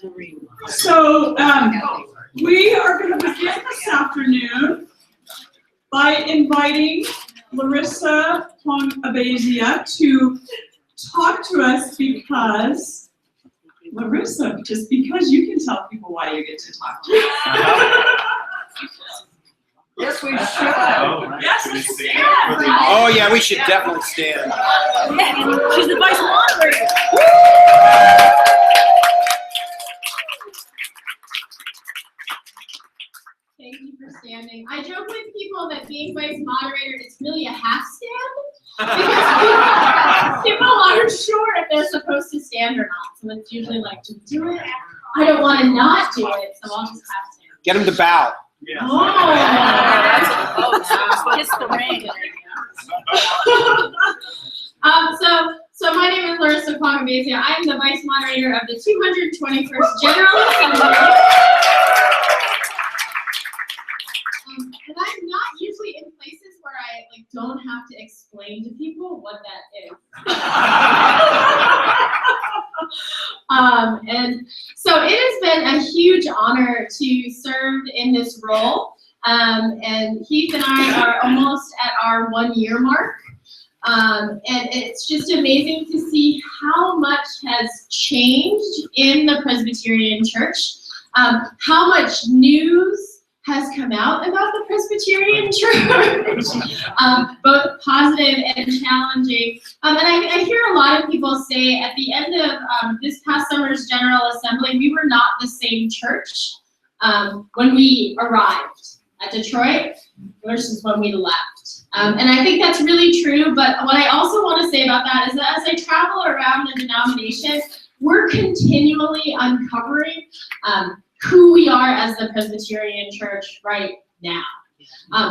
So we are going to begin this afternoon by inviting Larissa Kwong-Abezia to talk to us because, Larissa, just because you can tell people why you get to talk to us. Yes, we should. Yes, we stand. Oh yeah, we should definitely stand. She's the vice moderator. Thank you for standing. I joke with people that being vice moderator is really a half stand because people aren't sure if they're supposed to stand or not. So it's usually like, just do it. I don't want to not do it, so I'll just half stand. Get him to bow. Yeah. Oh, Kiss the ring. So my name is Larissa Kwong-Abezia. I am the vice moderator of the 221st General Assembly. And I'm not usually in places where I don't have to explain to people what that is. And so it has been a huge honor to serve in this role. And Heath and I are almost at our 1 year mark. And it's just amazing to see how much has changed in the Presbyterian Church, how much news has come out about the Presbyterian Church, both positive and challenging. And I hear a lot of people say at the end of this past summer's General Assembly, we were not the same church when we arrived at Detroit versus when we left. And I think that's really true, but what I also want to say about that is that as I travel around the denomination, we're continually uncovering who we are as the Presbyterian Church right now.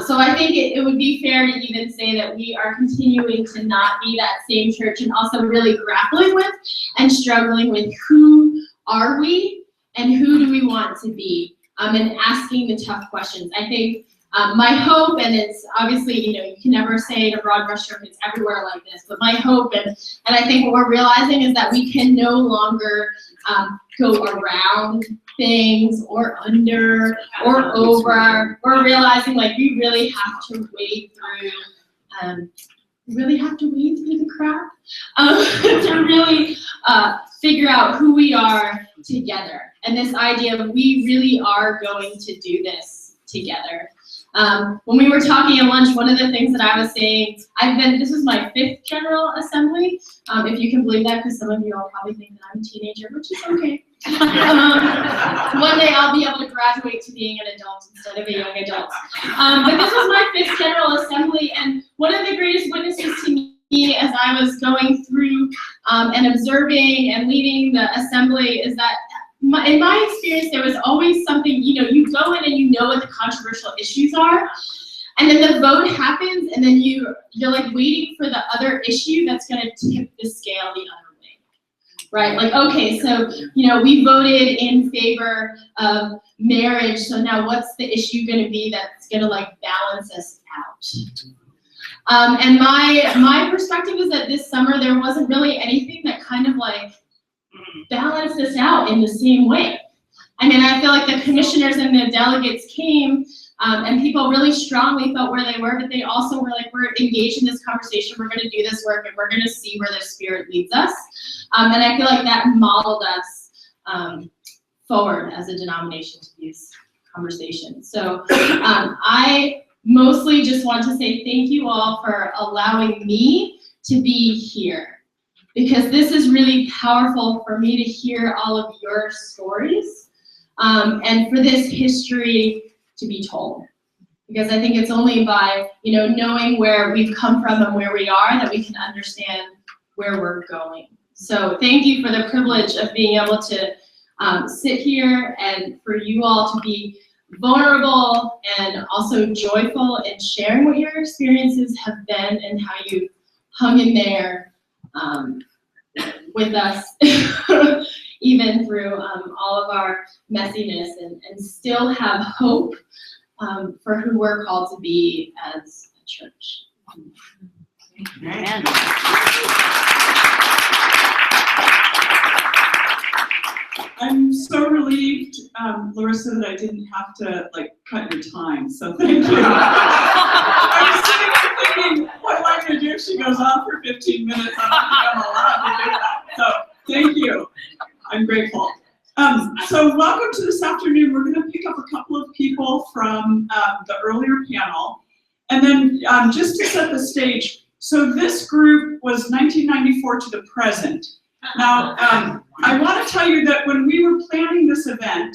So I think it would be fair to even say that we are continuing to not be that same church and also really grappling with and struggling with who are we and who do we want to be, and asking the tough questions. I think my hope, and it's obviously, you can never say in a broad brushstroke it's everywhere like this, but my hope, and I think what we're realizing is that we can no longer go around things or under or over. We're realizing we really have to wade through, the crap to really figure out who we are together. And this idea of we really are going to do this together. When we were talking at lunch, one of the things that I was saying, this was my 5th General Assembly, if you can believe that, because some of you all probably think that I'm a teenager, which is okay. One day I'll be able to graduate to being an adult instead of a young adult. But this was my 5th General Assembly, and one of the greatest witnesses to me as I was going through and observing and leading the assembly is that in my experience, there was always something, you go in and you know what the controversial issues are, and then the vote happens, and then you're waiting for the other issue that's going to tip the scale the other way, right? Okay, so, we voted in favor of marriage, so now what's the issue going to be that's going to, balance us out? And my perspective is that this summer there wasn't really anything that kind of balance this out in the same way. I feel like the commissioners and the delegates came and people really strongly felt where they were, but they also were we're engaged in this conversation, we're going to do this work, and we're going to see where the Spirit leads us. And I feel like that modeled us forward as a denomination to these conversations. So I mostly just want to say thank you all for allowing me to be here, because this is really powerful for me to hear all of your stories and for this history to be told. Because I think it's only by, knowing where we've come from and where we are that we can understand where we're going. So thank you for the privilege of being able to sit here and for you all to be vulnerable and also joyful in sharing what your experiences have been and how you hung in there with us even through all of our messiness and still have hope for who we're called to be as a church. Amen. I'm so relieved, Larissa, that I didn't have to like cut your time, so thank you. I was sitting there thinking, what am I gonna do if she goes on for 15 minutes? I don't think I'm allowed to do that, so thank you. I'm grateful. So welcome to this afternoon. We're gonna pick up a couple of people from the earlier panel. And then just to set the stage, so this group was 1994 to the present. Now, I want to tell you that when we were planning this event,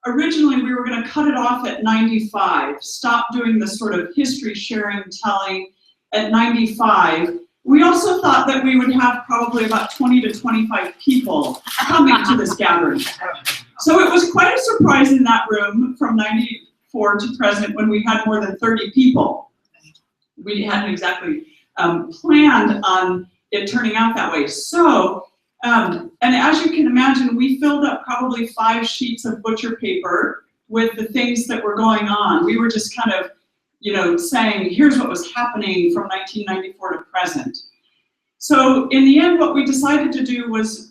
originally we were going to cut it off at 95, stop doing the sort of history sharing, telling at 95. We also thought that we would have probably about 20 to 25 people coming to this gathering. So it was quite a surprise in that room from 94 to present when we had more than 30 people. We hadn't exactly planned on it turning out that way. So, and as you can imagine, we filled up probably 5 sheets of butcher paper with the things that were going on. We were just kind of, you know, saying, here's what was happening from 1994 to present. So in the end, what we decided to do was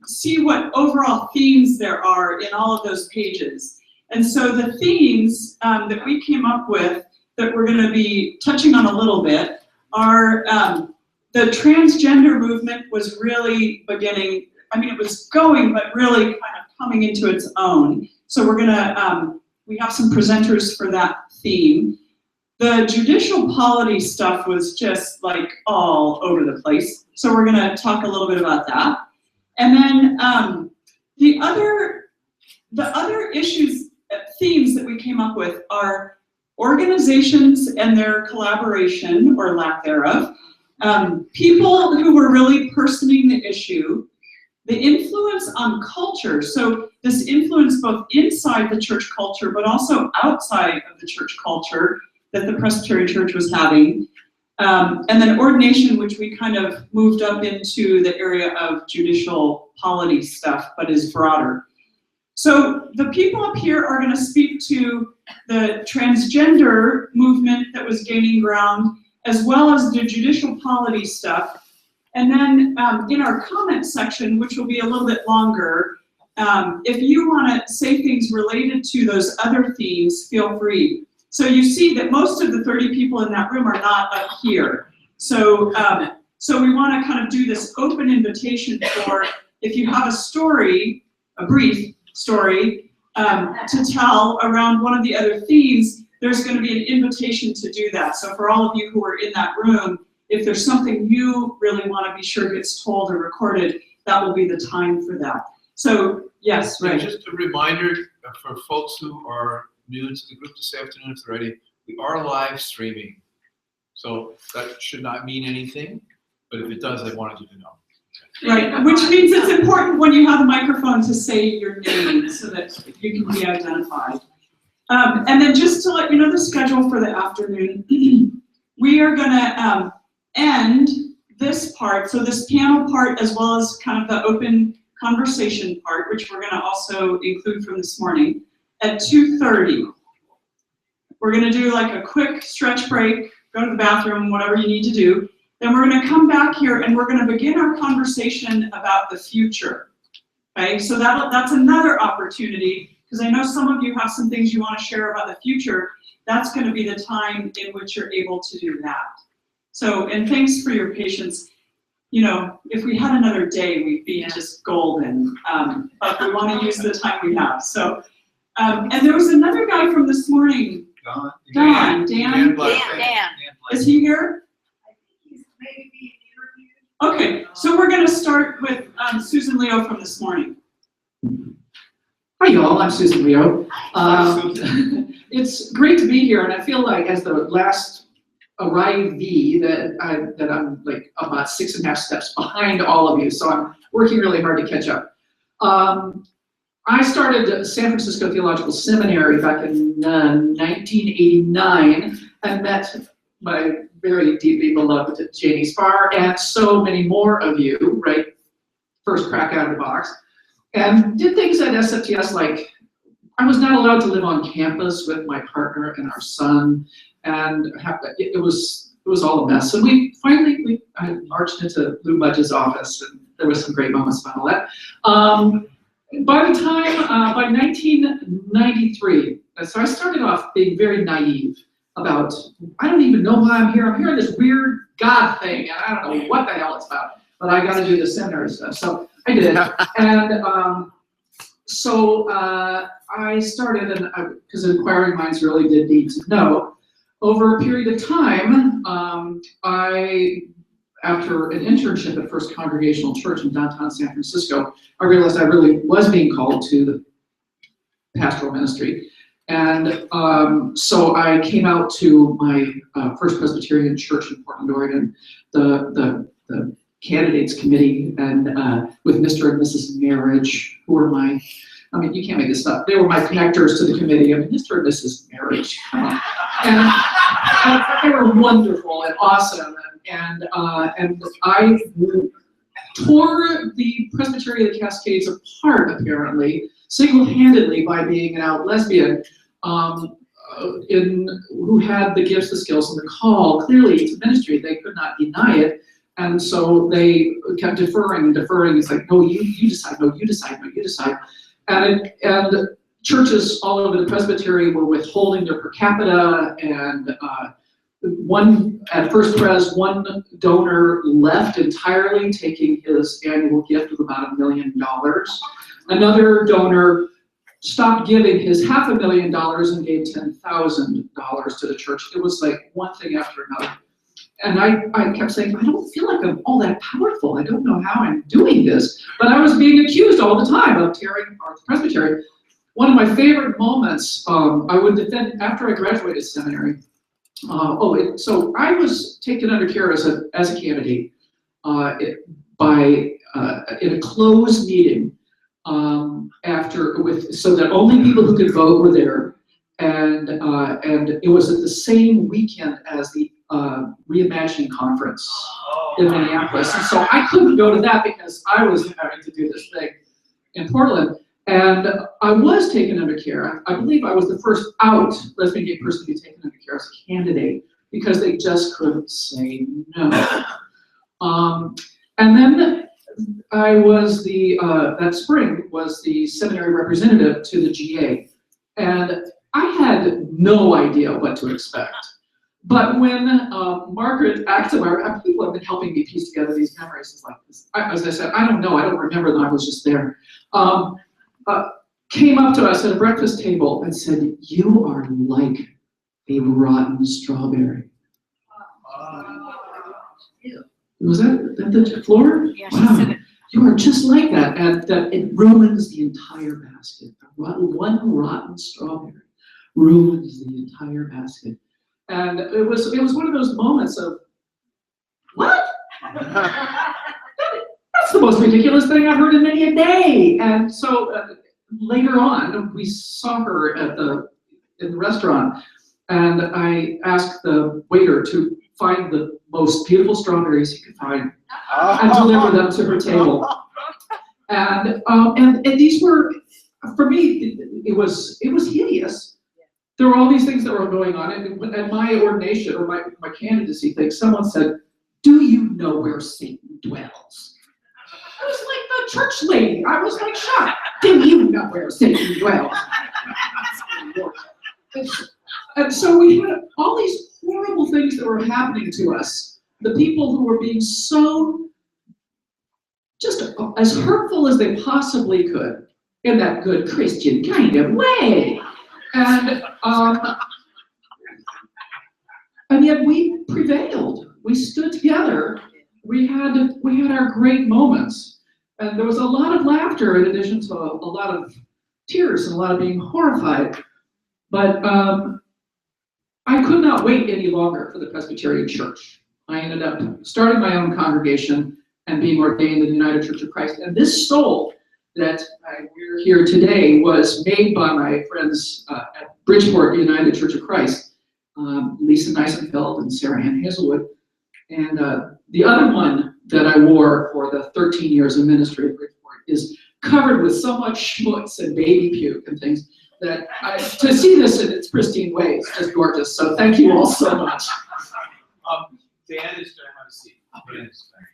see what overall themes there are in all of those pages. And so the themes that we came up with that we're going to be touching on a little bit are the transgender movement was really beginning, I mean, it was going, but really kind of coming into its own. So we're going to, we have some presenters for that theme. The judicial polity stuff was just like all over the place. So we're going to talk a little bit about that. And then the other issues, themes that we came up with are organizations and their collaboration or lack thereof, people who were really personing the issue, the influence on culture. So this influence both inside the church culture, but also outside of the church culture that the Presbyterian Church was having. And then ordination, which we kind of moved up into the area of judicial polity stuff, but is broader. So the people up here are going to speak to the transgender movement that was gaining ground, as well as the judicial polity stuff. And then in our comment section, which will be a little bit longer, if you want to say things related to those other themes, feel free. So you see that most of the 30 people in that room are not up here. So, so we want to kind of do this open invitation for, if you have a story, a brief story to tell around one of the other themes, there's going to be an invitation to do that. So for all of you who are in that room, if there's something you really want to be sure gets told or recorded, that will be the time for that. So yes, right. Just a reminder for folks who are new to the group this afternoon, if they're ready, we are live streaming. So that should not mean anything, but if it does, I wanted you to know. Right, which means it's important when you have a microphone to say your name so that you can be identified. And then just to let you know the schedule for the afternoon, we are gonna end this part, so this panel part as well as kind of the open conversation part, which we're gonna also include from this morning, at 2:30. We're gonna do like a quick stretch break, go to the bathroom, whatever you need to do. Then we're gonna come back here and we're gonna begin our conversation about the future. Okay, so that's another opportunity, because I know some of you have some things you wanna share about the future. That's gonna be the time in which you're able to do that. So, and thanks for your patience. You know, if we had another day, we'd be just golden, but we wanna use the time we have. So, and there was another guy from this morning, Dan. Is he here? Okay, so we're going to start with Susan Leo from this morning. Hi y'all, I'm Susan Leo. It's great to be here, and I feel like as the last arrivee that I'm like about 6.5 steps behind all of you, so I'm working really hard to catch up. I started San Francisco Theological Seminary back in 1989 and met my very deeply beloved Janie Spar and so many more of you, right? First crack out of the box. And did things at SFTS like, I was not allowed to live on campus with my partner and our son, and it was all a mess. And we finally, I marched into Lou Mudge's office, and there was some great moments about all that. by the time, by 1993, so I started off being very naive about, I don't even know why I'm here. I'm hearing this weird God thing, and I don't know what the hell it's about, but I got to do the seminary stuff. So I did, and so I started, and because inquiring minds really did need to know. Over a period of time, after an internship at First Congregational Church in downtown San Francisco, I realized I really was being called to the pastoral ministry. And so I came out to my First Presbyterian Church in Portland, Oregon, the candidates committee, and with Mr. and Mrs. Marriage, who were my, I mean, you can't make this up. They were my connectors to the committee. I mean, Mr. and Mrs. Marriage, come on. And they were wonderful and awesome. And I tore the Presbytery of the Cascades apart, apparently, single-handedly by being an out lesbian, who had the gifts, the skills, and the call clearly to ministry. They could not deny it. And so they kept deferring. It's like, no, you decide, no, you decide, no, you decide. And churches all over the Presbytery were withholding their per capita, and at First Pres, one donor left entirely, taking his annual gift of about $1 million. Another donor stopped giving his $500,000 and gave $10,000 to the church. It was like one thing after another. And I kept saying, I don't feel like I'm all that powerful. I don't know how I'm doing this. But I was being accused all the time of tearing apart the Presbytery. One of my favorite moments, I would defend after I graduated seminary. So I was taken under care as a candidate in a closed meeting so that only people who could vote were there, and it was at the same weekend as the Reimagining Conference in Minneapolis, and so I couldn't go to that because I was having to do this thing in Portland. And I was taken under care. I believe I was the first out lesbian gay person to be taken under care as a candidate because they just couldn't say no. And then I was that spring was the seminary representative to the GA. And I had no idea what to expect. But when Margaret Actemar, people have been helping me piece together these memories. It's like this. As I said, I don't know. I don't remember that I was just there. Came up to us at a breakfast table and said, "You are like a rotten strawberry." Was that the floor? Yeah, wow. You are just like that, and that it ruins the entire basket. One rotten strawberry ruins the entire basket. And it was one of those moments of, what? That's the most ridiculous thing I've heard in many a day. And so later on, we saw her in the restaurant, and I asked the waiter to find the most beautiful strawberries he could find and deliver them to her table. And these were, for me, it was hideous. There were all these things that were going on, and at my ordination or my candidacy thing, someone said, "Do you know where Satan dwells?" I was like the church lady. I was like shocked. Do you know where Satan dwells? And so we had all these horrible things that were happening to us. The people who were being so just as hurtful as they possibly could in that good Christian kind of way. And yet we prevailed. We stood together. We had our great moments. And there was a lot of laughter in addition to a lot of tears and a lot of being horrified. But I could not wait any longer for the Presbyterian Church. I ended up starting my own congregation and being ordained in the United Church of Christ. And this soul that we're here today was made by my friends at Bridgeport United Church of Christ, Lisa Neisenfeld and Sarah Ann Hazelwood. And the other one that I wore for the 13 years of ministry at Bridgeport is covered with so much schmutz and baby puke and things that to see this in its pristine way is just gorgeous. So thank you all so much. Dan is going to have a seat. Dan is back.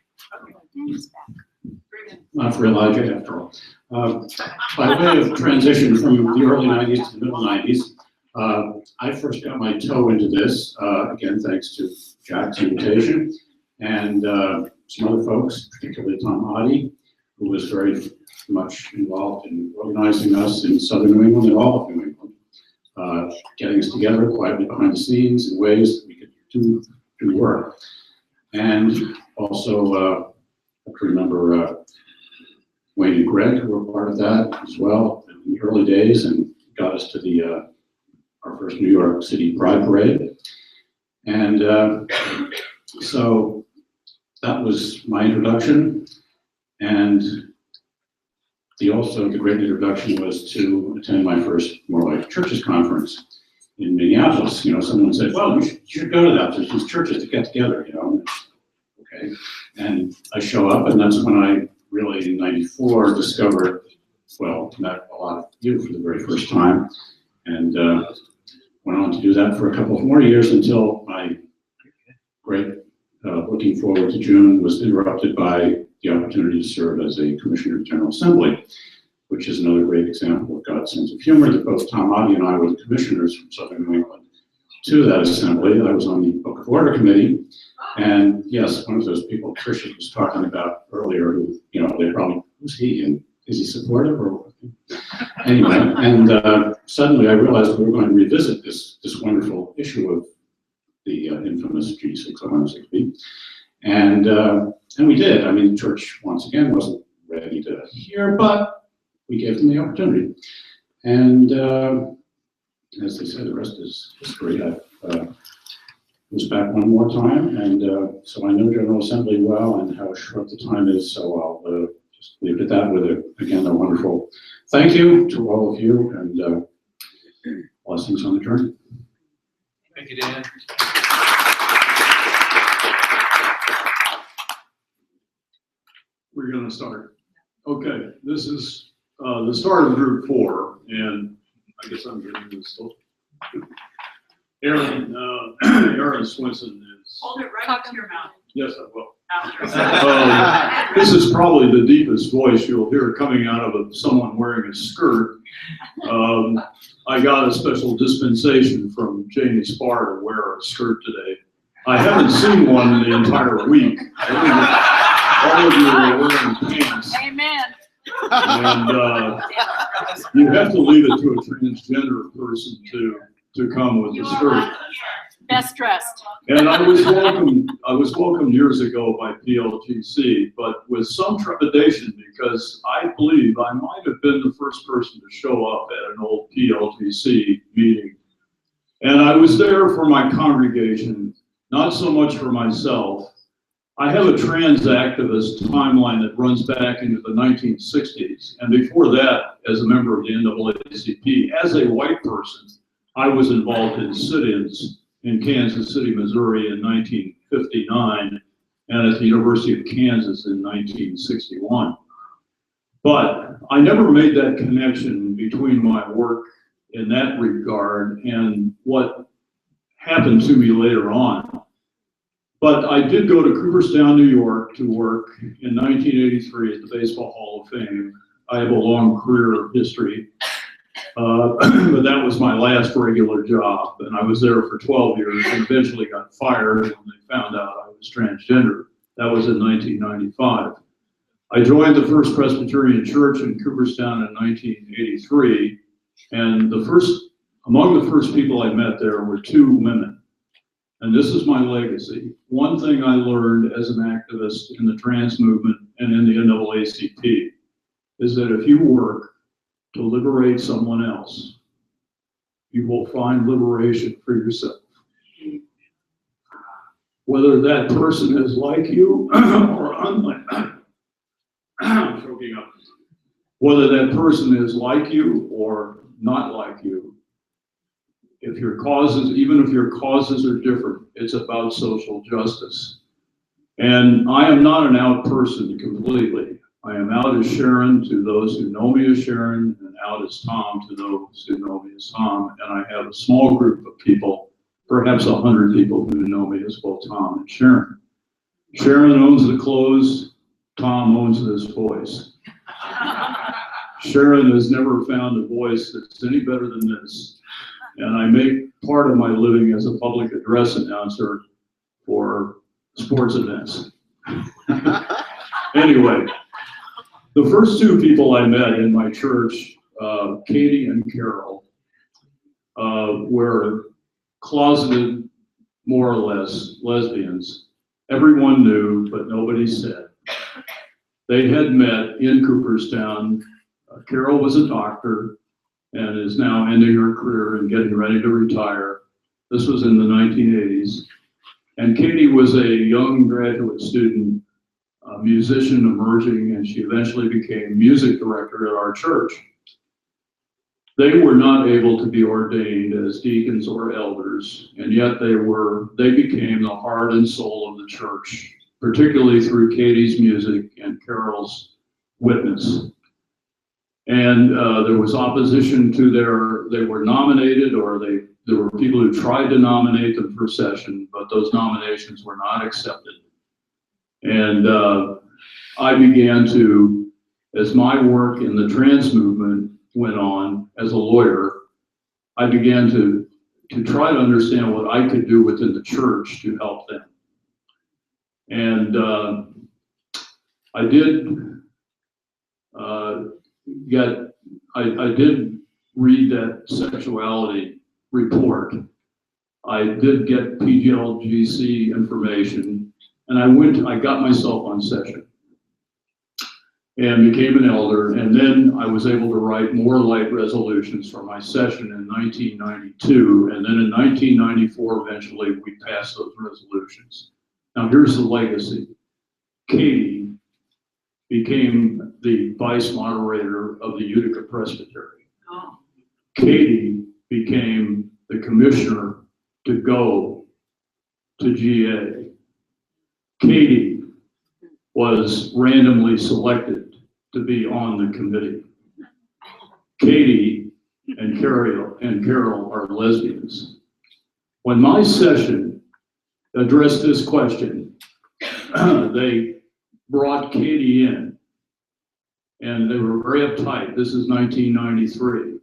Dan's back. not for Elijah after all. By way of transition from the early 90s to the middle 90s, I first got my toe into this, again, thanks to Jack's invitation, and some other folks, particularly Tom Oddie, who was very much involved in organizing us in Southern New England and all of New England, getting us together quietly behind the scenes in ways that we could do work. And also, I can remember Wayne and Greg, who were part of that as well in the early days, and got us to the our first New York City Pride Parade. And so that was my introduction. And the great introduction was to attend my first More Life Churches conference in Minneapolis. You know, someone said, well, you should go to that. There's these churches to get together, you know. Okay. And I show up, and that's when I really, in '94, discovered, well, met a lot of you for the very first time. And went on to do that for a couple of more years until my great looking forward to June was interrupted by the opportunity to serve as a Commissioner of General Assembly, which is another great example of God's sense of humor, that both Tom Oddie and I were the commissioners from Southern New England to that assembly. I was on the Book of Order Committee, and yes, one of those people Tricia was talking about earlier, who, you know, they probably, who's he, and is he supportive or what? Anyway, and suddenly I realized we were going to revisit this wonderful issue of the infamous G616B, and we did. I mean, the church once again wasn't ready to hear, but we gave them the opportunity. And as they said, the rest is history. I was back one more time, and so I know General Assembly well and how short the time is, so I'll just leave it at that with, again, a wonderful thank you to all of you, and blessings on the journey. Thank you, Dan. We're going to start. Okay, this is the start of Group 4, and I guess I'm getting this still. Aaron Swinson is. Hold it right up to your mouth. Yes, I will. After. This is probably the deepest voice you'll hear coming out of someone wearing a skirt. I got a special dispensation from Janie Spar to wear a skirt today. I haven't seen one in the entire week. All of you are wearing pants. Amen. And you have to leave it to a transgender person to come with the skirt. Best dressed. And I was welcomed years ago by PLGC, but with some trepidation, because I believe I might have been the first person to show up at an old PLGC meeting. And I was there for my congregation, not so much for myself. I have a trans activist timeline that runs back into the 1960s. And before that, as a member of the NAACP, as a white person, I was involved in sit-ins in Kansas City, Missouri in 1959, and at the University of Kansas in 1961. But I never made that connection between my work in that regard and what happened to me later on. But I did go to Cooperstown, New York to work in 1983 at the Baseball Hall of Fame. I have a long career history, but that was my last regular job. And I was there for 12 years and eventually got fired when they found out I was transgender. That was in 1995. I joined the First Presbyterian Church in Cooperstown in 1983. And among the first people I met there were two women. And this is my legacy. One thing I learned as an activist in the trans movement and in the NAACP is that if you work to liberate someone else, you will find liberation for yourself. Whether that person is like you or unlike I'm choking up. Whether that person is like you or not like you, even if your causes are different, it's about social justice. And I am not an out person completely. I am out as Sharon to those who know me as Sharon, and out as Tom to those who know me as Tom. And I have a small group of people, perhaps 100 people who know me as both Tom and Sharon. Sharon owns the clothes, Tom owns this voice. Sharon has never found a voice that's any better than this. And I make part of my living as a public address announcer for sports events. Anyway, the first two people I met in my church, Katie and Carol, were closeted, more or less, lesbians. Everyone knew, but nobody said. They had met in Cooperstown. Carol was a doctor and is now ending her career and getting ready to retire. This was in the 1980s. And Katie was a young graduate student, a musician emerging, and she eventually became music director at our church. They were not able to be ordained as deacons or elders, and yet they became the heart and soul of the church, particularly through Katie's music and Carol's witness. And there was opposition to they were nominated, or there were people who tried to nominate them for session, but those nominations were not accepted. And I began to, as my work in the trans movement went on as a lawyer, I began to try to understand what I could do within the church to help them. And I did read that sexuality report. I did get PGLGC information, and I got myself on session and became an elder. And then I was able to write more light resolutions for my session in 1992. And then in 1994, eventually we passed those resolutions. Now here's the legacy. Katie became the vice moderator of the Utica Presbytery. Oh. Katie became the commissioner to go to GA. Katie was randomly selected to be on the committee. Katie and Carol are lesbians. When my session addressed this question, they brought Katie in, and they were very uptight. This is 1993.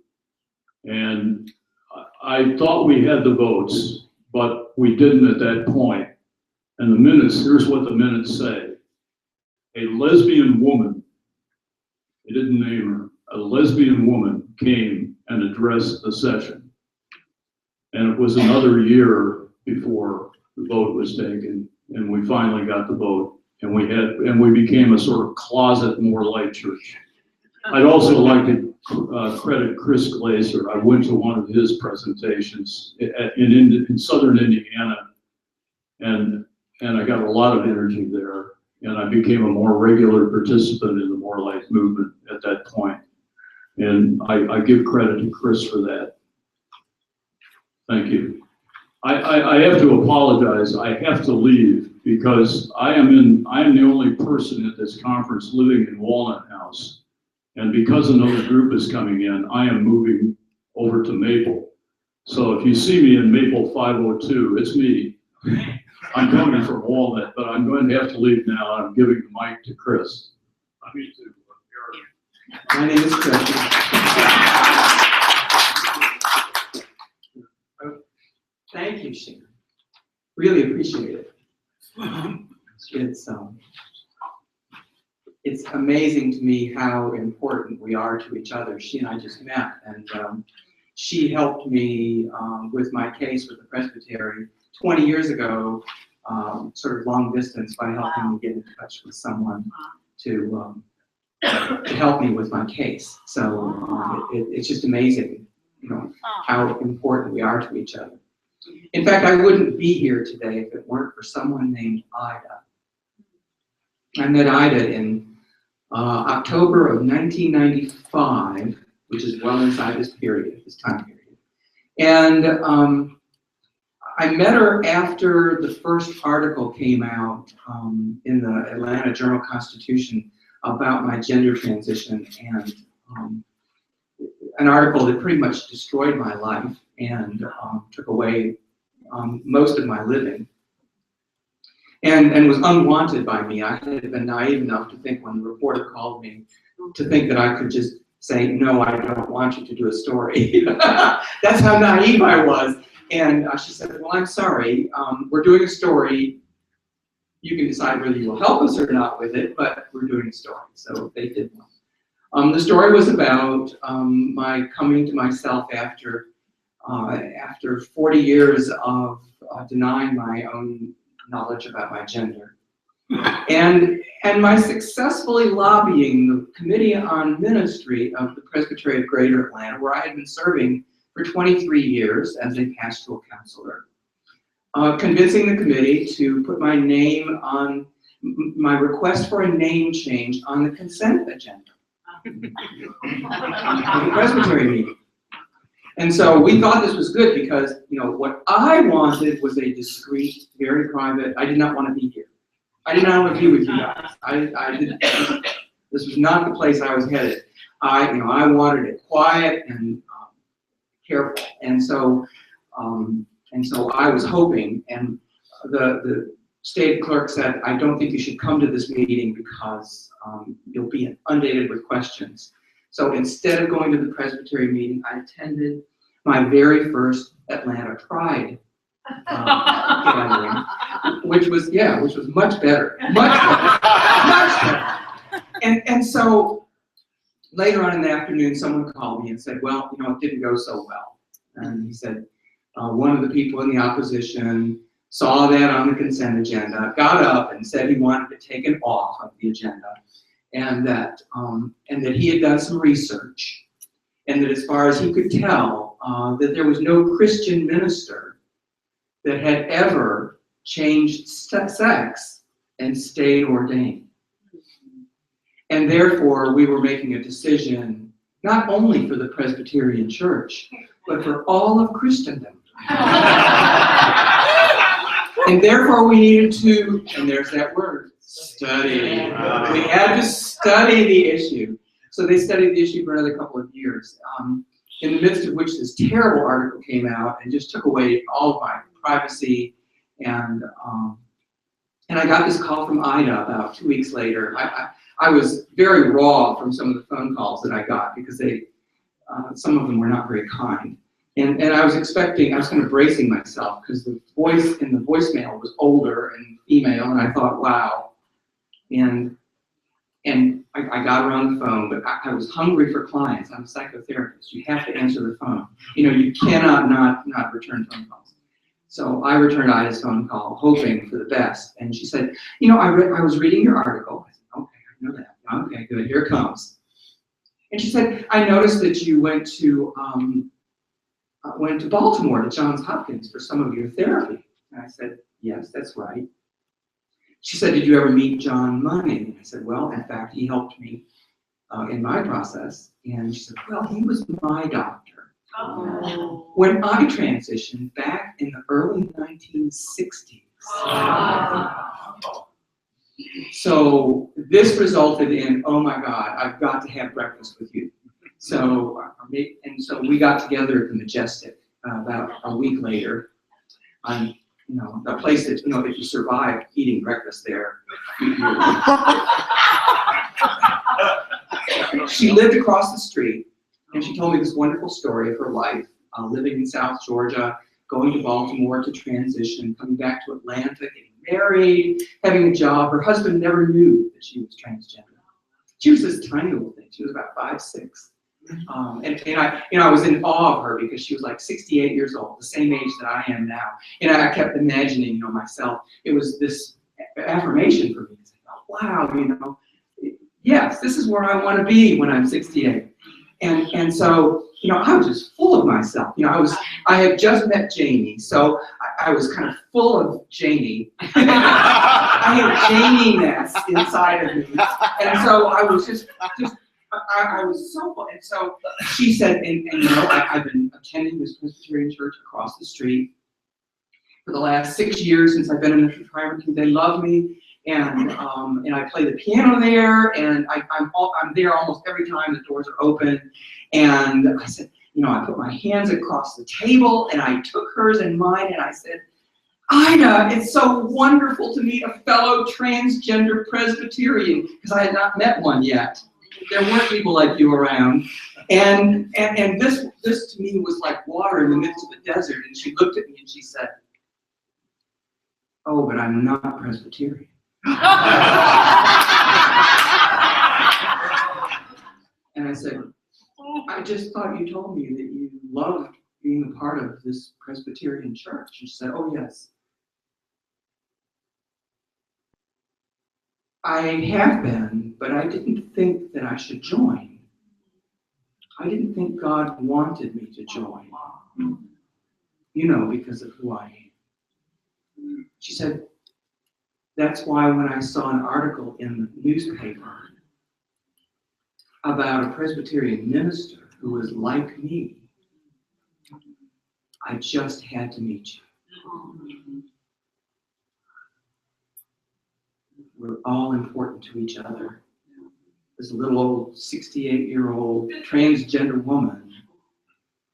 And I thought we had the votes, but we didn't at that point. And the minutes, here's what the minutes say. A lesbian woman, they didn't name her, a lesbian woman came and addressed the session. And it was another year before the vote was taken, and we finally got the vote. And we became a sort of closet More Light church. I'd also like to credit Chris Glazer. I went to one of his presentations in southern Indiana, and I got a lot of energy there. And I became a more regular participant in the More Light movement at that point. And I give credit to Chris for that. Thank you. I have to apologize. I have to leave because I am the only person at this conference living in Walnut House. And because another group is coming in, I am moving over to Maple. So if you see me in Maple 502, it's me. I'm coming from Walnut, but I'm going to have to leave now. I'm giving the mic to Chris. My name is Chris. Thank you, Sharon. Really appreciate it. It's amazing to me how important we are to each other. She and I just met, and she helped me with my case with the Presbytery 20 years ago, sort of long distance, by helping me get in touch with someone to help me with my case. So it's just amazing, how important we are to each other. In fact, I wouldn't be here today if it weren't for someone named Ida. I met Ida in October of 1995, which is well inside this time period. And I met her after the first article came out in the Atlanta Journal-Constitution about my gender transition, and an article that pretty much destroyed my life and took away most of my living. and was unwanted by me. I had been naive enough to think when the reporter called me to think that I could just say, no, I don't want you to do a story. That's how naive I was. And she said, well, I'm sorry, we're doing a story. You can decide whether you will help us or not with it, but we're doing a story. So they did one. The story was about my coming to myself after 40 years of denying my own knowledge about my gender. And my successfully lobbying the Committee on Ministry of the Presbytery of Greater Atlanta, where I had been serving for 23 years as a pastoral counselor, convincing the committee to put my name on my request for a name change on the consent agenda of the Presbytery meeting. And so we thought this was good because, you know, what I wanted was a discreet, very private, I did not want to be here. I did not want to be with you guys. I didn't, this was not the place I was headed. I wanted it quiet and careful. And so I was hoping, and the state clerk said, I don't think you should come to this meeting because you'll be inundated with questions. So instead of going to the Presbytery meeting, I attended my very first Atlanta Pride gathering, which was much better, much better. And so later on in the afternoon, someone called me and said, well, you know, it didn't go so well. And he said, one of the people in the opposition saw that on the consent agenda, got up and said he wanted to take it off of the agenda, and that he had done some research, and that as far as he could tell, that there was no Christian minister that had ever changed sex and stayed ordained. And therefore, we were making a decision not only for the Presbyterian Church, but for all of Christendom. And therefore, we needed to, and there's that word, study. We had to study the issue. So they studied the issue for another couple of years, in the midst of which this terrible article came out and just took away all of my privacy. And I got this call from Ida about 2 weeks later. I was very raw from some of the phone calls that I got because some of them were not very kind. And I was kind of bracing myself because the voice in the voicemail was older and female, and I thought, wow. And I got her on the phone, but I was hungry for clients. I'm a psychotherapist. You have to answer the phone. You know, you cannot not return phone calls. So I returned Ida's phone call, hoping for the best. And she said, you know, I was reading your article. I said, okay, I know that. Okay, good, here it comes. And she said, I noticed that you went to Baltimore to Johns Hopkins for some of your therapy. And I said, yes, that's right. She said, did you ever meet John Money? And I said, well, in fact, he helped me in my process. And she said, well, he was my doctor. Oh. When I transitioned back in the early 1960s. Oh. So this resulted in, oh my God, I've got to have breakfast with you. So we got together at the Majestic about a week later. You know, a place that, you know, if you survive eating breakfast there. She lived across the street, and she told me this wonderful story of her life, living in South Georgia, going to Baltimore to transition, coming back to Atlanta, getting married, having a job. Her husband never knew that she was transgender. She was this tiny little thing. She was about 5'6". And I was in awe of her because she was like 68 years old, the same age that I am now. And I kept imagining, you know, myself. It was this affirmation for me. It's like, oh, wow, you know, yes, this is where I want to be when I'm 68. And so, you know, I was just full of myself. You know, I had just met Janie, so I was kind of full of Janie. I had Janie-ness inside of me. And so I was just I was so full. And so she said, and you know, I've been attending this Presbyterian church across the street for the last 6 years since I've been in the retirement team. They love me. And I play the piano there, and I'm there almost every time the doors are open. And I said, you know, I put my hands across the table, and I took hers and mine, and I said, Ida, it's so wonderful to meet a fellow transgender Presbyterian, because I had not met one yet. There weren't people like you around. And this to me was like water in the midst of the desert. And she looked at me and she said, "Oh, but I'm not Presbyterian." And I said, "I just thought you told me that you loved being a part of this Presbyterian church." She said, "Oh, yes. I have been, but I didn't think that I should join. I didn't think God wanted me to join, you know, because of who I am." She said, "That's why when I saw an article in the newspaper about a Presbyterian minister who was like me, I just had to meet you. We're all important to each other." This little old 68-year-old transgender woman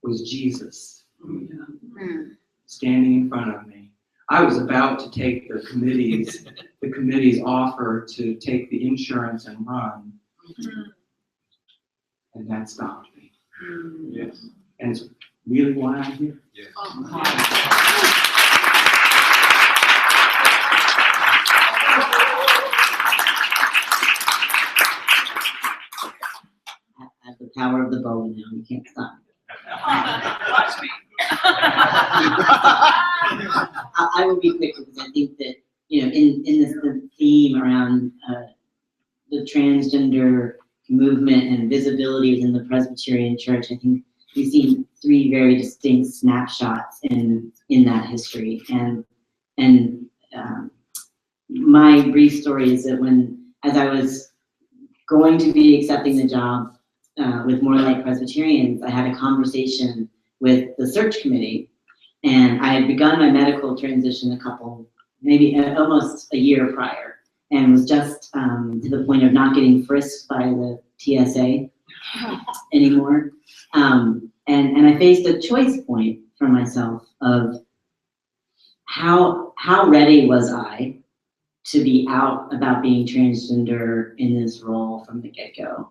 was Jesus standing in front of me. I was about to take the committee's offer to take the insurance and run, and that stopped me. Yes. And it's really why I'm here. I have the power of the bow now. You can't stop. Watch me. I will be quick because I think that, you know, in this the theme around the transgender movement and visibility within the Presbyterian Church, I think we've seen three very distinct snapshots in that history. And my brief story is that as I was going to be accepting the job with More Light Presbyterians, I had a conversation with the search committee, and I had begun my medical transition maybe almost a year prior, and was just to the point of not getting frisked by the TSA anymore. And I faced a choice point for myself of how ready was I to be out about being transgender in this role from the get-go.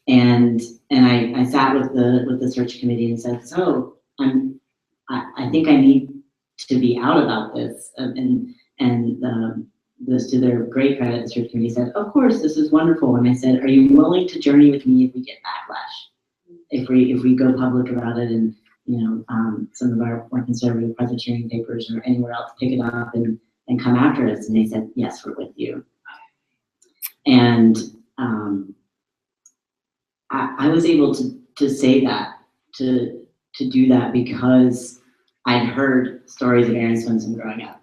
And I sat with the search committee and said, "So I think I need to be out about this." And this, to their great credit, the search committee said, "Of course, this is wonderful." And I said, "Are you willing to journey with me if we get backlash? If we go public about it, and you know, some of our more conservative Presbyterian papers or anywhere else pick it up and come after us?" And they said, "Yes, we're with you." And I was able to say that, to do that, because I'd heard stories of Aaron Swinson growing up.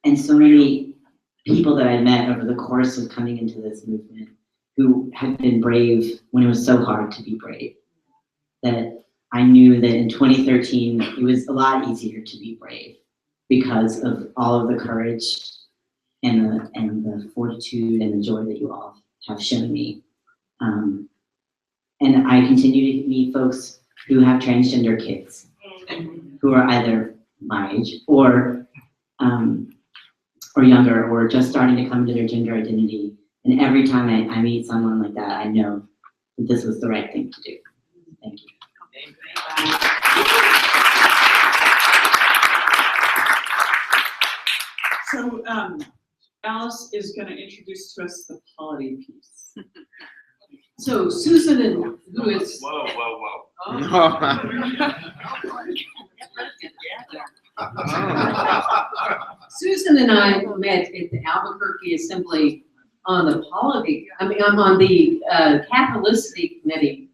And so many people that I met over the course of coming into this movement who had been brave when it was so hard to be brave, that I knew that in 2013, it was a lot easier to be brave because of all of the courage and the fortitude and the joy that you all have shown me. And I continue to meet folks who have transgender kids who are either my age or younger, or just starting to come to their gender identity. And every time I meet someone like that, I know that this was the right thing to do. Thank you. So Alice is going to introduce to us the polity piece. So Susan, and who is Whoa. Susan and I met at the Albuquerque Assembly on the polity. I'm on the Catholicity Committee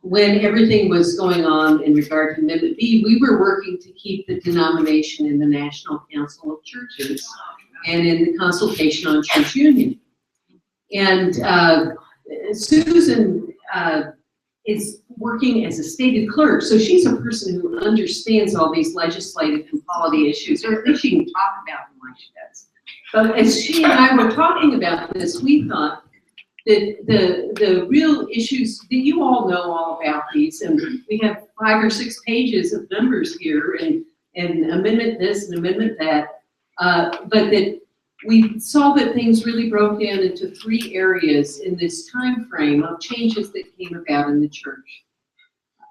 when everything was going on in regard to Amendment B. We were working to keep the denomination in the National Council of Churches and in the consultation on church union. And Susan is working as a stated clerk, so she's a person who understands all these legislative and polity issues, or at least she can talk about them like she does. But as she and I were talking about this, we thought, the real issues that you all know all about these, and we have 5 or 6 pages of numbers here, and amendment this and amendment that, but that we saw that things really broke down into 3 areas in this time frame of changes that came about in the church.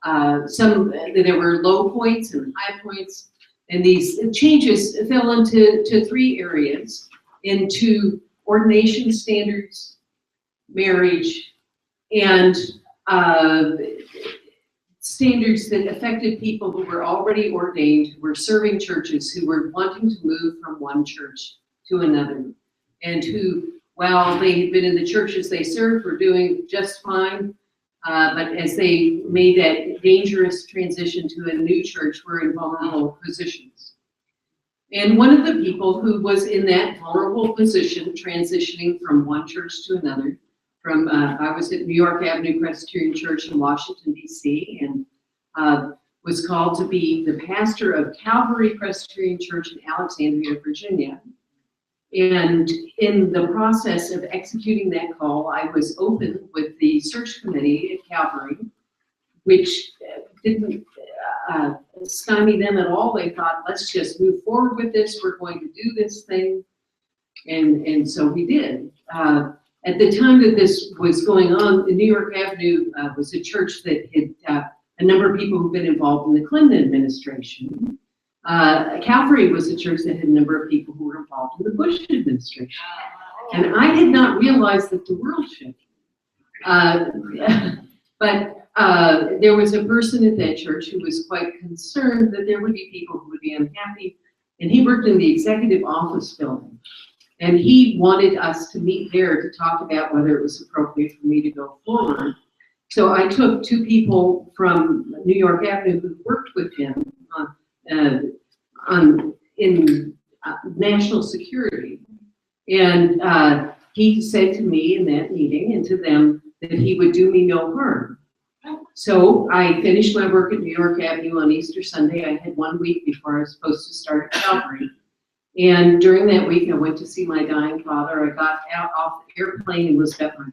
There were low points and high points, and these changes fell into 3 areas, into ordination standards, marriage, and standards that affected people who were already ordained, who were serving churches, who were wanting to move from one church to another, and who, while they had been in the churches they served, were doing just fine, but as they made that dangerous transition to a new church, were in vulnerable positions. And one of the people who was in that vulnerable position, transitioning from one church to another, I was at New York Avenue Presbyterian Church in Washington, D.C., and was called to be the pastor of Calvary Presbyterian Church in Alexandria, Virginia. And in the process of executing that call, I was open with the search committee at Calvary, which didn't stymie them at all. They thought, let's just move forward with this. We're going to do this thing. And so we did. At the time that this was going on, the New York Avenue was a church that had a number of people who've been involved in the Clinton administration. Calvary was a church that had a number of people who were involved in the Bush administration. And I had not realized that the world shifted. But there was a person at that church who was quite concerned that there would be people who would be unhappy. And he worked in the executive office building. And he wanted us to meet there to talk about whether it was appropriate for me to go forward. So I took 2 people from New York Avenue who worked with him in national security. And he said to me in that meeting and to them that he would do me no harm. So I finished my work at New York Avenue on Easter Sunday. I had 1 week before I was supposed to start at Calvary. And during that week, I went to see my dying father. I got out off the airplane and was met by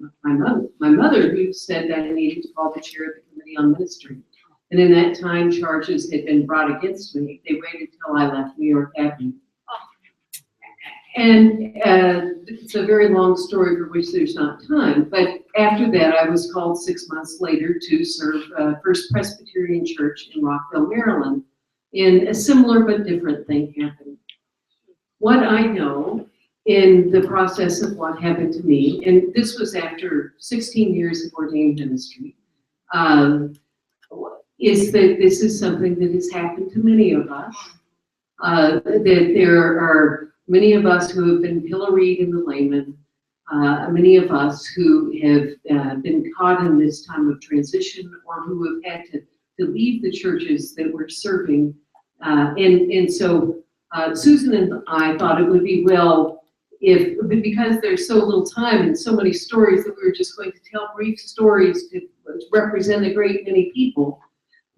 my mother, who said that I needed to call the chair of the Committee on Ministry. And in that time, charges had been brought against me. They waited till I left New York Avenue. And it's a very long story for which there's not time. But after that, I was called 6 months later to serve First Presbyterian Church in Rockville, Maryland. And a similar but different thing happened. What I know in the process of what happened to me, and this was after 16 years of ordained ministry, is that this is something that has happened to many of us. That there are many of us who have been pilloried in the layman, many of us who have been caught in this time of transition, or who have had to leave the churches that we're serving. And so Susan and I thought it would be well, because there's so little time and so many stories, that we were just going to tell brief stories to represent a great many people.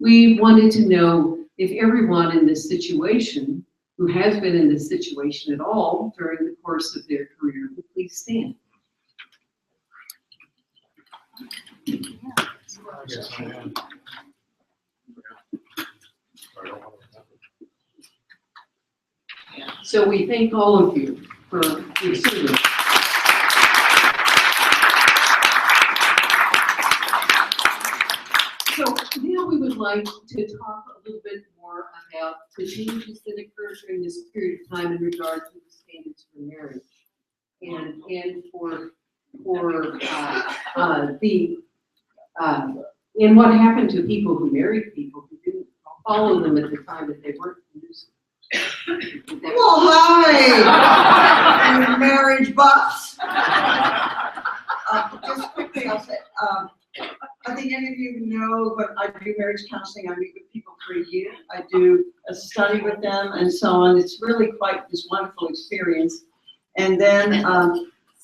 We wanted to know if everyone in this situation, who has been in this situation at all during the course of their career, would please stand. So we thank all of you for your service. So now we would like to talk a little bit more about the changes that occurred during this period of time in regard to the standards for marriage, and for and what happened to people who married people who didn't follow them at the time that they weren't producing. Well, hi, marriage buffs. Just quickly, I'll say, I think any of you know, but I do marriage counseling. I meet with people for a year. I do a study with them and so on. It's really quite this wonderful experience. And then,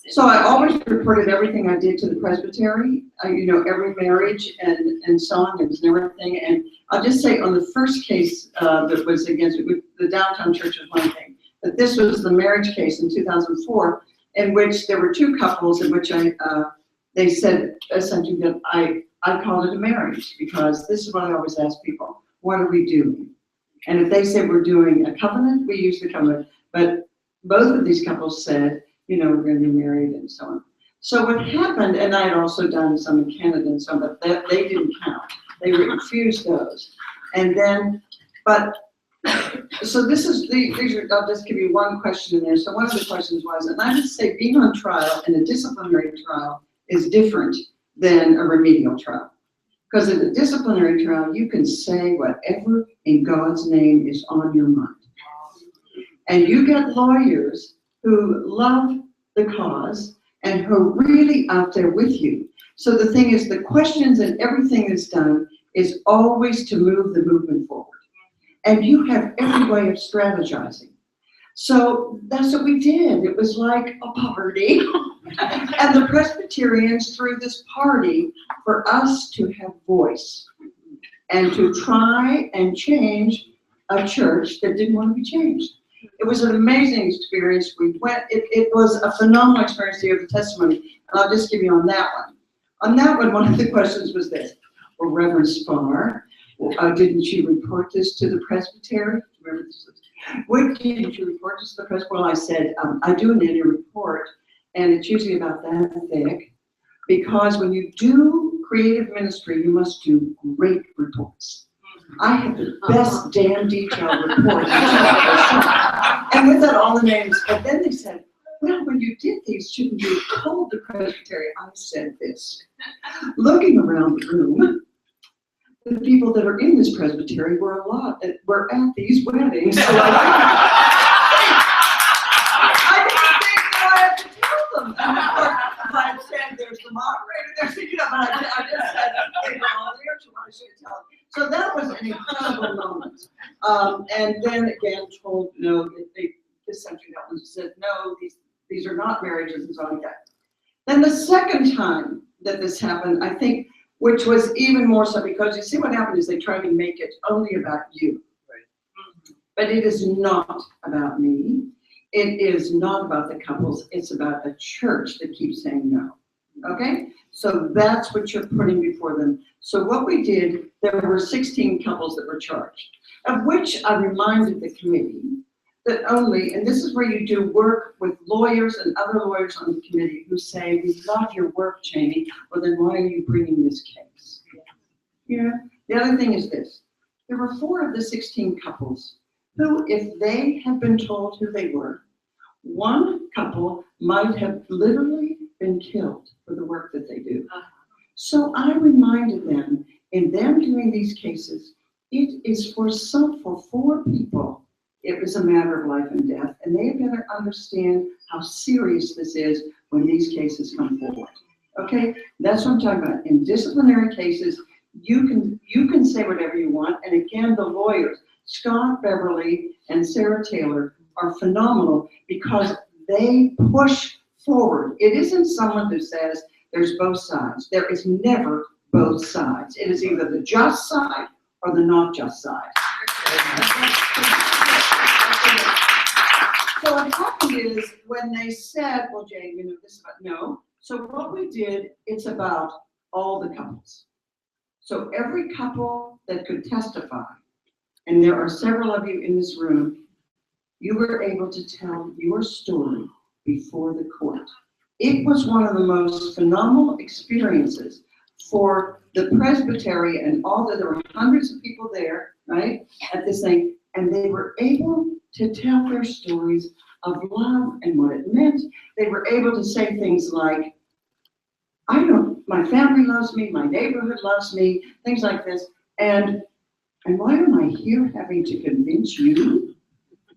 so I always reported everything I did to the presbytery, every marriage and so on. It was everything. And I'll just say on the first case that was against the downtown church was one thing, but this was the marriage case in 2004, in which there were 2 couples in which I they said essentially that I called it a marriage, because this is what I always ask people, what are we doing? And if they say we're doing a covenant, we use the covenant, but both of these couples said, you know, we're gonna be married and so on. So what happened, and I had also done some in Canada and so on, but they didn't count. They refused those. And then, but, so these are, I'll just give you one question in there. So one of the questions was, and I would say being on trial and a disciplinary trial is different than a remedial trial. Because in a disciplinary trial, you can say whatever in God's name is on your mind. And you get lawyers who love the cause and who are really out there with you. So the thing is, the questions and everything that's done is always to move the movement forward. And you have every way of strategizing. So that's what we did. It was like a party. And the Presbyterians threw this party for us to have voice and to try and change a church that didn't want to be changed. It was an amazing experience. We went, it was a phenomenal experience to hear the testimony. And I'll just give you on that one. On that one of the questions was this. Well, Reverend Spar, didn't you report this to the presbytery? Remember this? What didn't you report this to the presbytery? Well, I said, I do an annual report, and it's usually about that thick, because when you do creative ministry, you must do great reports. I have the best damn detailed report. And with that, all the names. But then they said, well, when you did these, shouldn't you have told the presbytery? I said this. Looking around the room, the people that are in this presbytery were were at these weddings. So I didn't think that I had to tell them. And of course, I said, there's the moderator, there's the, you know, but I just said, they were all there, so I should tell them. So that was an incredible moment. And then again, told, no, they essentially that one said, no, these are not marriages and so like that. Then the second time that this happened, I think, which was even more so, because you see what happened is they tried to make it only about you. Right. But it is not about me. It is not about the couples. It's about the church that keeps saying no. Okay? So that's what you're putting before them. So what we did, there were 16 couples that were charged, of which I reminded the committee that only, and this is where you do work with lawyers and other lawyers on the committee who say, we love your work, Jamie, well then why are you bringing this case? Yeah. The other thing is this, there were 4 of the 16 couples who, if they had been told who they were, one couple might have literally been killed for the work that they do. So I reminded them, in them doing these cases, it is for 4 people. It was a matter of life and death, and they better understand how serious this is when these cases come forward. Okay, that's what I'm talking about. In disciplinary cases, you can say whatever you want, and again, the lawyers, Scott Beverly and Sarah Taylor, are phenomenal because they push forward. It isn't someone who says there's both sides. There is never both sides. It is either the just side or the not just side. So what happened is when they said, well, Jane, you know, this is about, no. So what we did, it's about all the couples. So every couple that could testify, and there are several of you in this room, you were able to tell your story before the court. It was one of the most phenomenal experiences for the presbytery and all that. There were hundreds of people there, right, at this thing, and they were able to tell their stories of love and what it meant. They were able to say things like, I know my family loves me, my neighborhood loves me, things like this, and why am I here having to convince you,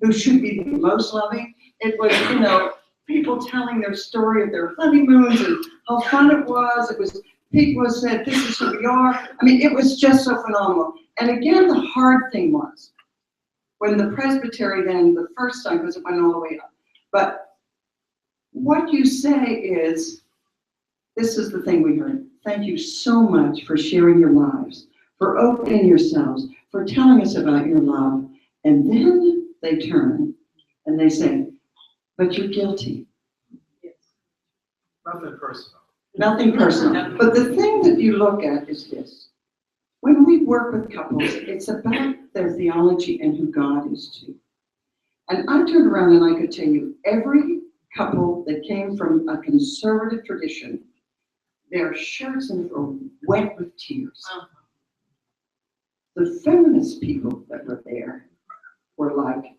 who should be the most loving? It was, you know, people telling their story of their honeymoons and how fun it was. It was people who said, this is who we are. I mean, it was just so phenomenal. And again, the hard thing was, when the presbytery then, the first time, because it went all the way up, but what you say is, this is the thing we heard. Thank you so much for sharing your lives, for opening yourselves, for telling us about your love. And then they turn and they say, but you're guilty. Nothing personal. Nothing personal. But the thing that you look at is this. When we work with couples, it's about their theology and who God is too. And I turned around and I could tell you every couple that came from a conservative tradition, their shirts were wet with tears. The feminist people that were there were like,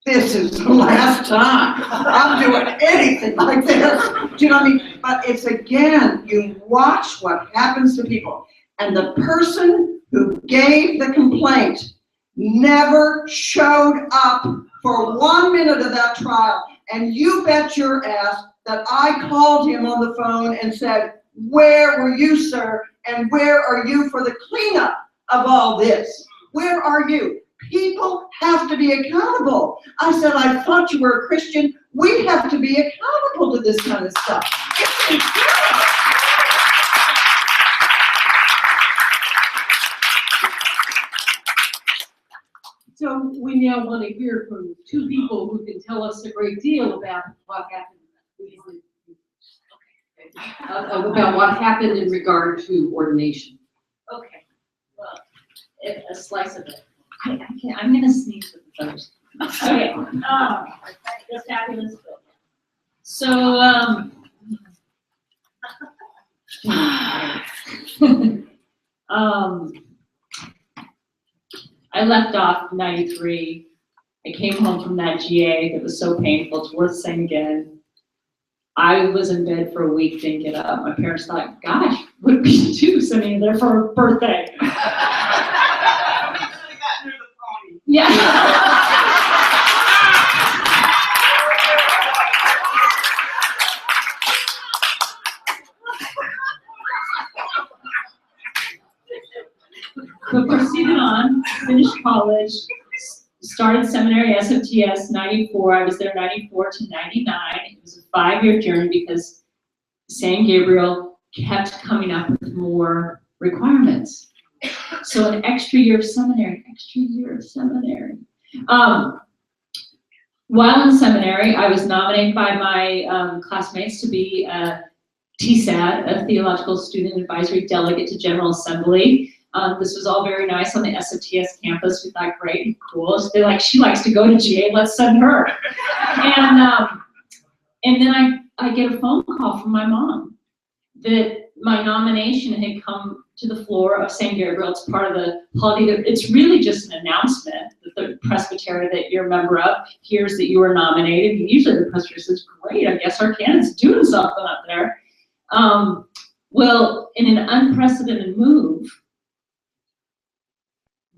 this is the last time I'm doing anything like this. Do you know what I mean? But it's again, you watch what happens to people. And the person who gave the complaint never showed up for 1 minute of that trial. And you bet your ass that I called him on the phone and said, where were you, sir? And where are you for the cleanup of all this? Where are you? People have to be accountable. I said, I thought you were a Christian. We have to be accountable to this kind of stuff. It's incredible. So we now want to hear from two people who can tell us a great deal about what happened. About what happened in regard to ordination. Okay, well, a slice of it. I'm gonna sneeze with the first. Okay, the fabulous book. So, I left off 93. I came home from that GA that was so painful, it's worth saying again. I was in bed for a week, didn't get up. My parents thought, gosh, what did we do? Sending me there for her birthday. Yeah. But proceeded on, finished college, started seminary, SFTS, 94. I was there 94 to 99. It was a 5-year journey because San Gabriel kept coming up with more requirements. So an extra year of seminary, While in seminary, I was nominated by my classmates to be a TSAD, a Theological Student Advisory Delegate to General Assembly. This was all very nice on the SFTS campus. We thought, great and cool. So they're like, she likes to go to GA, let's send her. And then I get a phone call from my mom that my nomination had come to the floor of St. Gabriel. It's part of the holiday. It's really just an announcement that the presbytery that you're a member of hears that you were nominated. And usually the presbytery says, great, I guess our candidate's doing something up there. Well, in an unprecedented move,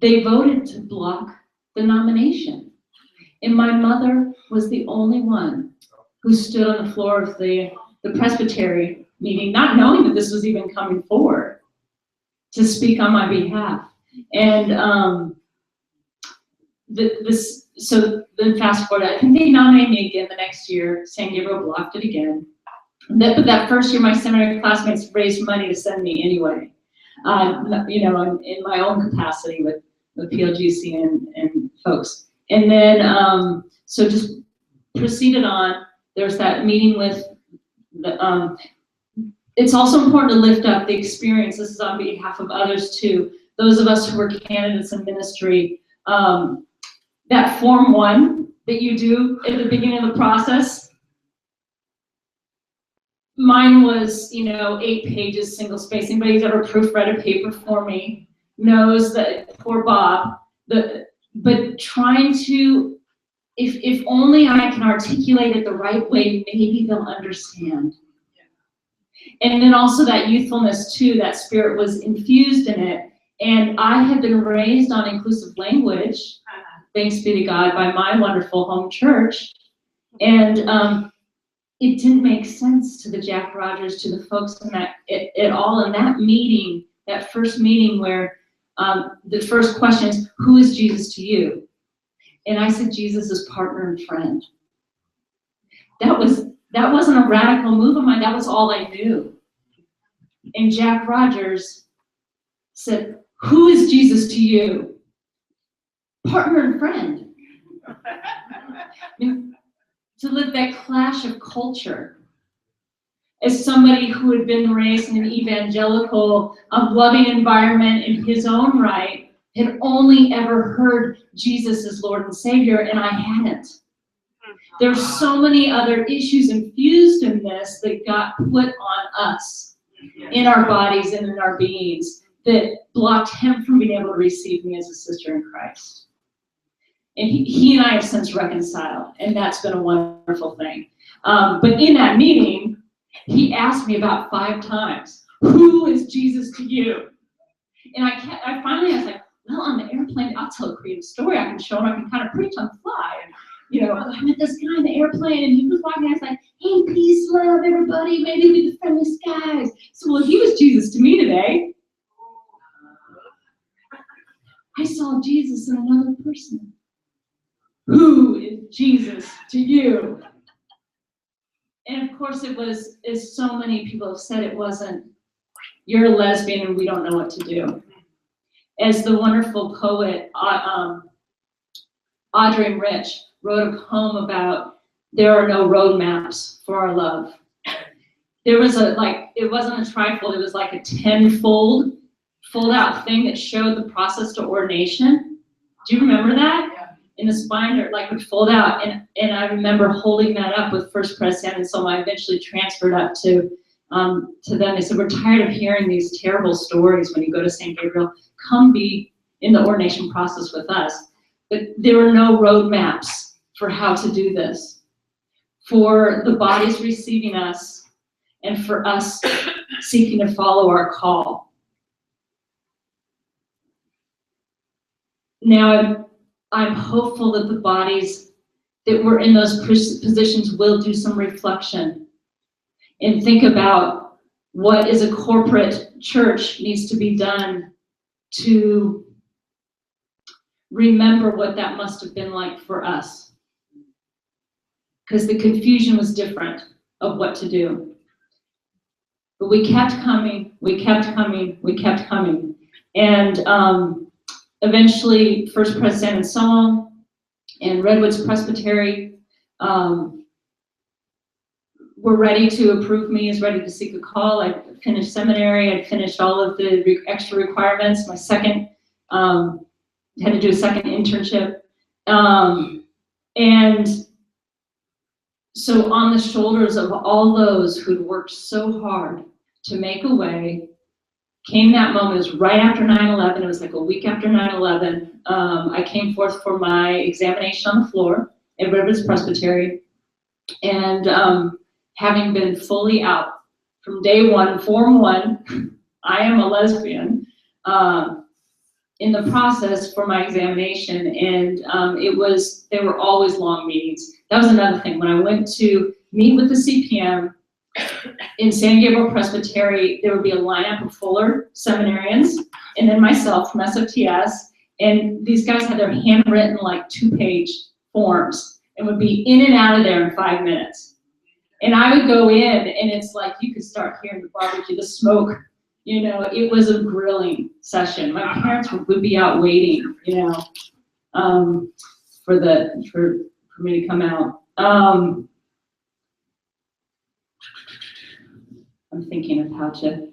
they voted to block the nomination. And my mother was the only one who stood on the floor of the presbytery meeting, not knowing that this was even coming forward, to speak on my behalf. And so then fast forward, I think they nominated me again the next year. San Gabriel blocked it again. But that first year, my seminary classmates raised money to send me anyway. You know, in my own capacity with PLGC and folks. And then, so just proceeded on. There's that meeting with the, it's also important to lift up the experience. This is on behalf of others too. Those of us who were candidates in ministry, that Form 1 that you do at the beginning of the process, mine was, 8 pages, single space. Anybody who's ever proofread a paper for me knows that, poor Bob, but trying to, if only I can articulate it the right way, maybe they'll understand. And then also that youthfulness too, that spirit was infused in it. And I had been raised on inclusive language, thanks be to God, by my wonderful home church. And it didn't make sense to the Jack Rogers, to the folks in that, at all in that meeting, that first meeting where the first question is, who is Jesus to you? And I said, Jesus is partner and friend. That wasn't a radical move of mine, that was all I knew. And Jack Rogers said, who is Jesus to you? Partner and friend. To live that clash of culture. as somebody who had been raised in an evangelical, loving environment in his own right, had only ever heard Jesus as Lord and Savior, and I hadn't. There's so many other issues infused in this that got put on us, in our bodies and in our beings, that blocked him from being able to receive me as a sister in Christ. And he and I have since reconciled, and that's been a wonderful thing. But in that meeting, he asked me about 5 times, who is Jesus to you? And I finally was like, well, on the airplane, I'll tell a creative story. I can show him, I can kind of preach on the fly. And, you know, I met this guy in the airplane, and he was walking, I was like, hey, peace, love, everybody, maybe we the friendly skies. So, well, he was Jesus to me today. I saw Jesus in another person. Who is Jesus to you? And of course it was, as so many people have said, it wasn't, you're a lesbian and we don't know what to do. As the wonderful poet Audrey Rich wrote a poem about, there are no roadmaps for our love. There was it wasn't a trifold, it was like a 10-fold fold out thing that showed the process to ordination. Do you remember that? Yeah. In the binder, like would fold out, and I remember holding that up with First Pres San Anselmo. I eventually transferred up to them. They said, we're tired of hearing these terrible stories when you go to St. Gabriel. Come be in the ordination process with us. But there were no roadmaps for how to do this. For the bodies receiving us, and for us seeking to follow our call. Now, I'm hopeful that the bodies that were in those positions will do some reflection and think about what as a corporate church needs to be done to remember what that must have been like for us. Because the confusion was different of what to do. But we kept coming, we kept coming, we kept coming. And eventually, First Pres San Anselmo and Redwoods Presbytery were ready to approve me as ready to seek a call. I finished seminary, I finished all of the extra requirements. My second, had to do a second internship. And so on the shoulders of all those who'd worked so hard to make a way, came that moment. It was right after 9/11. It was like a week after 9/11. I came forth for my examination on the floor at Redwoods Presbytery, and having been fully out from day one, Form 1, I am a lesbian, in the process for my examination, and they were always long meetings. That was another thing. When I went to meet with the CPM, in San Gabriel Presbytery, there would be a lineup of Fuller seminarians, and then myself from SFTS, and these guys had their handwritten like 2-page forms, and would be in and out of there in 5 minutes. And I would go in, and it's like you could start hearing the barbecue, the smoke. You know, it was a grilling session. My parents would be out waiting, you know, for me to come out. I'm thinking of how to.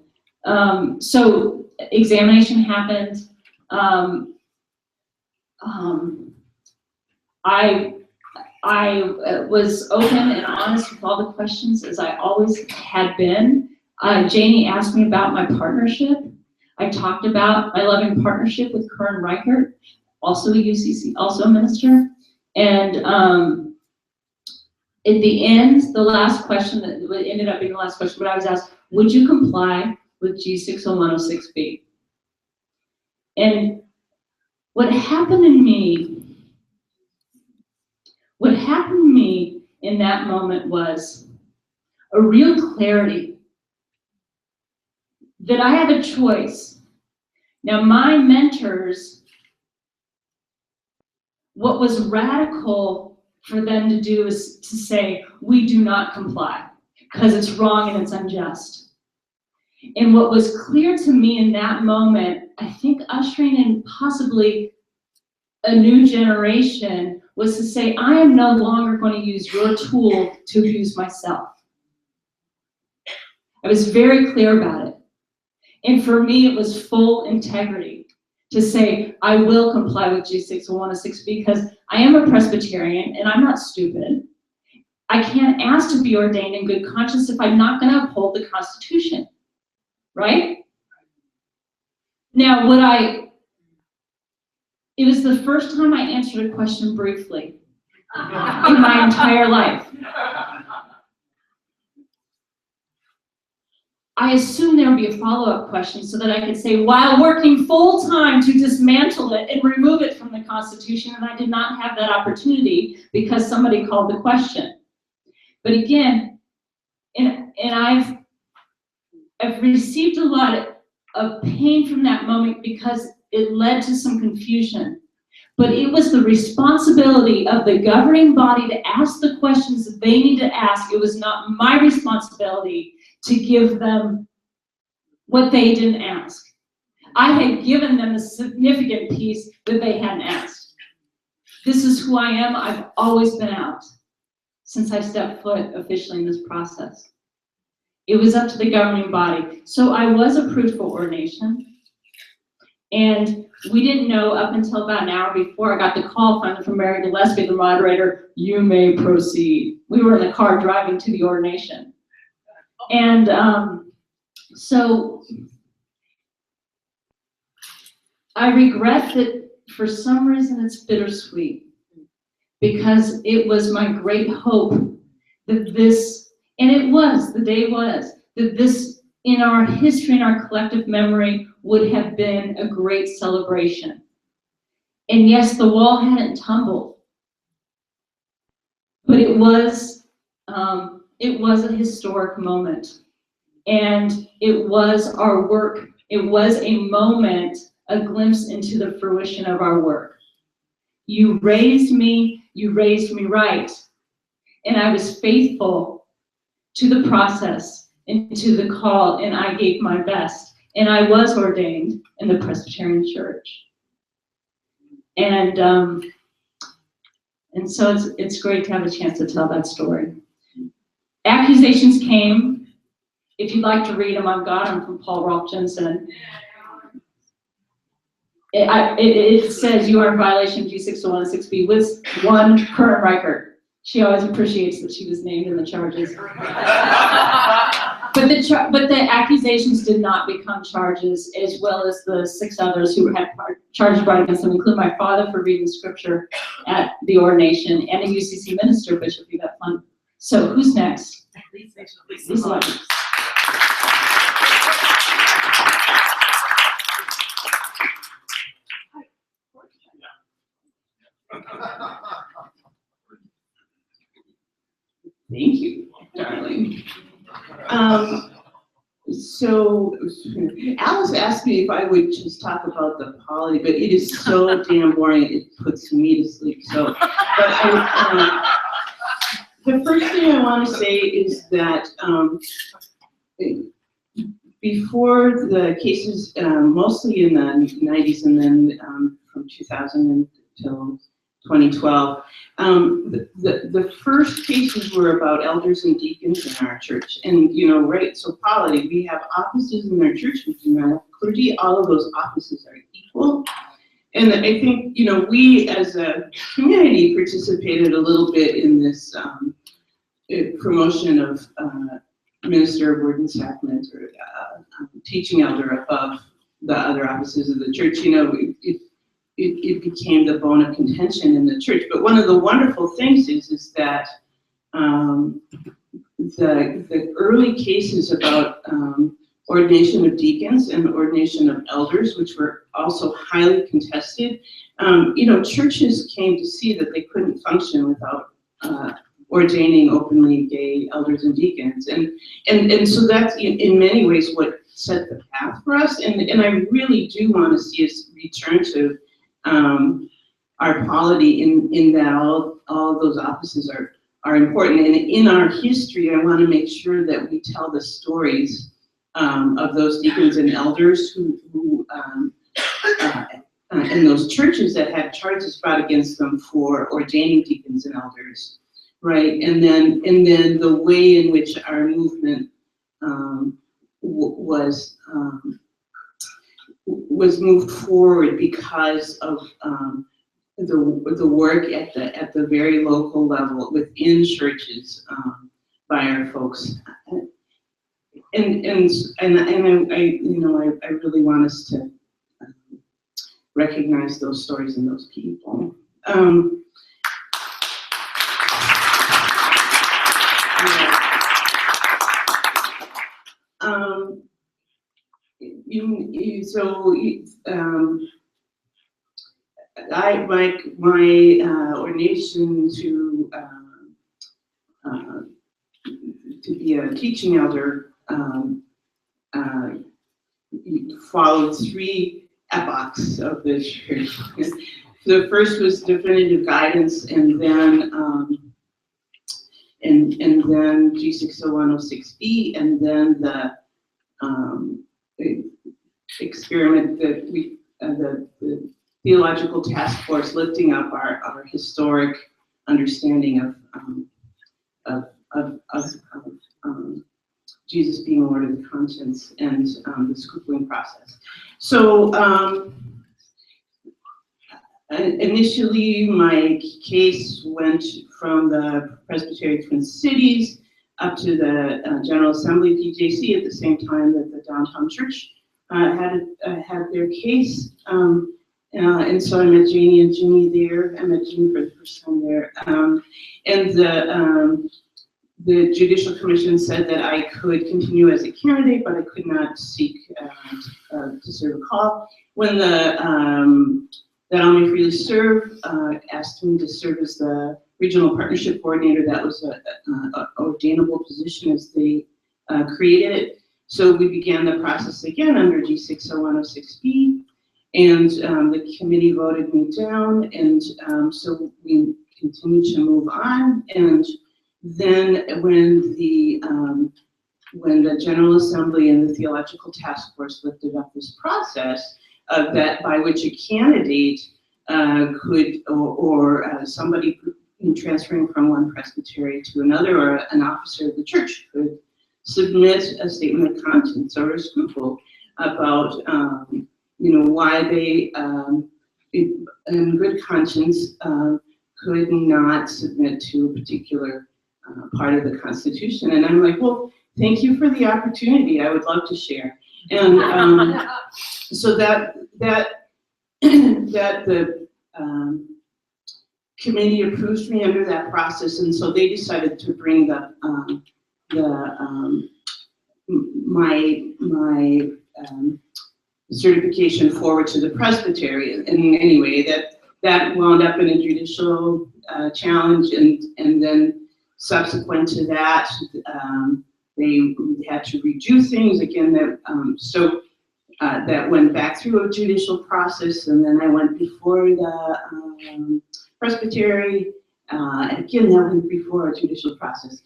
So examination happened. I was open and honest with all the questions, as I always had been. Janie asked me about my partnership. I talked about my loving partnership with Kern Reichert, also a UCC, also a minister. And at the end, the last question that ended up being the last question, but I was asked, would you comply with G60106B? And what happened in me in that moment was a real clarity that I have a choice. Now, my mentors, what was radical for them to do is to say, we do not comply because it's wrong and it's unjust. And what was clear to me in that moment, I think ushering in possibly a new generation, was to say, I am no longer going to use your tool to abuse myself. I was very clear about it. And for me, it was full integrity to say, I will comply with G60106 because I am a Presbyterian and I'm not stupid. I can't ask to be ordained in good conscience if I'm not going to uphold the Constitution, right? Now, it was the first time I answered a question briefly in my entire life. I assumed there would be a follow-up question so that I could say, while working full-time to dismantle it and remove it from the Constitution, and I did not have that opportunity because somebody called the question. But again, and I've received a lot of pain from that moment because it led to some confusion. But it was the responsibility of the governing body to ask the questions that they need to ask. It was not my responsibility to give them what they didn't ask. I had given them a significant piece that they hadn't asked. This is who I am. I've always been out since I stepped foot officially in this process. It was up to the governing body. So I was approved for ordination. And we didn't know up until about an hour before I got the call finally from Mary Gillespie, the moderator, you may proceed. We were in the car driving to the ordination. And so I regret that for some reason it's bittersweet because it was my great hope that this, and it was, the day was, that this in our history, in our collective memory, would have been a great celebration. And yes, the wall hadn't tumbled, but it was a historic moment. And it was our work. It was a moment, a glimpse into the fruition of our work. You raised me right. And I was faithful to the process and to the call, and I gave my best. And I was ordained in the Presbyterian Church. And so it's great to have a chance to tell that story. Accusations came. If you'd like to read them, I've got them from Paul Rolfe Jensen. It says you are in violation of G60106B with one current record. She always appreciates that she was named in the charges. But the accusations did not become charges, as well as the 6 others who had charges brought against them, including my father for reading scripture at the ordination and a UCC minister, Bishop Yvette Flynn. So who's next? Lisa Lutton. Thank you, darling. So Alice asked me if I would just talk about the polity, but it is so damn boring, it puts me to sleep. So, but the first thing I want to say is that before the cases, mostly in the 90s and then from 2000 until 2012, the first cases were about elders and deacons in our church. And, you know, right, so polity, we have offices in our church, we do not have clergy, all of those offices are equal. And I think, you know, we as a community participated a little bit in this promotion of minister of word and sacrament or teaching elder above the other offices of the church. You know, it became the bone of contention in the church. But one of the wonderful things is that the early cases about ordination of deacons and ordination of elders, which were also highly contested, you know, churches came to see that they couldn't function without ordaining openly gay elders and deacons. And so that's in many ways what set the path for us. And I really do want to see us return to our polity in that all those offices are important. And in our history, I want to make sure that we tell the stories of those deacons and elders who in those churches that had charges brought against them for ordaining deacons and elders, right? And then the way in which our movement was moved forward because of the work at the very local level within churches by our folks. And I really want us to recognize those stories and those people. I like my ordination to be a teaching elder followed 3 epochs of the church. The first was definitive guidance, and then then G60106B, and then the experiment that the theological task force lifting up our historic understanding of Jesus being Lord of the conscience and the scoopling process. So initially, my case went from the Presbytery Twin Cities up to the General Assembly PJC at the same time that the downtown church had their case. And so I met Janie and Jimmy there. I met Jimmy for the first time there. And the Judicial Commission said that I could continue as a candidate, but I could not seek to serve a call. When that I May Freely Serve asked me to serve as the Regional Partnership Coordinator, that was an ordainable position as they created it. So we began the process again under G60106B, and the committee voted me down, and so we continued to move on. And then when the General Assembly and the Theological Task Force lifted up this process that by which a candidate could, or somebody transferring from one presbytery to another, or an officer of the church could submit a statement of conscience or a scruple about why they, in good conscience, could not submit to a particular part of the Constitution. And I'm like, well, thank you for the opportunity. I would love to share. And so that the committee approved me under that process, and so they decided to bring my certification forward to the presbytery. And anyway, that wound up in a judicial challenge, and then subsequent to that, they had to redo things again. That went back through a judicial process, and then I went before the presbytery. And again, that went before a judicial process.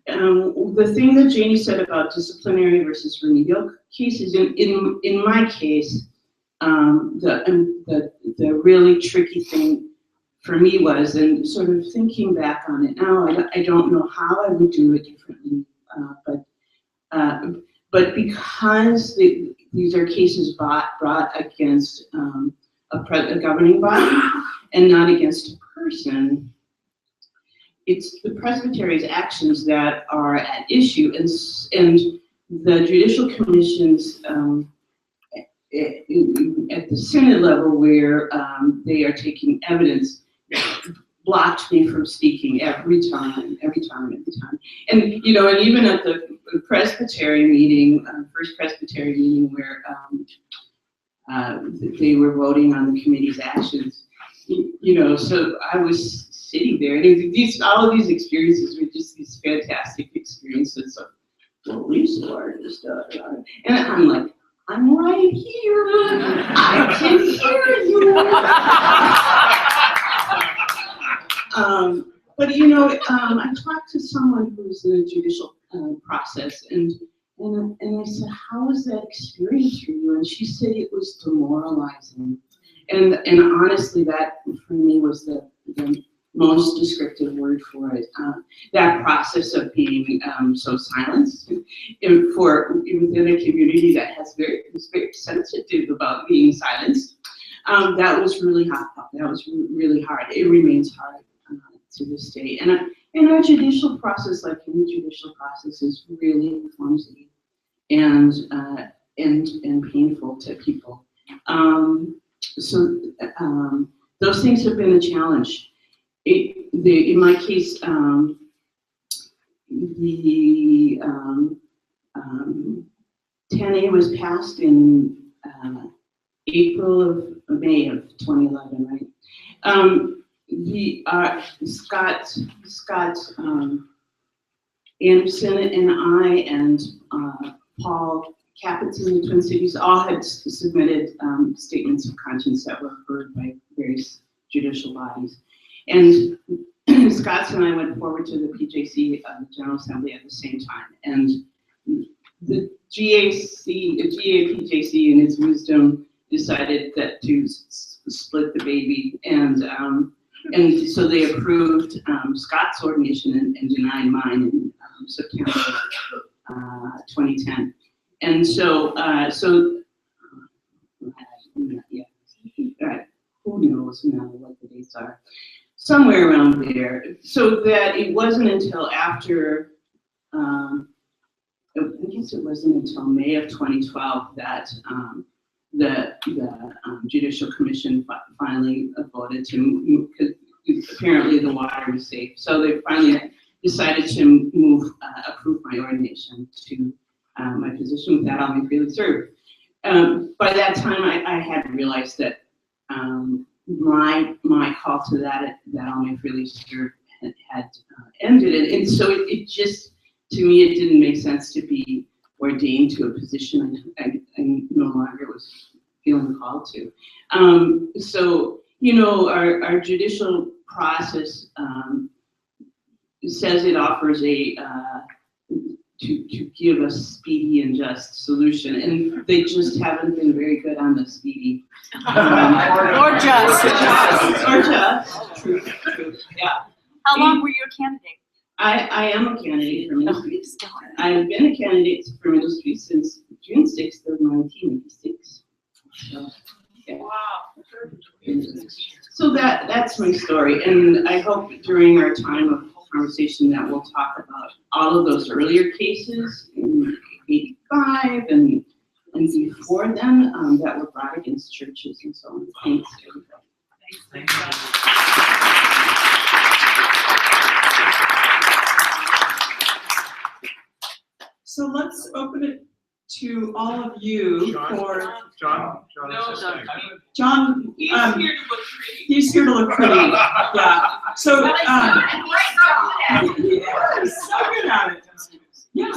The thing that Janie said about disciplinary versus remedial cases, in my case, the really tricky thing for me was, and sort of thinking back on it now, I don't know how I would do it differently, but because these are cases brought against a governing body and not against a person, it's the presbytery's actions that are at issue, and the Judicial Commission's at the Synod level, where they are taking evidence, blocked me from speaking every time. And and even at the presbytery meeting, first presbytery meeting, where they were voting on the committee's actions, so I was sitting there, and all of these experiences were just these fantastic experiences of, well, Lisa Lord and stuff, and I'm like, I'm right here, I can hear you. But I talked to someone who's in the judicial process, and I said, how was that experience for you? And she said it was demoralizing. And honestly, that for me was the most descriptive word for it. That process of being so silenced within a community that is very sensitive about being silenced. That was really hard. That was really hard. It remains hard to this day. And our judicial process, like any judicial process, is really clumsy and painful to people. Those things have been a challenge. In my case, the 10A was passed in May of 2011, right? Scott Anderson and I and Paul Capitz in the Twin Cities all had submitted statements of conscience that were heard by various judicial bodies. And Scott and I went forward to the PJC General Assembly at the same time. And the GAPJC in its wisdom decided that to split the baby, and so they approved Scott's ordination and denied mine in September 2010. And so who knows now what the dates are, somewhere around there, so that it wasn't until after, I guess it wasn't until May of 2012 that the Judicial Commission finally voted to move, because apparently the water was safe. So they finally decided to approve my ordination to my position. With that, I'll be freely served. By that time, I had realized that my call to that I'll be freely served had ended, and so it just, to me, it didn't make sense to be ordained to a position I no longer was feeling called to. So, you know, our judicial process says it offers to give a speedy and just solution, and they just haven't been very good on the speedy. Or just. Or just. True, yeah. How long were you a candidate? I am a candidate for ministry. I've been a candidate for ministry since June 6th of 1986. So, yeah. Wow. So that's my story, and I hope during our time of conversation that we'll talk about all of those earlier cases in '85 and before them that were brought against churches and so on. Thanks. Thanks. So let's open it to all of you for, John is just John, He's here to look pretty. he's here to look pretty, yeah. So, But he's so good at it. Yeah.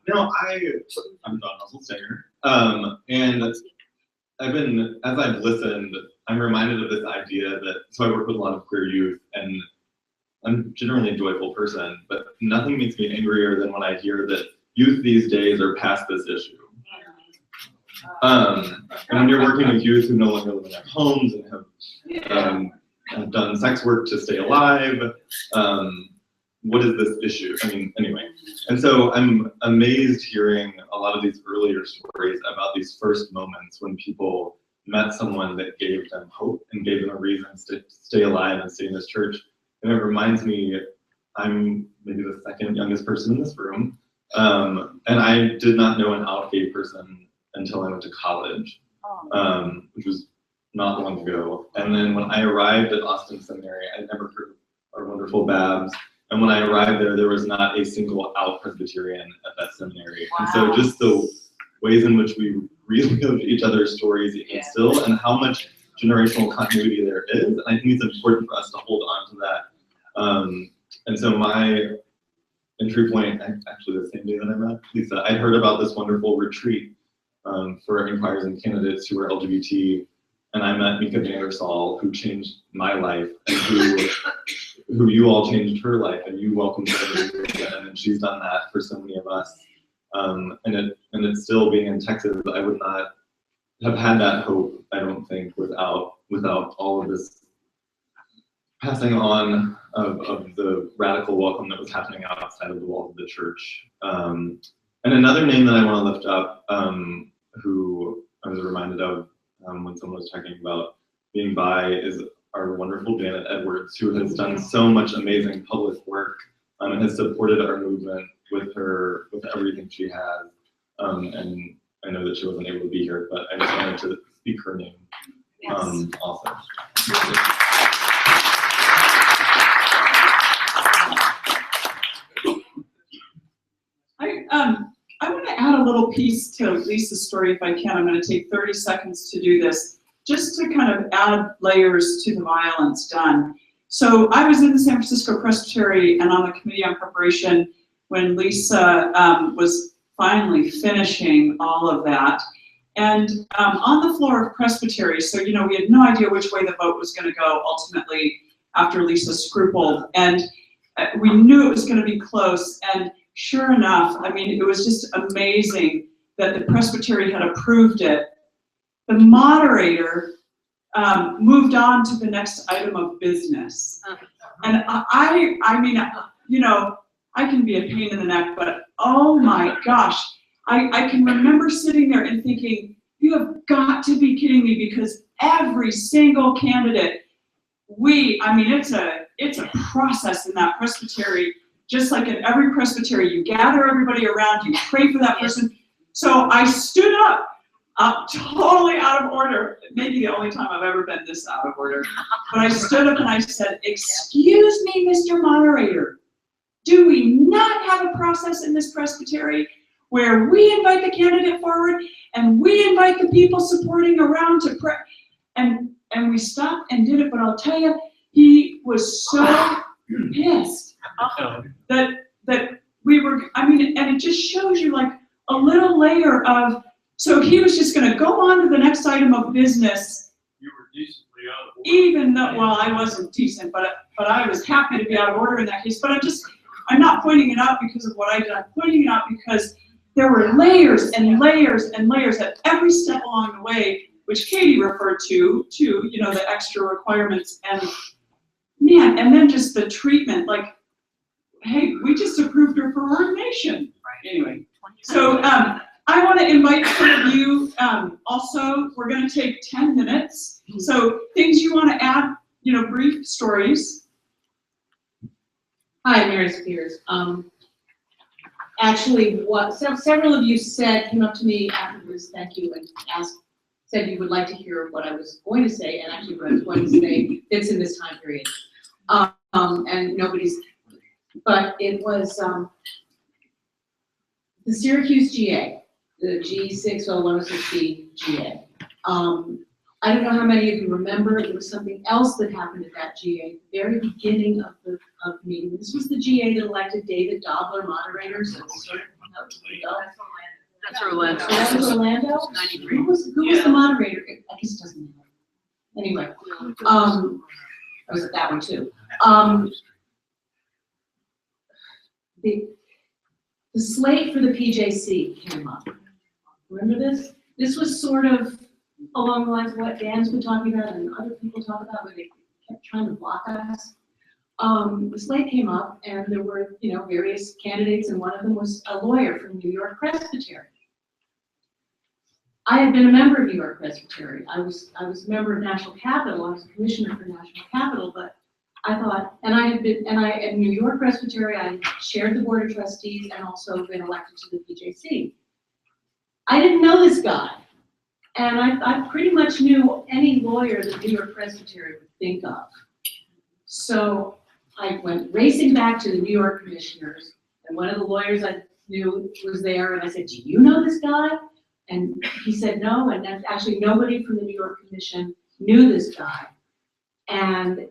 No, I'm John Russell-Singer, and as I've listened, I'm reminded of this idea that, so I work with a lot of queer youth, and I'm generally a joyful person, but nothing makes me angrier than when I hear that youth these days are past this issue. And when you're working with youth who no longer live in their homes and have done sex work to stay alive, what is this issue? I mean, anyway. And so I'm amazed hearing a lot of these earlier stories about these first moments when people met someone that gave them hope and gave them a reason to stay alive and stay in this church. And it reminds me, I'm maybe the second youngest person in this room, and I did not know an out gay person until I went to college, which was not long ago. And then when I arrived at Austin Seminary, I'd never heard of our wonderful Babs. And when I arrived there was not a single out Presbyterian at that seminary. Wow. And so just the ways in which we relive each other's stories even still, and how much generational continuity there is. And I think it's important for us to hold on to that. And so my entry point, actually the same day that I met Lisa, I'd heard about this wonderful retreat for inquirers and candidates who were LGBT, and I met Mika Vandersall, who changed my life, and who you all changed her life, and you welcomed her again, and she's done that for so many of us. And it's still being in Texas, I would not have had that hope, I don't think, without without all of this passing on of the radical welcome that was happening outside of the walls of the church. And another name that I want to lift up, who I was reminded of when someone was talking about being bi, is our wonderful Janet Edwards, who has done so much amazing public work and has supported our movement with everything she has. And I know that she wasn't able to be here, but I just wanted to speak her name also. I want to add a little piece to Lisa's story if I can. I'm going to take 30 seconds to do this, just to kind of add layers to the violence done. So I was in the San Francisco Presbytery and on the Committee on Preparation when Lisa was finally finishing all of that. And on the floor of Presbytery, so we had no idea which way the vote was going to go ultimately after Lisa scrupled. And we knew it was going to be close. And sure enough, I mean, it was just amazing that the Presbytery had approved it. The moderator moved on to the next item of business. And I mean, I can be a pain in the neck, but oh my gosh, I can remember sitting there and thinking, you have got to be kidding me, because every single candidate, it's a process in that presbytery, just like in every presbytery, you gather everybody around, you pray for that person. So I stood up, totally out of order, maybe the only time I've ever been this out of order, but I stood up and I said, excuse me, Mr. Moderator, do we not have a process in this presbytery where we invite the candidate forward and we invite the people supporting around to pray? And we stopped and did it, but I'll tell you, he was so pissed that we were, and it just shows you like a little layer of, so he was just gonna go on to the next item of business. You were decently out of order. Even though, well, I wasn't decent, but I was happy to be out of order in that case. But I'm not pointing it out because of what I did. I'm pointing it out because there were layers and layers and layers at every step along the way, which Katie referred to, the extra requirements and man, and then just the treatment, like, hey, we just approved her for ordination. Anyway, so I want to invite some of you also. We're going to take 10 minutes. So things you want to add, brief stories. Hi, Mary Spears. Actually, what several of you came up to me afterwards, thank you, and said you would like to hear what I was going to say, and actually what I was going to say fits in this time period. And but it was the Syracuse GA, the G601160 GA. I don't know how many of you remember, there was something else that happened at that GA at the very beginning of the meeting. This was the GA that elected David Dobler moderators. That's Orlando. That was Orlando? Who was the moderator? I guess it doesn't matter. Anyway, I was at that one too. The slate for the PJC came up. Remember this? This was sort of along the lines of what Dan's been talking about and other people talk about, where they kept trying to block us. The slate came up and there were, various candidates, and one of them was a lawyer from New York Presbytery. I had been a member of New York Presbytery. I was a member of National Capital. I was a commissioner for National Capital, but I thought, at New York Presbytery, I chaired the board of trustees and also been elected to the PJC. I didn't know this guy. And I pretty much knew any lawyer that New York Presbytery would think of. So I went racing back to the New York commissioners, and one of the lawyers I knew was there, and I said, do you know this guy? And he said no, and actually nobody from the New York Commission knew this guy. And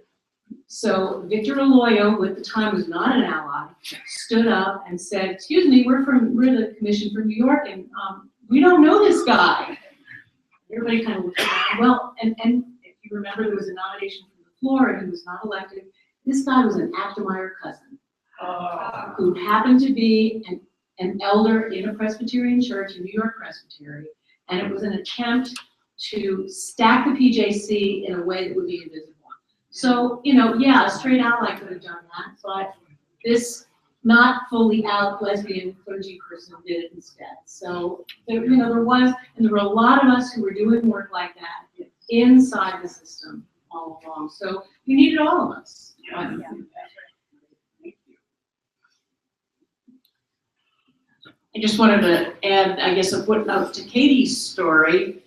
so Victor Aloyo, who at the time was not an ally, stood up and said, excuse me, we're the commission from New York, and we don't know this guy. Everybody kind of looked around. Well, and if you remember, there was a nomination from the floor, and he was not elected. This guy was an Achtemeyer cousin, who happened to be an elder in a Presbyterian church, in New York Presbytery, and it was an attempt to stack the PJC in a way that would be invisible. So, you know, yeah, a straight ally could have done that, but this not fully out lesbian clergy person did it instead. So, there, you know, there were a lot of us who were doing work like that inside the system all along. So we needed all of us. I just wanted to add, I guess, a footnote to Katie's story.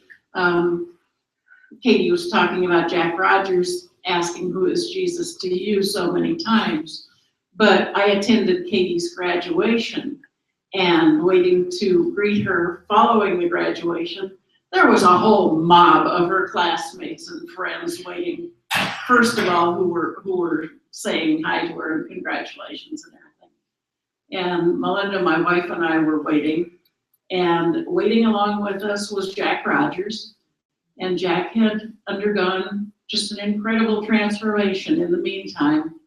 Katie was talking about Jack Rogers asking, "Who is Jesus to you?" so many times. But I attended Katie's graduation, and waiting to greet her following the graduation, there was a whole mob of her classmates and friends waiting. First of all, who were saying hi to her and congratulations and everything. And Melinda, my wife, and I were waiting, and waiting along with us was Jack Rogers. And Jack had undergone just an incredible transformation in the meantime,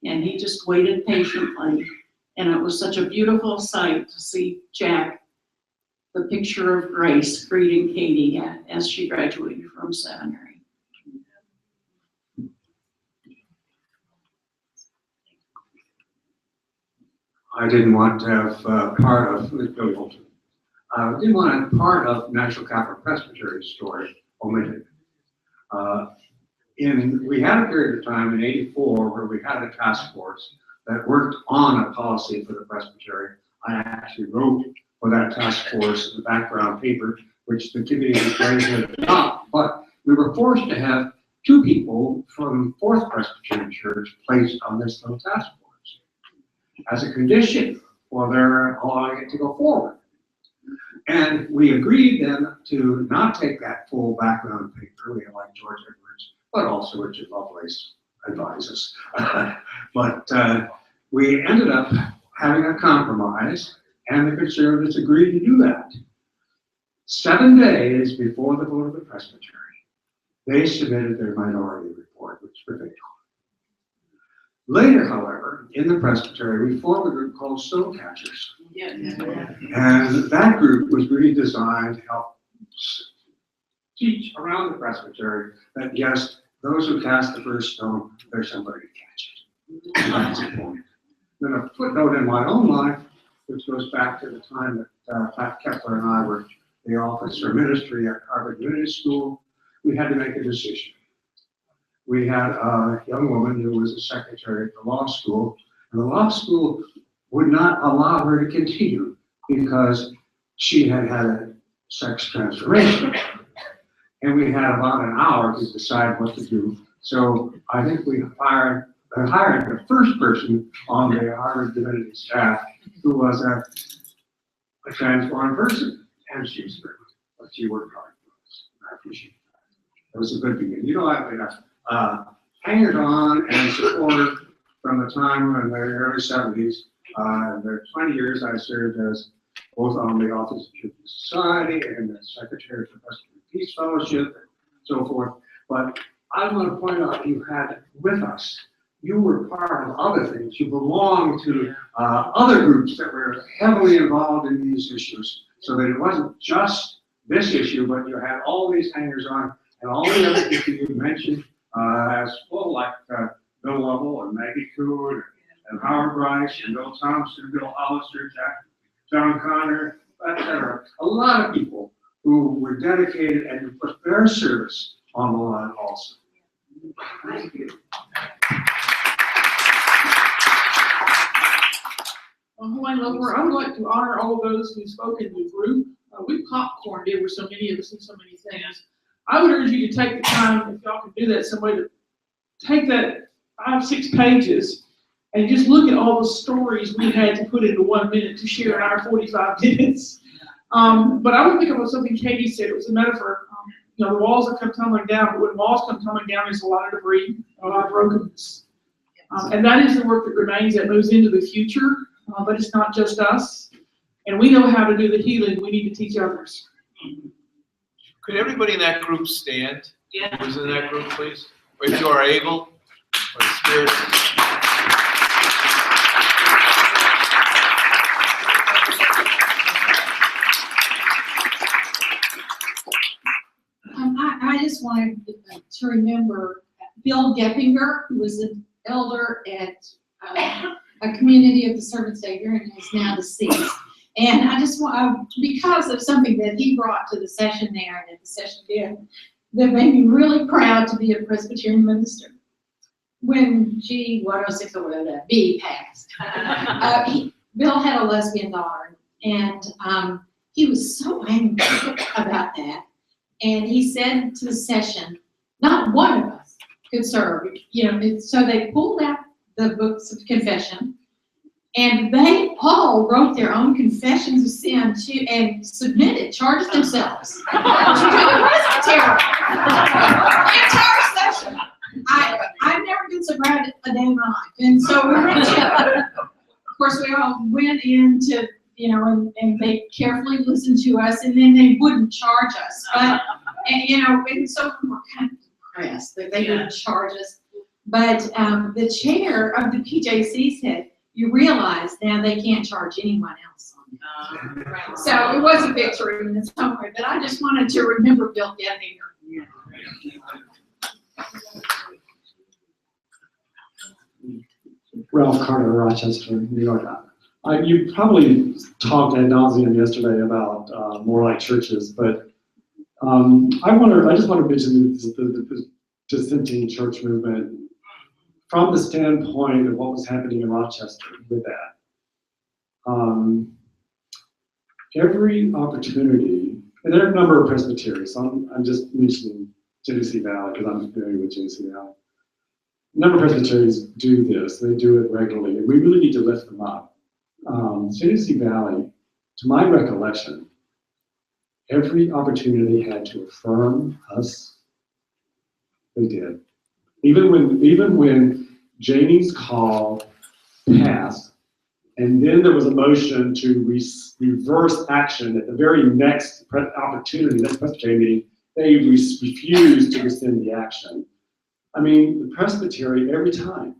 and he just waited patiently. And it was such a beautiful sight to see Jack, the picture of grace, greeting Katie as she graduated from seminary. I didn't want to have part of, Billy Holton. Didn't want to have part of National Catholic Presbytery's story omitted. We had a period of time in '84 where we had a task force that worked on a policy for the presbytery. I actually wrote for that task force the background paper, which the committee was ready to adopt. But we were forced to have 2 people from Fourth Presbyterian Church placed on this little task force as a condition for their allowing it to go forward. And we agreed then to not take that full background paper. We like George Edwards, but also Richard Lovelace advises. But we ended up having a compromise, and the Conservatives agreed to do that. 7 days before the vote of the presbytery, they submitted their minority report, which was ridiculous. Later, however, in the presbytery, we formed a group called Stonecatchers. And that group was really designed to help teach around the presbytery that yes, those who cast the first stone, there's somebody to catch it. That's the point. Then a footnote in my own life, which goes back to the time that Pat Kepler and I were the office for ministry at Harvard Divinity School. We had to make a decision. We had a young woman who was a secretary at the law school, and the law school would not allow her to continue because she had had a sex transformation. And we had about an hour to decide what to do. So I think we hired the first person on the Harvard Divinity staff who was a transformed person, and she's great. But she worked hard for us. I appreciate that. It was a good beginning. You know, I've been hangers on and supporter from the time in the early 70s. The 20 years I served as both on the Office of Church and Society and the Secretary for Presbyterian Peace Fellowship and so forth. But I want to point out you had with us, you were part of other things. You belonged to other groups that were heavily involved in these issues. So that it wasn't just this issue, but you had all these hangers on and all the other people you mentioned as well, like Bill Lovell and Maggie Coon and Howard Bryce and Bill Thompson, Bill Hollister, John Connor, etc. A lot of people who were dedicated and who put their service on the line also. Thank you. Hawaiian Lover, I would like to honor all of those who spoke in the group. We popcorned over so many of us and so many things. I would urge you to take the time, if y'all can do that, somebody to take that 5-6 pages and just look at all the stories we had to put into 1 minute to share in our 45 minutes. But I would pick up on something Katie said. It was a metaphor. You know, the walls have come tumbling down, but when walls come tumbling down, there's a lot of debris, a lot of brokenness. And that is the work that remains, that moves into the future, but it's not just us. And we know how to do the healing. We need to teach others. Could everybody in that group stand? Yeah. Who's in that group, please? Or if you are able, or the Spirit. wanted to remember Bill Geppinger, who was an elder at a community of the Servant Savior and is now deceased. And I just want, because of something that he brought to the session there and at the session did, that made me really proud to be a Presbyterian minister. When G106 or whatever that B passed, Bill had a lesbian daughter, and he was so angry about that. And he said to the session, not one of us could serve, so they pulled out the books of confession, and they all wrote their own confessions of sin and submitted, charged themselves to do the presbytery. The entire session. I've never been so proud a day in my life. And so we went to, of course, we all went into, and they carefully listened to us, and then they wouldn't charge us. But, and so we were kind of depressed that they wouldn't charge us. But the chair of the PJC said, you realize now they can't charge anyone else on it. So it was a victory in its own way, but I just wanted to remember Bill Geppinger. Ralph Carter, Rochester, New York. You probably talked ad nauseum yesterday about more like churches, but I just want to mention the dissenting church movement from the standpoint of what was happening in Rochester with that. Every opportunity, and there are a number of presbyteries, so I'm just mentioning Genesee Valley because I'm familiar with Genesee Valley. A number of presbyteries do this, they do it regularly, and we really need to lift them up. Genesee Valley, to my recollection, every opportunity they had to affirm us, they did. Even when Janie's call passed, and then there was a motion to reverse action at the very next opportunity, next presbytery meeting, they refused to rescind the action. I mean, the presbytery every time,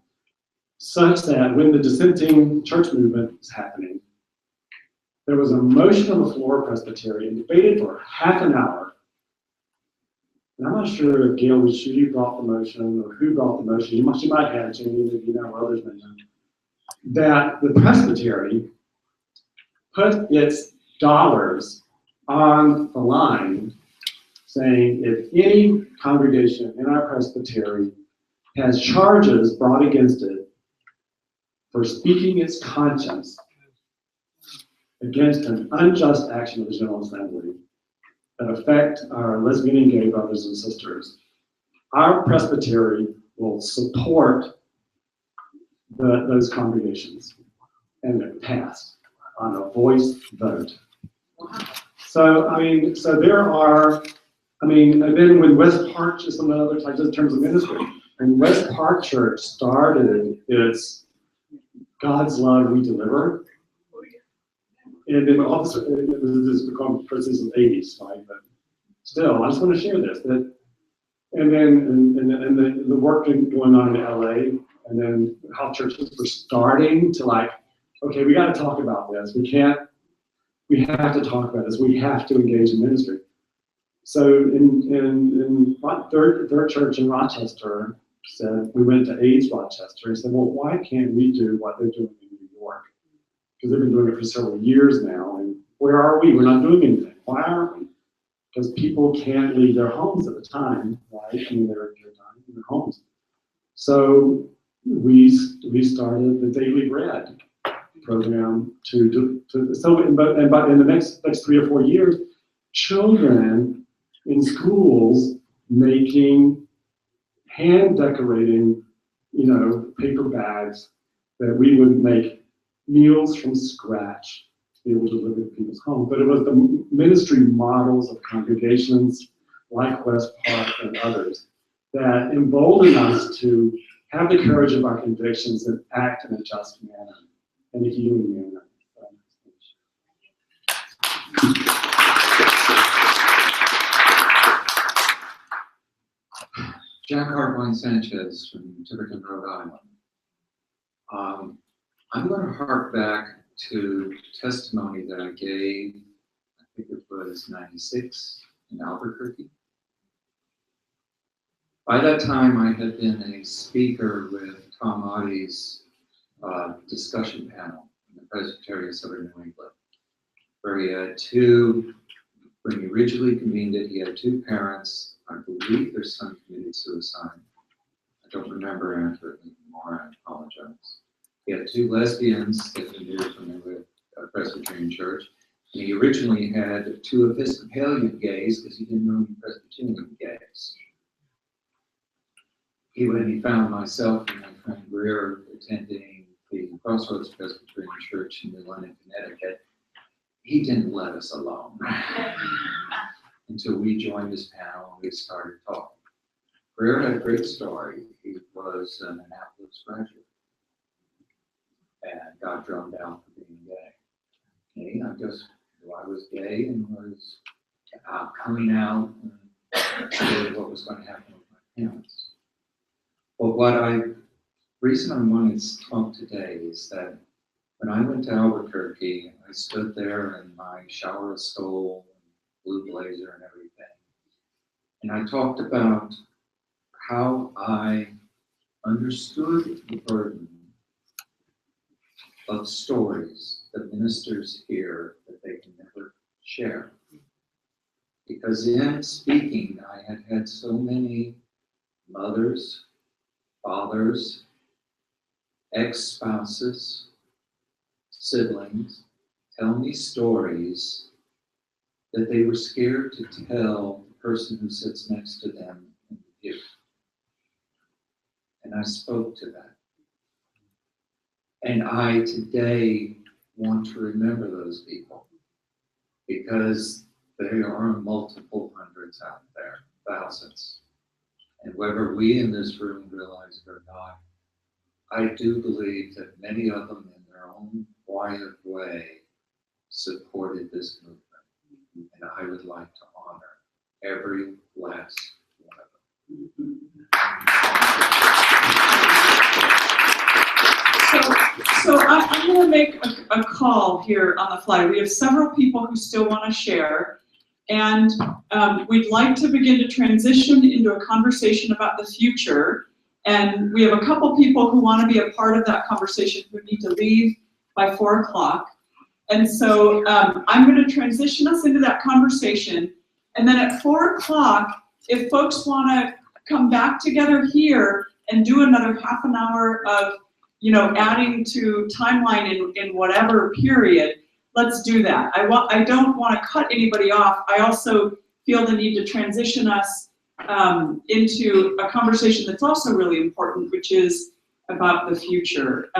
such that when the dissenting church movement was happening, there was a motion on the floor of presbytery and debated for half an hour. And I'm not sure if Gail Ritchie brought the motion or who brought the motion. She might have, Jamie, if you know, or others may know. That the presbytery put its dollars on the line, saying if any congregation in our presbytery has charges brought against it for speaking its conscience against an unjust action of the General Assembly that affect our lesbian and gay brothers and sisters, our presbytery will support those congregations, and it passed on a voice vote. So, there are, and then when West Park, just some other types in terms of ministry, when West Park Church started its God's Love We Deliver, and then also, this is become presence in the 80s, right? But still, I just want to share this, and then the work going on in LA, and then how churches were starting to okay, we got to talk about this. We have to talk about this. We have to engage in ministry. So in third church in Rochester said, we went to AIDS Rochester and said, well, why can't we do what they're doing in New York? Because they've been doing it for several years now, and where are we? We're not doing anything. Why aren't we? Because people can't leave their homes at the time, right? They're dying in their homes. So we started the Daily Bread program in the next 3 or 4 years, children in schools making, hand decorating, paper bags that we would make meals from scratch to be able to deliver to people's homes. But it was the ministry models of congregations like West Park and others that emboldened us to have the courage of our convictions and act in a just manner and a healing manner. Jack Hardline Sanchez from Tiverton, Rhode Island. I'm going to hark back to testimony that I gave, I think it was 96 in Albuquerque. By that time, I had been a speaker with Tom Oddy's discussion panel in the Presbytery of Southern New England, where he had when he originally convened it, he had two parents. I believe their son committed suicide. I don't remember accurately anymore, I apologize. He had two lesbians that he knew from the Presbyterian Church. And he originally had two Episcopalian gays because he didn't know any Presbyterian gays. When he found myself and my friend Greer attending the Crossroads Presbyterian Church in New London, Connecticut, he didn't let us alone until we joined his panel and we started talking. Greer had a great story. He was an Annapolis graduate and got drummed out for being gay. Okay, I just knew I was gay and was coming out and what was going to happen with my parents. But reason I wanted to talk today is that when I went to Albuquerque, I stood there in my shower stole, blue blazer and everything. And I talked about how I understood the burden of stories that ministers hear that they can never share. Because in speaking, I had had so many mothers, fathers, ex-spouses, siblings tell me stories that they were scared to tell the person who sits next to them in the pew. And I spoke to that. And I today want to remember those people because there are multiple hundreds out there, thousands. And whether we in this room realize it or not, I do believe that many of them in their own quiet way supported this movement. And I would like to honor every last one of them. So I'm going to make a call here on the fly. We have several people who still want to share, and we'd like to begin to transition into a conversation about the future. And we have a couple people who want to be a part of that conversation who need to leave by 4 o'clock. And so I'm going to transition us into that conversation. And then at 4 o'clock, if folks want to come back together here and do another half an hour of, adding to timeline in whatever period, let's do that. I don't want to cut anybody off. I also feel the need to transition us into a conversation that's also really important, which is about the future.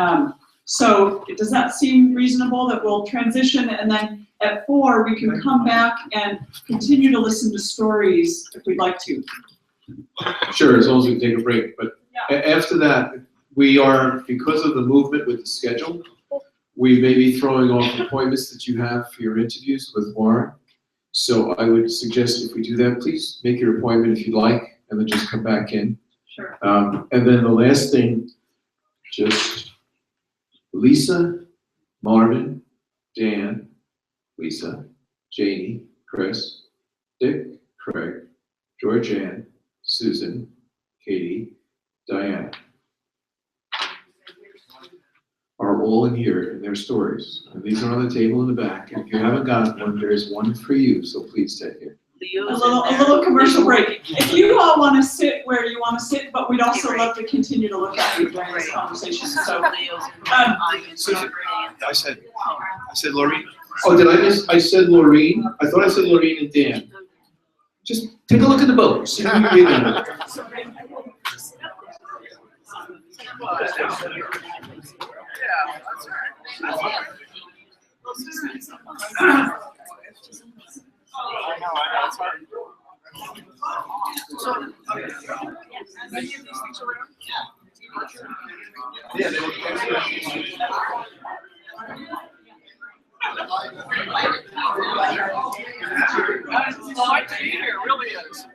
So does that seem reasonable that we'll transition, and then at 4 we can come back and continue to listen to stories if we'd like to? Sure, as long as we can take a break. But after that, we are, because of the movement with the schedule, we may be throwing off appointments that you have for your interviews with Warren. So I would suggest if we do that, please make your appointment if you'd like, and then just come back in. Sure. And then the last thing, just Lisa, Marvin, Dan, Lisa, Janie, Chris, Dick, Craig, Georgianne, Susan, Katie, Diana are all in here in their stories. And these are on the table in the back. And if you haven't got one, there's one for you, so please take it. A little commercial break. If you all want to sit where you want to sit, but we'd also love to continue to look at you during this conversation. So, Susan, I said Laureen. Oh, did I miss? I said Laureen. I thought I said Laureen and Dan. Just take a look at the boat. See if you can read them. Yeah, they look delight to be here, it really is.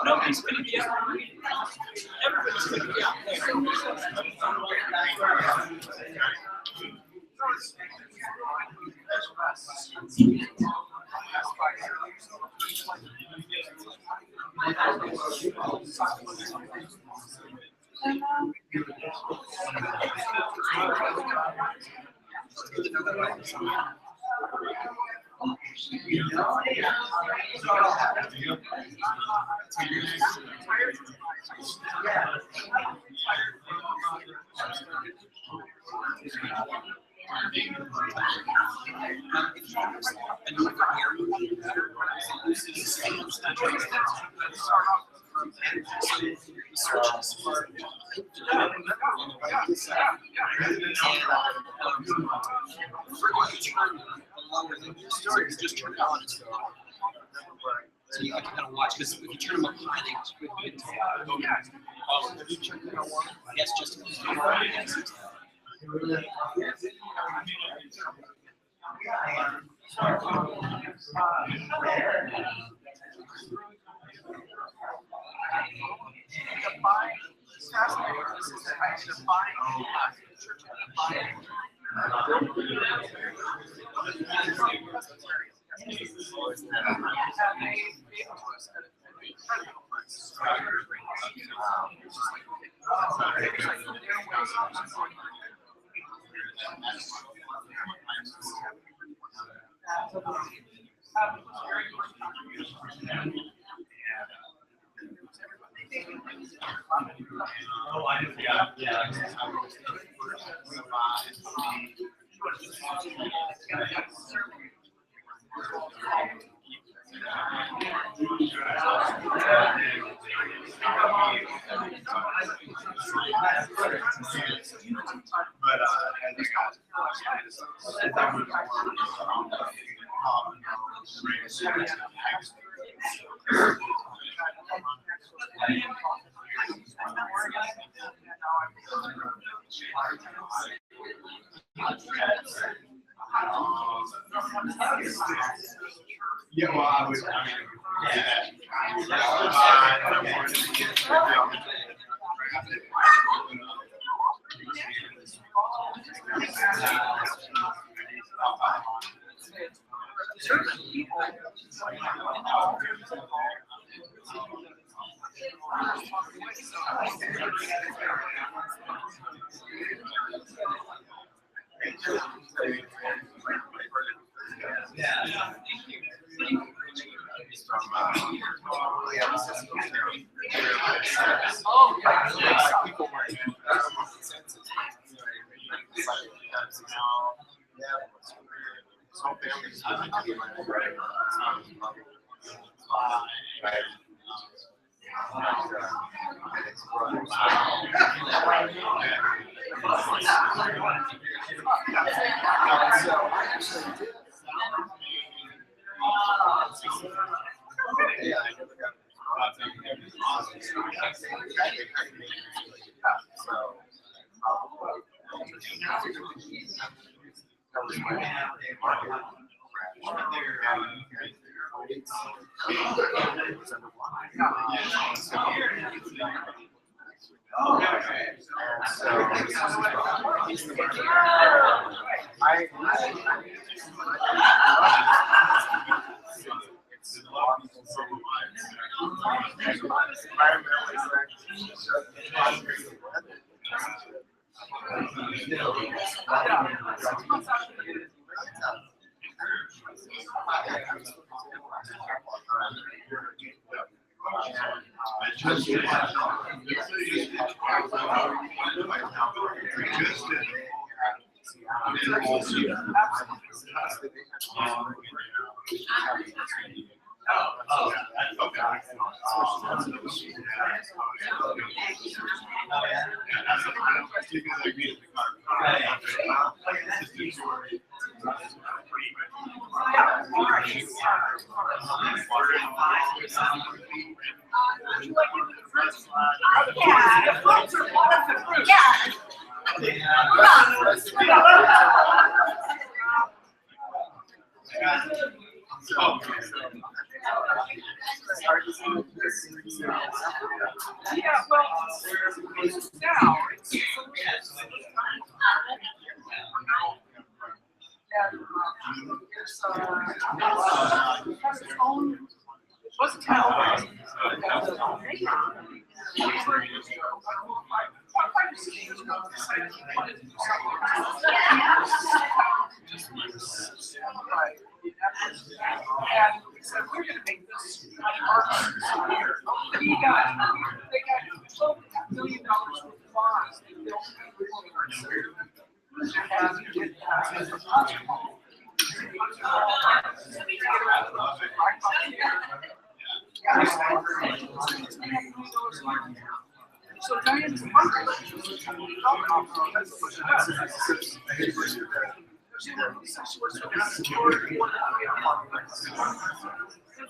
Nobody's gonna be out. Everybody's gonna be out Stories just turn on. So you have to kind of watch, because if you turn them up high, they just quickly get have you turned them on? Yes, just yes. Yeah, well, I was,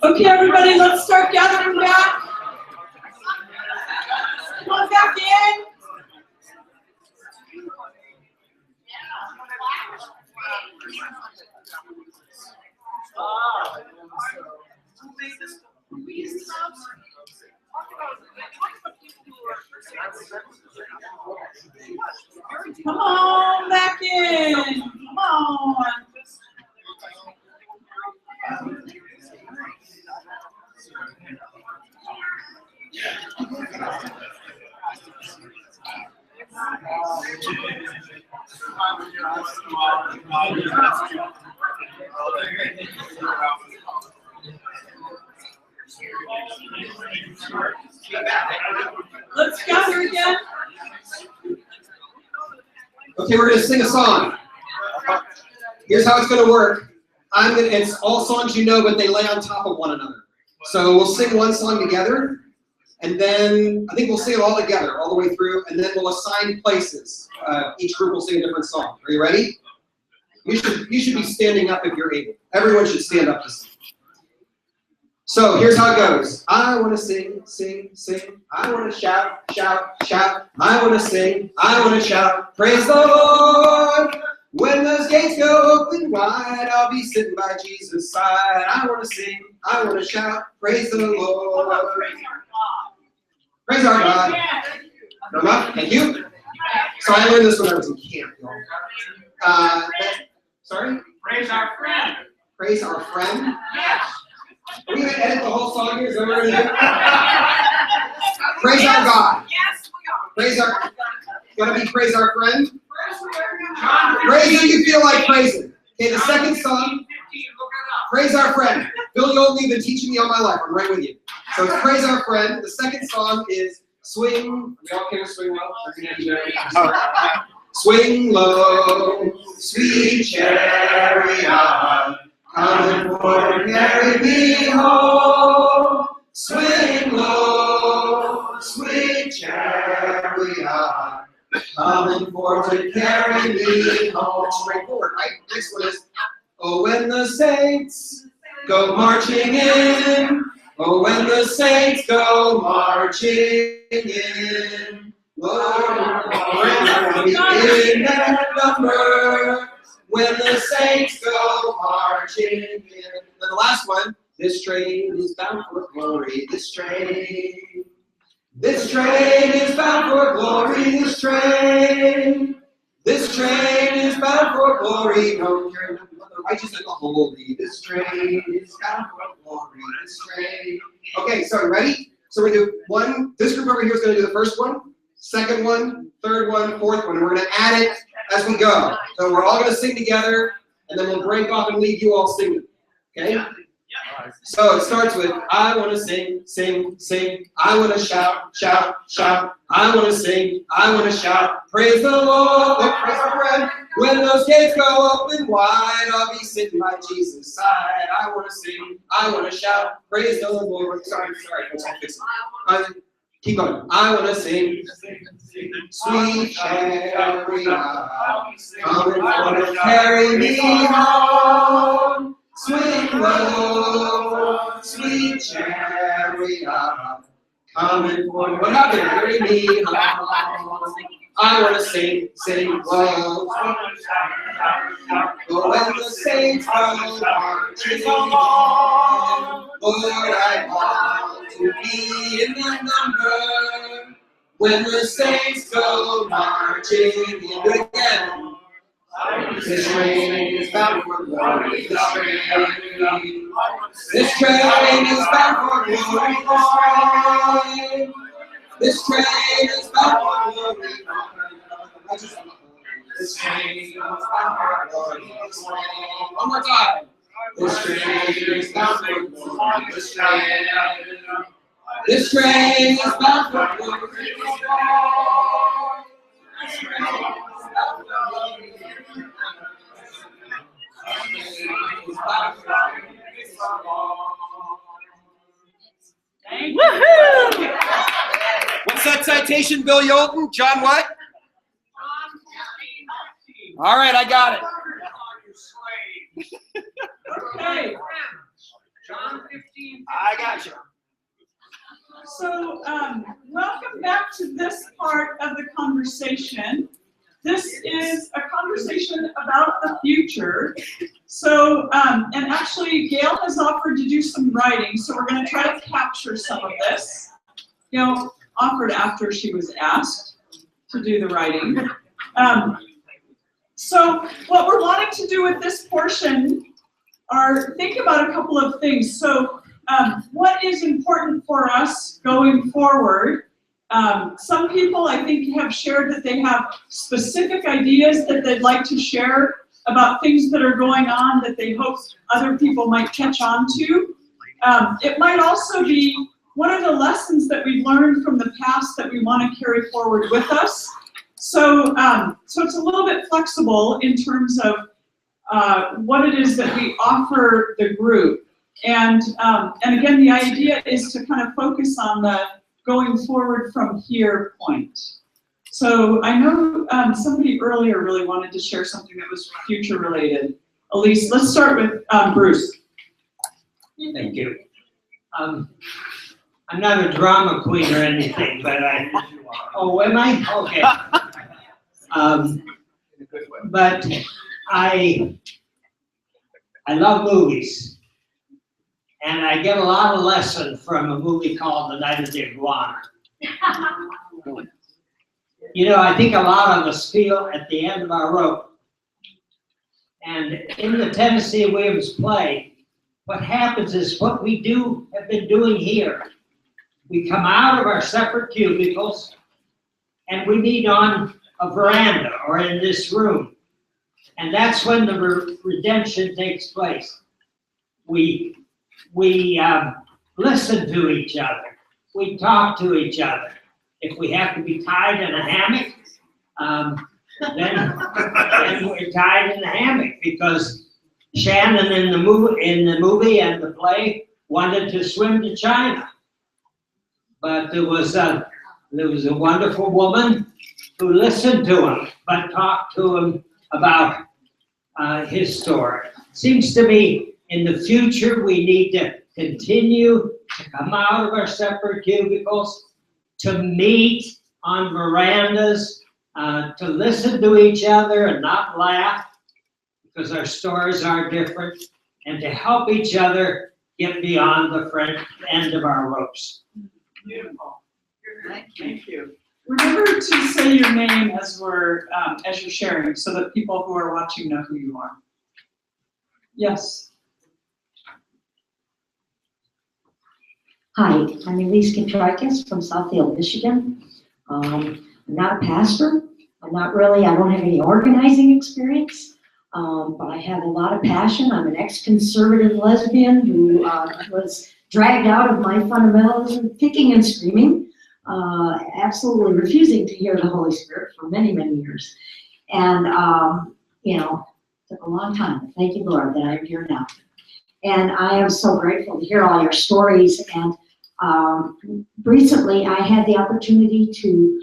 Okay, everybody, let's start gathering back. Come on back in. Come on back in. Come on. Let's gather again. Okay, we're gonna sing a song. Here's how it's gonna work. It's all songs you know, but they lay on top of one another. So we'll sing one song together, and then I think we'll sing it all together, all the way through, and then we'll assign places. Each group will sing a different song. Are you ready? You should be standing up if you're able. Everyone should stand up to sing. So here's how it goes. I want to sing, sing, sing. I want to shout, shout, shout. I want to sing, I want to shout. Praise the Lord. When those gates go open wide, I'll be sitting by Jesus' side. I want to sing, I want to shout. Praise the Lord. Praise our God. Come up. Thank you. So I learned this when I was in camp, y'all. Sorry? Praise our friend. Praise our friend? Yes. Are we going to edit the whole song here? Is that what we're going to do? Praise our God. Yes, we are. Praise our, going to be praise our friend? Praise who you feel like praising. Okay, the second song, praise our friend. Bill Yolden, you've been teaching me all my life. I'm right with you. So it's praise our friend. The second song is swing. We all can swing well. Swing low, sweet chariot, coming forward, carry me home. Swing low, sweet chariot, coming forward to carry me home. Straightforward, right? Next one is, oh, when the saints go marching in. Oh, when the saints go marching in. Lord, in that number. When the saints go marching in. And the last one, this train is bound for glory. This train is bound for glory. This train is bound for glory. No, you're the righteous and the holy. This train is bound for glory. This train. Okay, so ready? So we're gonna do one. This group over here is gonna do the first one, second one, third one, fourth one, and we're gonna add it as we go. So we're all gonna sing together, and then we'll break off and leave you all singing. Okay? So it starts with, I want to sing, sing, sing. I want to shout, shout, shout. I want to sing, I want to shout. Praise the Lord, praise our friend. When those gates go open wide, I'll be sitting by Jesus' side. I want to sing, I want to shout. Praise the Lord. Sorry, let's fix it. Keep going. I want to sing, sweet chariot, come and want to carry me home. Sweet Lord, sweet chariot, come and what happened? Carry me home. I want to sing, sing, whoa. But when the saints go marching along, Lord, I want to be in that number. When the saints go marching in again, this train is bound for glory. This train is bound for glory. This train is bound for glory. This train is bound for glory. One more time. This train is bound for glory. This train is bound for glory. Woohoo! What's that citation, Bill Yolton? John what? All right, I got it. Okay. John 15. I got you. So, welcome back to this part of the conversation. This is a conversation about the future. So, and actually Gail has offered to do some writing, so we're going to try to capture some of this. Gail offered after she was asked to do the writing. So what we're wanting to do with this portion are think about a couple of things. So what is important for us going forward? Some people, I think, have shared that they have specific ideas that they'd like to share about things that are going on that they hope other people might catch on to. It might also be one of the lessons that we've learned from the past that we want to carry forward with us. So, so it's a little bit flexible in terms of what it is that we offer the group. And again, the idea is to kind of focus on the going forward from here point. So I know somebody earlier really wanted to share something that was future related. Elise, let's start with Bruce. Thank you. I'm not a drama queen or anything, but oh, am I? Okay. But I love movies. And I get a lot of lesson from a movie called The Night of the Iguana. You know, I think a lot of us feel at the end of our rope. And in the Tennessee Williams play, what happens is what we have been doing here. We come out of our separate cubicles and we meet on a veranda or in this room. And that's when the redemption takes place. We listen to each other. We talk to each other. If we have to be tied in a hammock, then we're tied in the hammock because Shannon in the movie and the play wanted to swim to China, but there was a wonderful woman who listened to him but talked to him about his story. Seems to me in the future we need to continue to come out of our separate cubicles, to meet on verandas, to listen to each other and not laugh because our stories are different, and to help each other get beyond the end of our ropes. Beautiful. Thank you. Remember to say your name as you're sharing, so that people who are watching know who you are. Yes. Hi, I'm Elise Katrikis from Southfield, Michigan. I'm not a pastor. I don't have any organizing experience. But I have a lot of passion. I'm an ex-conservative lesbian who was dragged out of my fundamentalism, kicking and screaming, absolutely refusing to hear the Holy Spirit for many, many years. And, you know, it took a long time. But thank you, Lord, that I'm here now. And I am so grateful to hear all your stories. And recently, I had the opportunity to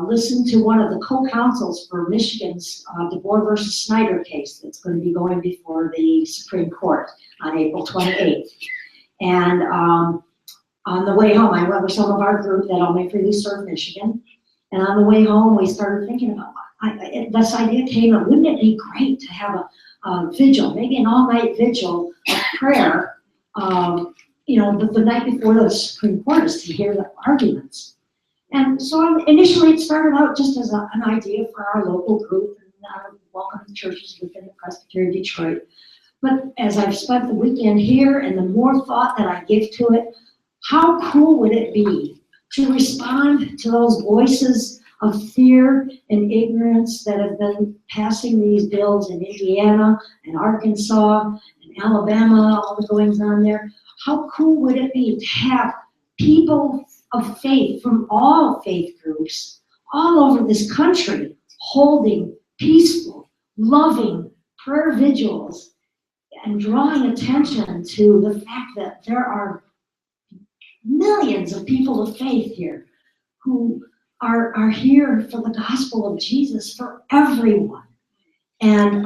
listen to one of the co-counsels for Michigan's DeBoer versus Snyder case that's going to be going before the Supreme Court on April 28th. And on the way home, I went with some of our group that I'll May Freely Serve Michigan. And on the way home, we started thinking about this idea came up, wouldn't it be great to have a vigil, maybe an all-night vigil of prayer, you know, the night before the Supreme Court is to hear the arguments. And so initially it started out just as an idea for our local group and our welcoming churches within the Presbytery of Detroit. But as I've spent the weekend here and the more thought that I give to it, how cool would it be to respond to those voices of fear and ignorance that have been passing these bills in Indiana and Arkansas and Alabama, all the goings on there. How cool would it be to have people of faith from all faith groups all over this country holding peaceful, loving prayer vigils and drawing attention to the fact that there are millions of people of faith here who are here for the gospel of Jesus for everyone. And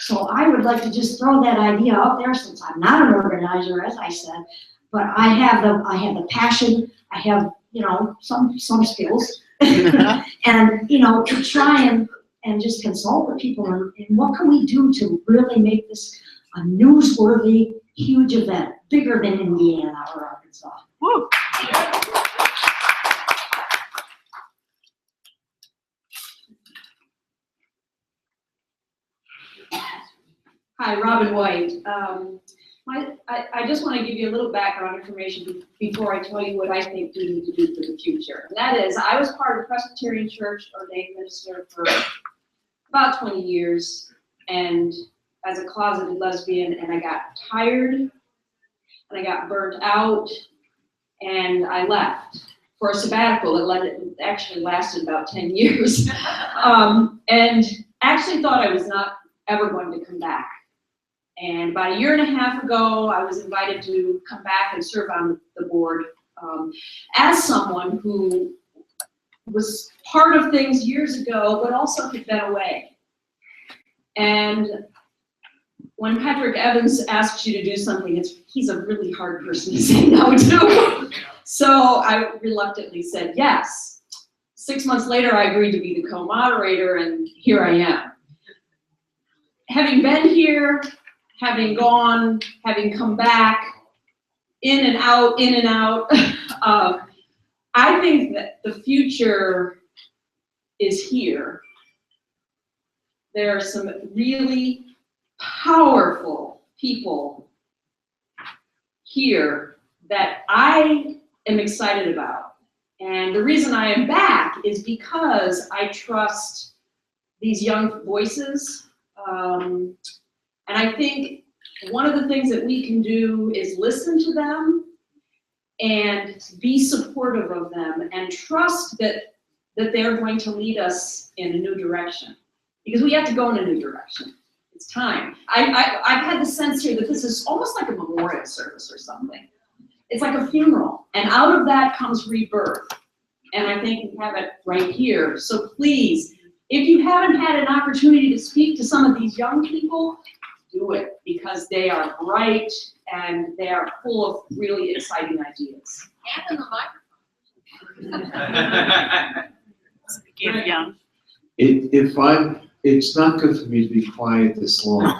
so I would like to just throw that idea out there, since I'm not an organizer, as I said, but I have the passion, I have, you know, some skills, and, you know, to try and just consult with people and what can we do to really make this a newsworthy, huge event, bigger than Indiana or Arkansas. Woo. Hi, Robin White. I just want to give you a little background information before I tell you what I think we need to do for the future. And that is, I was part of the Presbyterian Church, ordained minister for about 20 years, and as a closeted lesbian, and I got tired, and I got burnt out, and I left for a sabbatical. It actually lasted about 10 years, and actually thought I was not ever going to come back. And about a year and a half ago, I was invited to come back and serve on the board as someone who was part of things years ago, but also had been away. And when Patrick Evans asks you to do something, he's a really hard person to say no to. So I reluctantly said yes. 6 months later, I agreed to be the co-moderator, and here I am. Having been here, having gone, having come back, in and out, I think that the future is here. There are some really powerful people here that I am excited about. And the reason I am back is because I trust these young voices. And I think one of the things that we can do is listen to them and be supportive of them and trust that they're going to lead us in a new direction. Because we have to go in a new direction. It's time. I've had the sense here that this is almost like a memorial service or something. It's like a funeral. And out of that comes rebirth. And I think we have it right here. So please, if you haven't had an opportunity to speak to some of these young people, do it, because they are bright and they are full of really exciting ideas. And in the microphone. Give young. It's not good for me to be quiet this long.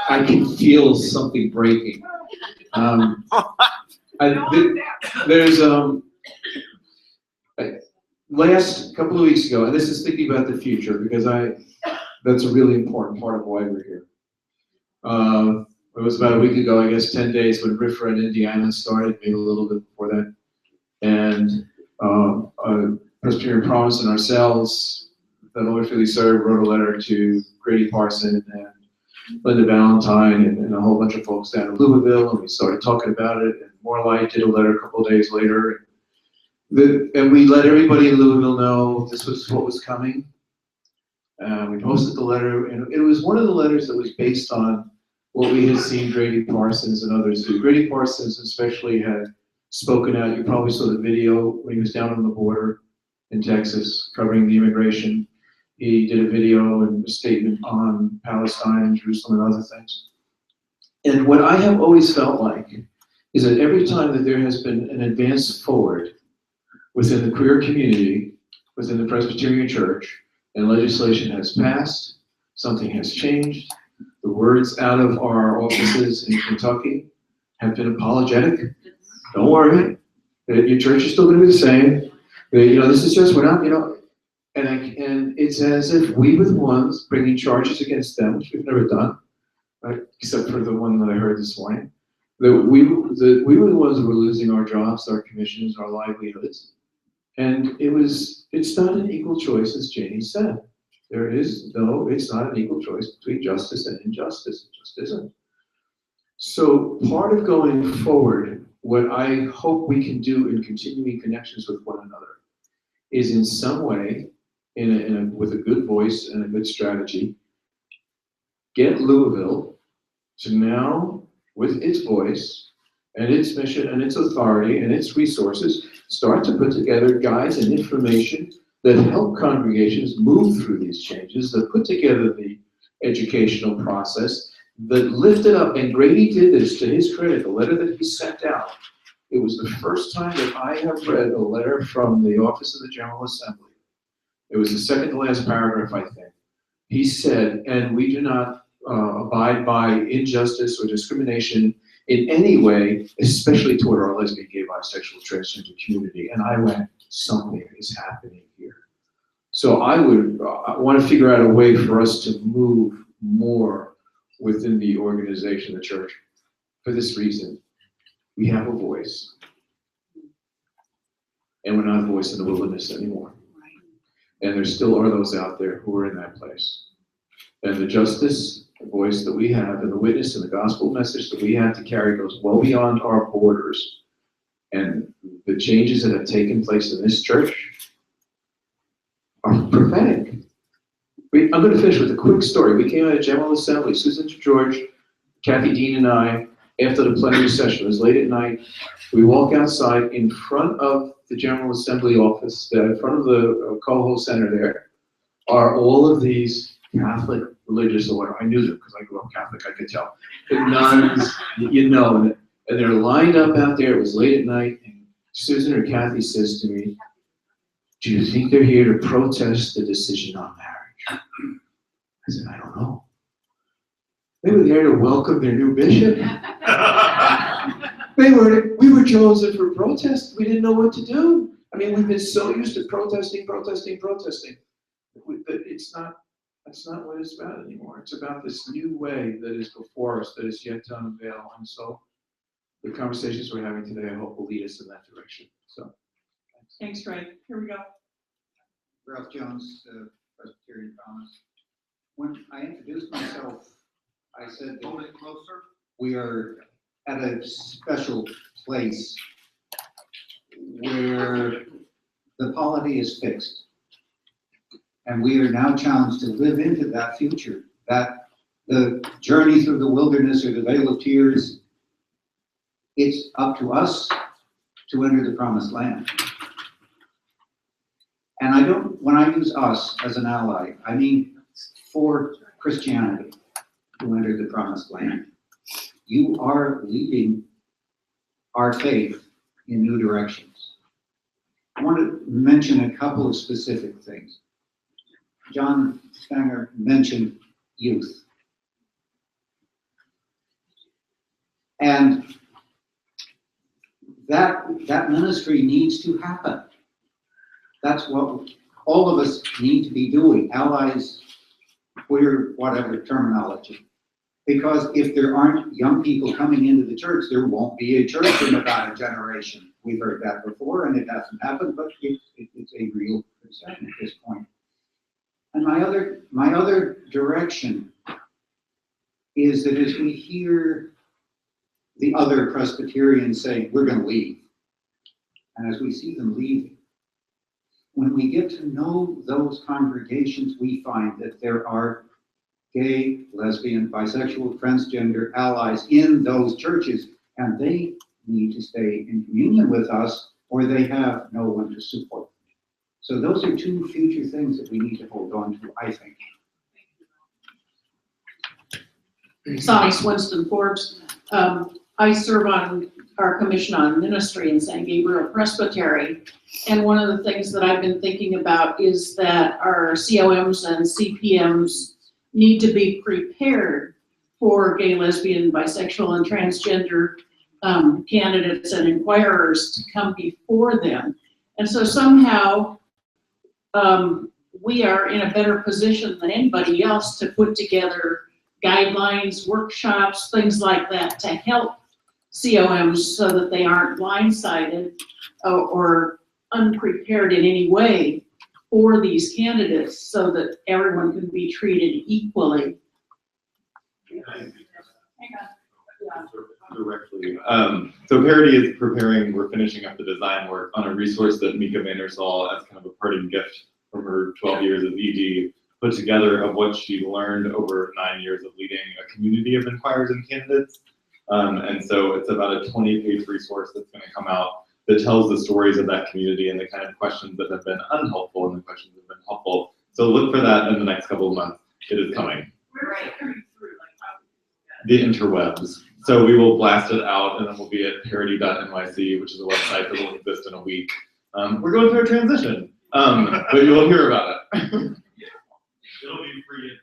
I can feel something breaking. There's last couple of weeks ago, and this is thinking about the future because that's a really important part of why we're here. It was about a week ago, I guess 10 days when RIFRA in Indiana started, maybe a little bit before that. And Presbyterian Promise and ourselves, Lord Philly served, wrote a letter to Grady Parson and Linda Valentine and a whole bunch of folks down in Louisville, and we started talking about it, and More Light did a letter a couple of days later. And we let everybody in Louisville know this was what was coming. We posted the letter, and it was one of the letters that was based on what we had seen Grady Parsons and others do. Grady Parsons especially had spoken out. You probably saw the video when he was down on the border in Texas covering the immigration. He did a video and a statement on Palestine and Jerusalem and other things. And what I have always felt like is that every time that there has been an advance forward within the queer community, within the Presbyterian Church, and legislation has passed, something has changed, the words out of our offices in Kentucky have been apologetic. Don't worry, your church is still going to be the same. This is just, we're not, and it's as if we were the ones bringing charges against them, which we've never done, right? Except for the one that I heard this morning. That we were the ones who were losing our jobs, our commissions, our livelihoods. And it's not an equal choice, as Janie said. It's not an equal choice between justice and injustice. It just isn't. So part of going forward, what I hope we can do in continuing connections with one another is in some way, with a good voice and a good strategy, get Louisville to now, with its voice and its mission and its authority and its resources, start to put together guides and information that help congregations move through these changes, that put together the educational process, that lifted up, and Grady did this to his credit, the letter that he sent out. It was the first time that I have read a letter from the Office of the General Assembly. It was the second to last paragraph, I think. He said, and we do not abide by injustice or discrimination in any way, especially toward our lesbian, gay, bisexual, transgender community. And I went, something is happening here. So I want to figure out a way for us to move more within the organization, the church. For this reason, we have a voice. And we're not a voice in the wilderness anymore. And there still are those out there who are in that place. And the justice, the voice that we have, and the witness and the gospel message that we have to carry goes well beyond our borders. And the changes that have taken place in this church are prophetic. I'm going to finish with a quick story. We came out of General Assembly, Susan George, Kathy Dean, and I, after the plenary session. It was late at night. We walk outside in front of the General Assembly office, in front of the Coho Center there, are all of these Catholic religious or whatever. I knew them because I grew up Catholic, I could tell. The nuns, and they're lined up out there. It was late at night, and Susan or Kathy says to me, "Do you think they're here to protest the decision on marriage?" I said, "I don't know." They were there to welcome their new bishop. We were chosen for protest. We didn't know what to do. I mean, we've been so used to protesting. That's not what it's about anymore. It's about this new way that is before us, that is yet to unveil. And so the conversations we're having today, I hope will lead us in that direction. So Thanks, Ray. Here we go. Ralph Jones, Presbyterian Promise. When I introduced myself, I said Hold it closer. we are at a special place where the polity is fixed. And we are now challenged to live into that future, that the journey through the wilderness or the Vale of Tears, it's up to us to enter the promised land. And when I use us as an ally, I mean for Christianity to enter the promised land. You are leading our faith in new directions. I want to mention a couple of specific things. John Stanger mentioned youth. And that ministry needs to happen. That's what all of us need to be doing, allies, queer, whatever terminology. Because if there aren't young people coming into the church, there won't be a church in about a generation. We've heard that before, and it hasn't happened, but it's a real concern at this point. And my other direction is that as we hear the other Presbyterians saying, we're gonna leave, and as we see them leaving, when we get to know those congregations, we find that there are gay, lesbian, bisexual, transgender allies in those churches, and they need to stay in communion with us or they have no one to support them. So those are two future things that we need to hold on to, I think. Sonny Swinston Forbes. I serve on our commission on ministry in San Gabriel Presbytery. And one of the things that I've been thinking about is that our COMs and CPMs need to be prepared for gay, lesbian, bisexual, and transgender candidates and inquirers to come before them. And so somehow we are in a better position than anybody else to put together guidelines, workshops, things like that to help COMs so that they aren't blindsided or unprepared in any way for these candidates so that everyone can be treated equally. Directly. So Parity is preparing, we're finishing up the design work on a resource that Mika Vandersal, as kind of a parting gift from her 12 years of ED, put together of what she learned over 9 years of leading a community of inquirers and candidates. And so it's about a 20-page resource that's going to come out that tells the stories of that community and the kind of questions that have been unhelpful and the questions that have been helpful. So look for that in the next couple of months. It is coming. The interwebs. So we will blast it out and then we'll be at parity.nyc, which is a website that will exist in a week. We're going through a transition, but you will hear about it. It'll be free.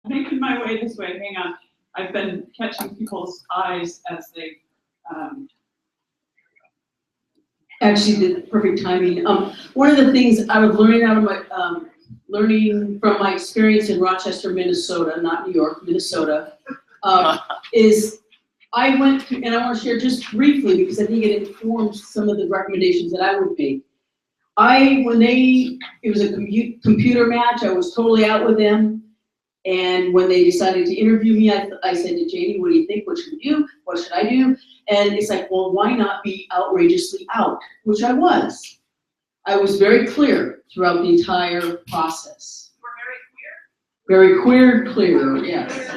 Making my way this way, hang on. I've been catching people's eyes as they, Actually, the perfect timing. One of the things I was learning out of my, learning from my experience in Rochester, Minnesota, not New York, Minnesota, is I went through, and I want to share just briefly because I think it informs some of the recommendations that I would make. It was a computer match, I was totally out with them. And when they decided to interview me, I said to Janie, what do you think? What should we do? What should I do? And it's like, well, why not be outrageously out? Which I was. I was very clear throughout the entire process. Very clear, yes.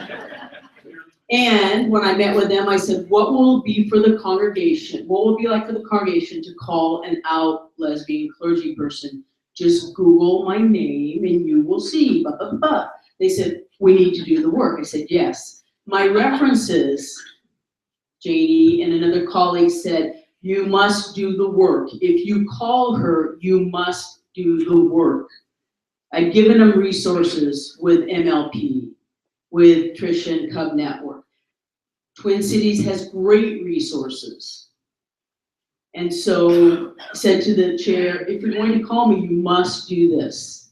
And when I met with them, I said, what will it be for the congregation? What will it be like for the congregation to call an out lesbian clergy person? Just Google my name and you will see, blah, blah, blah. They said, we need to do the work. I said, yes. My references, Janie and another colleague said, you must do the work. If you call her, you must do the work. I've given them resources with MLP, with Tricia and Cub Network. Twin Cities has great resources. And so I said to the chair, if you're going to call me, you must do this.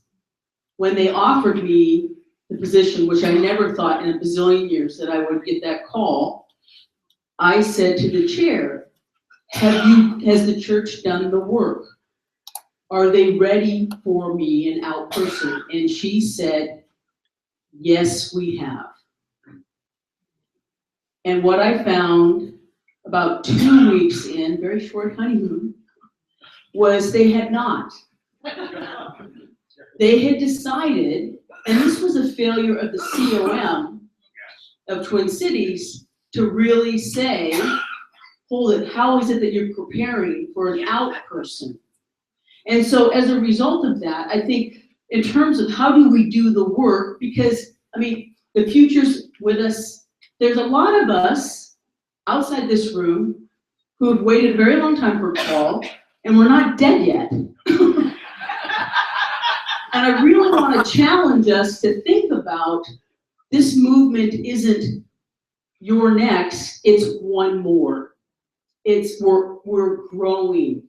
When they offered me the position, which I never thought in a bazillion years that I would get that call, I said to the chair, has the church done the work? Are they ready for me, an out person? And she said, yes, we have. And what I found about 2 weeks in, very short honeymoon, was they had not. They had decided, and this was a failure of the COM of Twin Cities to really say, hold it, how is it that you're preparing for an out person? And so as a result of that, I think in terms of how do we do the work, because, I mean, the future's with us. There's a lot of us outside this room who have waited a very long time for a call, and we're not dead yet. And I really want to challenge us to think about this movement isn't your next, it's one more. It's we're growing.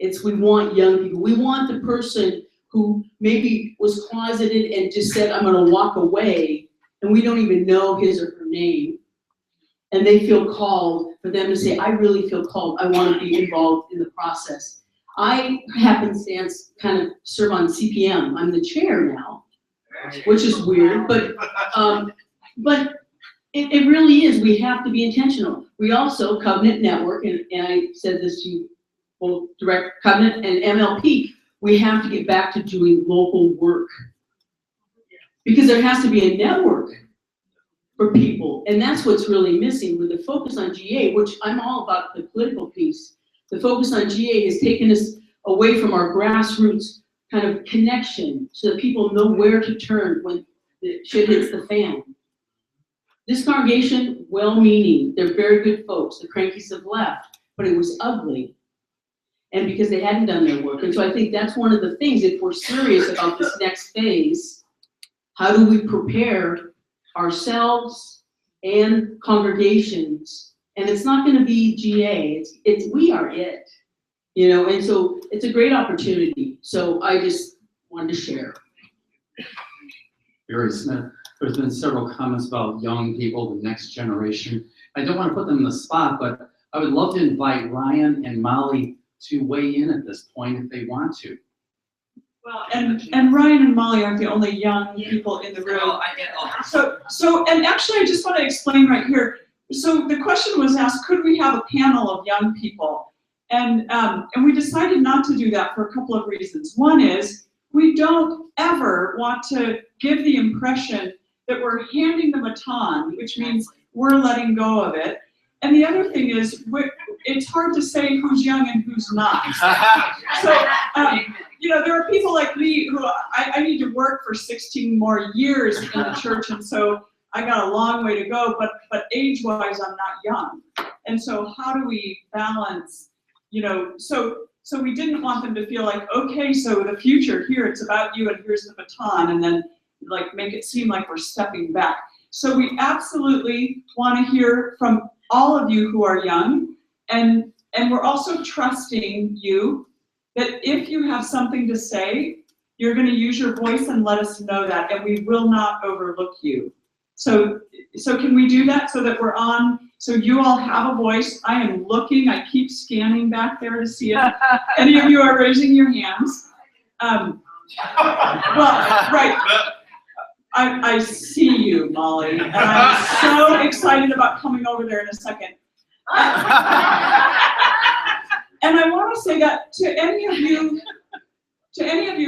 It's we want young people. We want the person who maybe was closeted and just said, I'm going to walk away, and we don't even know his or her name. And they feel called for them to say, I really feel called. I want to be involved in the process. I happenstance kind of serve on CPM. I'm the chair now. which is weird, but it really is, we have to be intentional. We also, Covenant Network, and I said this to you, both Direct Covenant and MLP, we have to get back to doing local work. Because there has to be a network for people, and that's what's really missing with the focus on GA, which I'm all about the political piece. The focus on GA has taken us away from our grassroots kind of connection so that people know where to turn when the shit hits the fan. This congregation, well-meaning, they're very good folks. The Crankies have left, but it was ugly. And because they hadn't done their work. And so I think that's one of the things, if we're serious about this next phase, how do we prepare ourselves and congregations? And it's not gonna be GA, we are it. You know, and so it's a great opportunity. So I just wanted to share. Barry Smith, there's been several comments about young people, the next generation. I don't want to put them in the spot, but I would love to invite Ryan and Molly to weigh in at this point if they want to. Well, and Ryan and Molly aren't the only young people in the room. So, and actually I just want to explain right here. So the question was asked, could we have a panel of young people? And we decided not to do that for a couple of reasons. One is, we don't ever want to give the impression that we're handing the baton, which means we're letting go of it. And the other thing is, it's hard to say who's young and who's not. So, you know, there are people like me who I need to work for 16 more years in the church, and so I got a long way to go, but age-wise, I'm not young. And so how do we balance, you know, so we didn't want them to feel like, okay, so the future, here, it's about you, and here's the baton, and then like make it seem like we're stepping back. So we absolutely want to hear from all of you who are young, and we're also trusting you that if you have something to say, you're going to use your voice and let us know that, and we will not overlook you. So can we do that so that we're on, so you all have a voice? I am looking, I keep scanning back there to see if any of you are raising your hands. Well, right. I see you, Molly, and I'm so excited about coming over there in a second. And I want to say that to any of you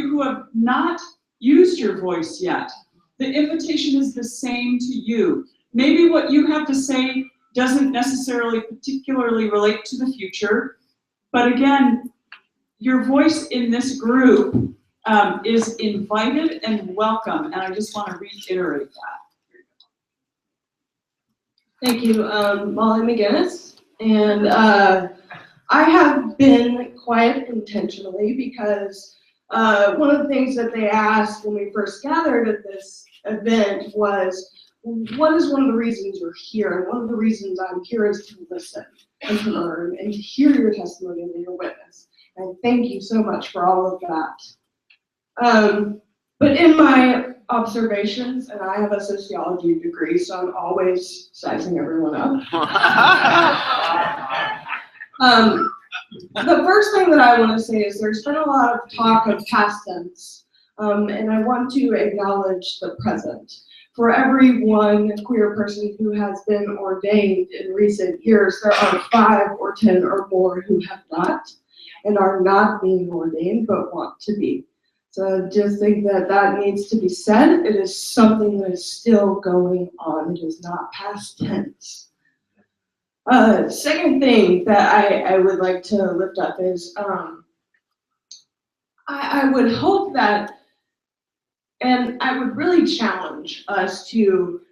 who have not used your voice yet, the invitation is the same to you. Maybe what you have to say doesn't necessarily particularly relate to the future, but again, your voice in this group is invited and welcome, and I just want to reiterate that. Thank you, Molly McGinnis. And I have been quiet intentionally because one of the things that they asked when we first gathered at this event was, what is one of the reasons you're here? And one of the reasons I'm here is to listen and to learn and to hear your testimony and your witness. And thank you so much for all of that. But in my observations, and I have a sociology degree, so I'm always sizing everyone up. The first thing that I want to say is there's been a lot of talk of past tense, and I want to acknowledge the present. For every one queer person who has been ordained in recent years, there are 5 or 10 or more who have not, and are not being ordained, but want to be. So I just think that that needs to be said. It is something that is still going on. It is not past tense. Second thing that I would like to lift up is I would hope that, and I would really challenge us to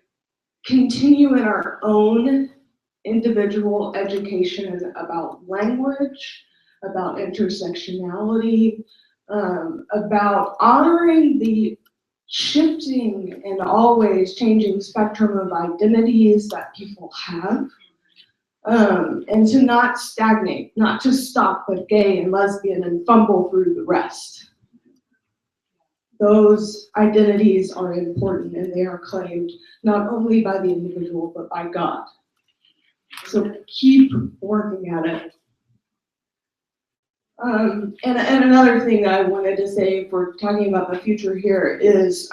continue in our own individual education about language, about intersectionality, about honoring the shifting and always changing spectrum of identities that people have, and to not stagnate, not to stop with gay and lesbian and fumble through the rest. Those identities are important, and they are claimed not only by the individual, but by God. So keep working at it. And another thing that I wanted to say, if we're talking about the future here, is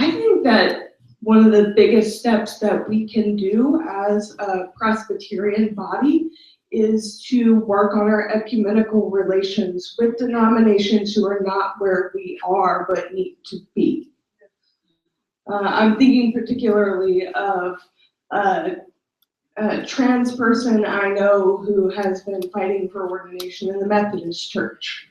I think that one of the biggest steps that we can do as a Presbyterian body is to work on our ecumenical relations with denominations who are not where we are but need to be. I'm thinking particularly of a trans person I know who has been fighting for ordination in the Methodist Church.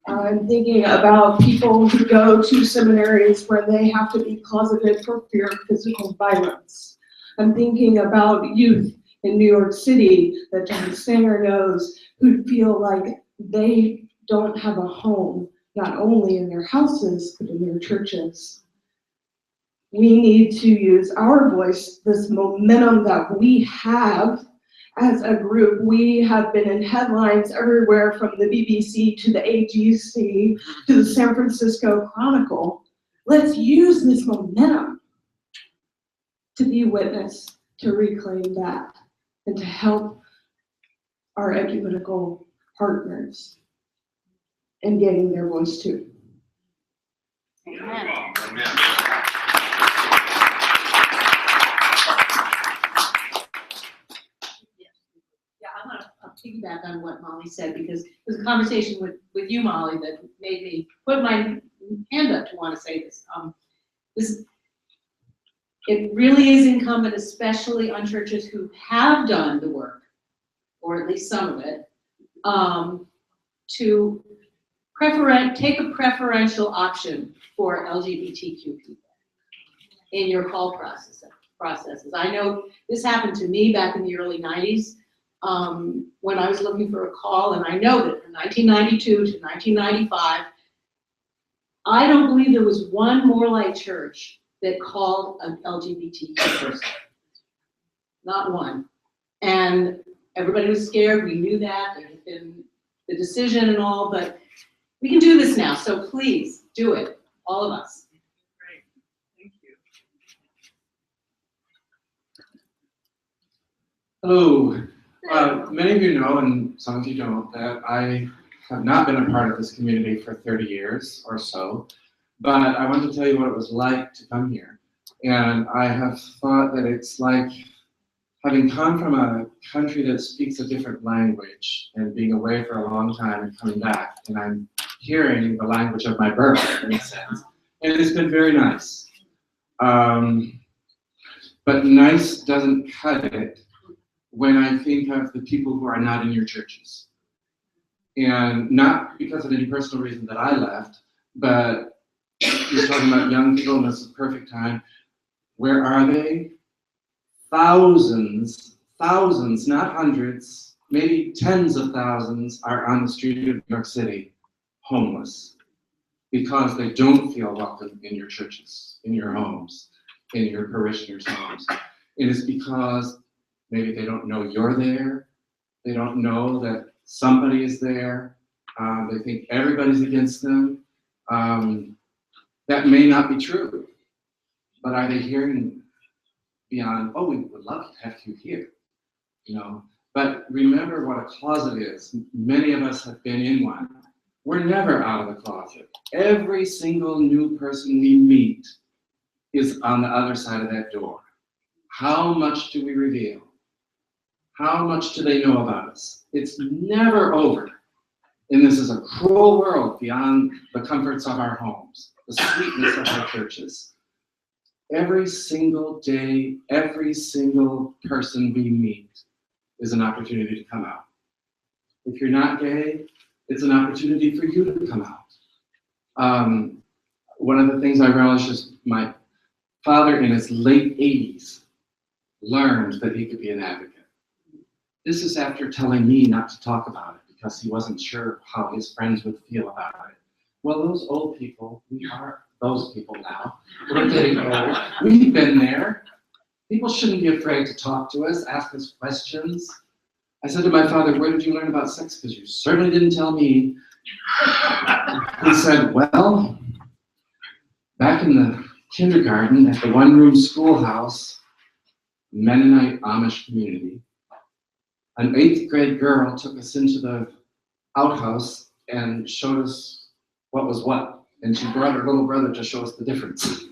I'm thinking about people who go to seminaries where they have to be closeted for fear of physical violence. I'm thinking about youth in New York City that John Sanger knows who feel like they don't have a home, not only in their houses, but in their churches. We need to use our voice, this momentum that we have as a group. We have been in headlines everywhere from the BBC to the AGC to the San Francisco Chronicle. Let's use this momentum to be a witness, to reclaim that, and to help our ecumenical partners in getting their voice too. Amen. I'll piggyback on what Molly said, because there's a conversation with you, Molly, that made me put my hand up to want to say this. It really is incumbent, especially on churches who have done the work, or at least some of it, to take a preferential option for LGBTQ people in your call processes. I know this happened to me back in the early 90s. When I was looking for a call, and I know that from 1992 to 1995, I don't believe there was one More Light church that called an LGBTQ person. Not one. And everybody was scared, we knew that, there had been the decision and all, but we can do this now, so please do it, all of us. Great, thank you. Hello. Many of you know, and some of you don't, that I have not been a part of this community for 30 years or so, but I want to tell you what it was like to come here. And I have thought that it's like having come from a country that speaks a different language and being away for a long time and coming back, and I'm hearing the language of my birth, in a sense, and it's been very nice. But nice doesn't cut it when I think of the people who are not in your churches. And not because of any personal reason that I left, but you're talking about young people, and this is the perfect time. Where are they? Thousands, not hundreds, maybe tens of thousands are on the street of New York City, homeless, because they don't feel welcome in your churches, in your homes, in your parishioners' homes. It is because maybe they don't know you're there. They don't know that somebody is there. They think everybody's against them. That may not be true, but are they hearing beyond, oh, we would love to have you here, you know? But remember what a closet is. Many of us have been in one. We're never out of the closet. Every single new person we meet is on the other side of that door. How much do we reveal? How much do they know about us? It's never over. And this is a cruel world beyond the comforts of our homes, the sweetness of our churches. Every single day, every single person we meet is an opportunity to come out. If you're not gay, it's an opportunity for you to come out. One of the things I relish is my father in his late 80s learned that he could be an advocate. This is after telling me not to talk about it because he wasn't sure how his friends would feel about it. Well, those old people, we are those people now. We're getting old. We've been there. People shouldn't be afraid to talk to us, ask us questions. I said to my father, where did you learn about sex? Because you certainly didn't tell me. He said, well, back in the kindergarten at the one-room schoolhouse, Mennonite Amish community, an 8th grade girl took us into the outhouse and showed us what was what. And she brought her little brother to show us the difference.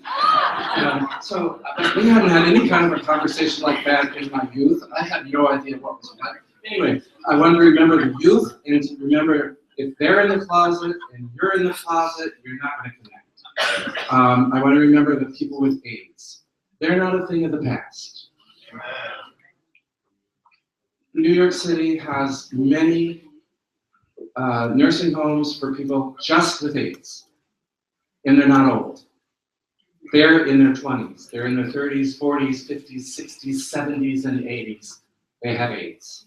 So we hadn't had any kind of a conversation like that in my youth. I had no idea what was what. Anyway, I want to remember the youth and to remember if they're in the closet and you're in the closet, you're not going to connect. I want to remember the people with AIDS. They're not a thing of the past. New York City has many nursing homes for people just with AIDS, and they're not old. They're in their 20s, they're in their 30s, 40s, 50s, 60s, 70s, and 80s. They have AIDS.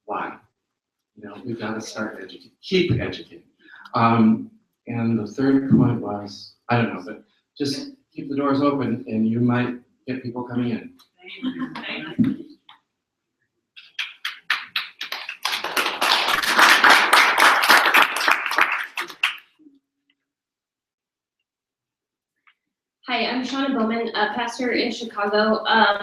Why? You know, we've got to start educating, keep educating. And the third point was, I don't know, but just keep the doors open and you might get people coming in. Hi, I'm Shauna Bowman, a pastor in Chicago, I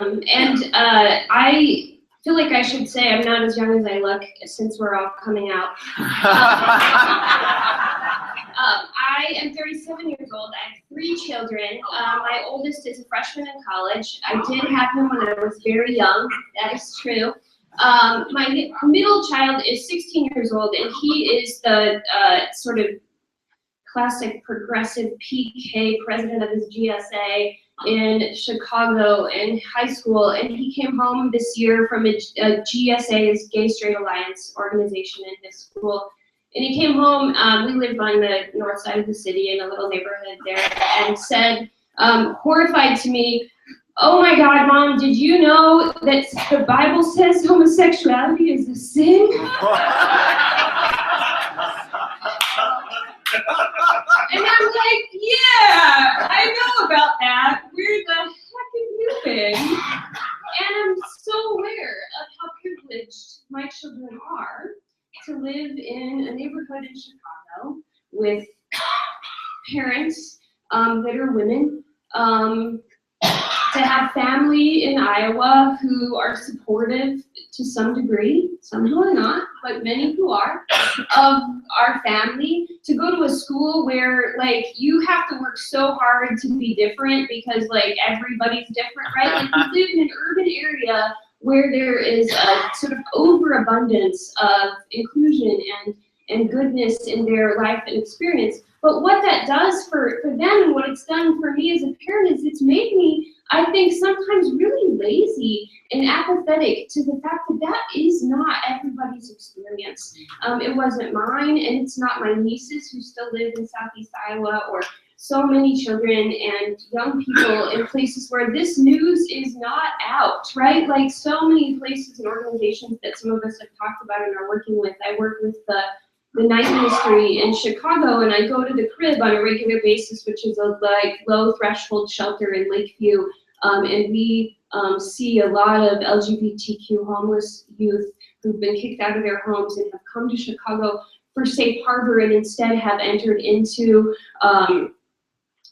feel like I should say I'm not as young as I look since we're all coming out. I am 37 years old. I have 3 children. My oldest is a freshman in college. I did have him when I was very young. That is true. My middle child is 16 years old, and he is the sort of classic progressive PK, president of his GSA in Chicago in high school, and he came home this year from a GSA's Gay Straight Alliance organization in his school. And he came home, we lived on the north side of the city in a little neighborhood there, and said, horrified to me, "Oh my God, Mom, did you know that the Bible says homosexuality is a sin?" And I'm like, yeah, I know about that. Where the heck have you been? And I'm so aware of how privileged my children are to live in a neighborhood in Chicago with parents that are women, to have family in Iowa who are supportive to some degree, some who are not, but many who are, of our family, to go to a school where, like, you have to work so hard to be different because, like, everybody's different, right? Like, you live in an urban area where there is a sort of overabundance of inclusion and goodness in their life and experience. But what that does for them and what it's done for me as a parent is it's made me, I think, sometimes really lazy and apathetic to the fact that that is not everybody's experience. It wasn't mine, and it's not my nieces who still live in Southeast Iowa, or so many children and young people in places where this news is not out, right? Like so many places and organizations that some of us have talked about and are working with. I work with the night ministry in Chicago, and I go to the Crib on a regular basis, which is a low threshold shelter in Lakeview, and we see a lot of LGBTQ homeless youth who've been kicked out of their homes and have come to Chicago for safe harbor and instead have entered into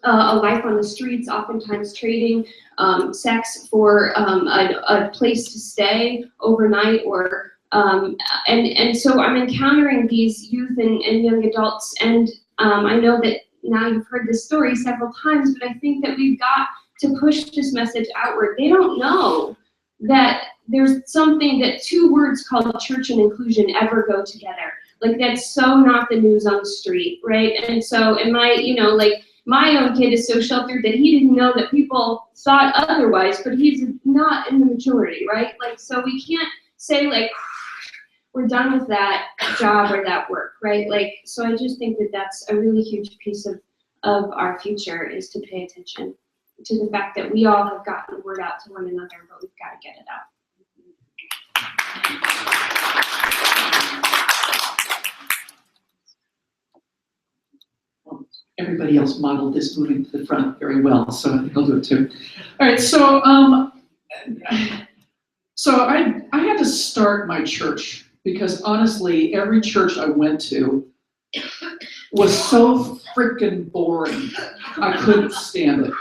a life on the streets, oftentimes trading sex for a place to stay overnight, or and so I'm encountering these youth and young adults, and I know that now you've heard this story several times, but I think that we've got to push this message outward. They don't know that there's something that 2 words called church and inclusion ever go together. Like, that's so not the news on the street, right? And so, and my own kid is so sheltered that he didn't know that people thought otherwise, but he's not in the majority, right? Like, so we can't say, like, we're done with that job or that work, right? Like, so I just think that that's a really huge piece of our future, is to pay attention to the fact that we all have gotten the word out to one another, but we've got to get it out. Everybody else modeled this moving to the front very well, so I think I'll do it too. All right, so I had to start my church because honestly, every church I went to was so freaking boring. I couldn't stand it.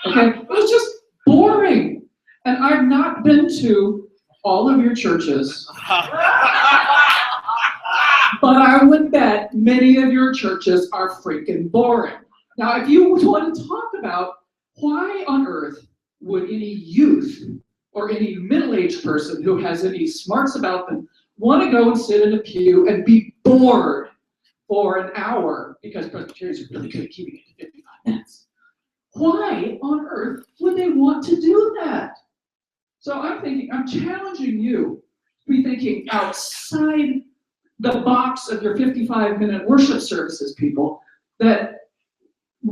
Okay, it was just boring, and I've not been to all of your churches. But I would bet many of your churches are freaking boring. Now, if you want to talk about Why on earth would any youth or any middle-aged person who has any smarts about them want to go and sit in a pew and be bored for an hour because Presbyterians are really good at keeping it to 55 minutes? Why on earth would they want to do that? So I'm challenging you to be thinking outside the box of your 55-minute worship services, people, that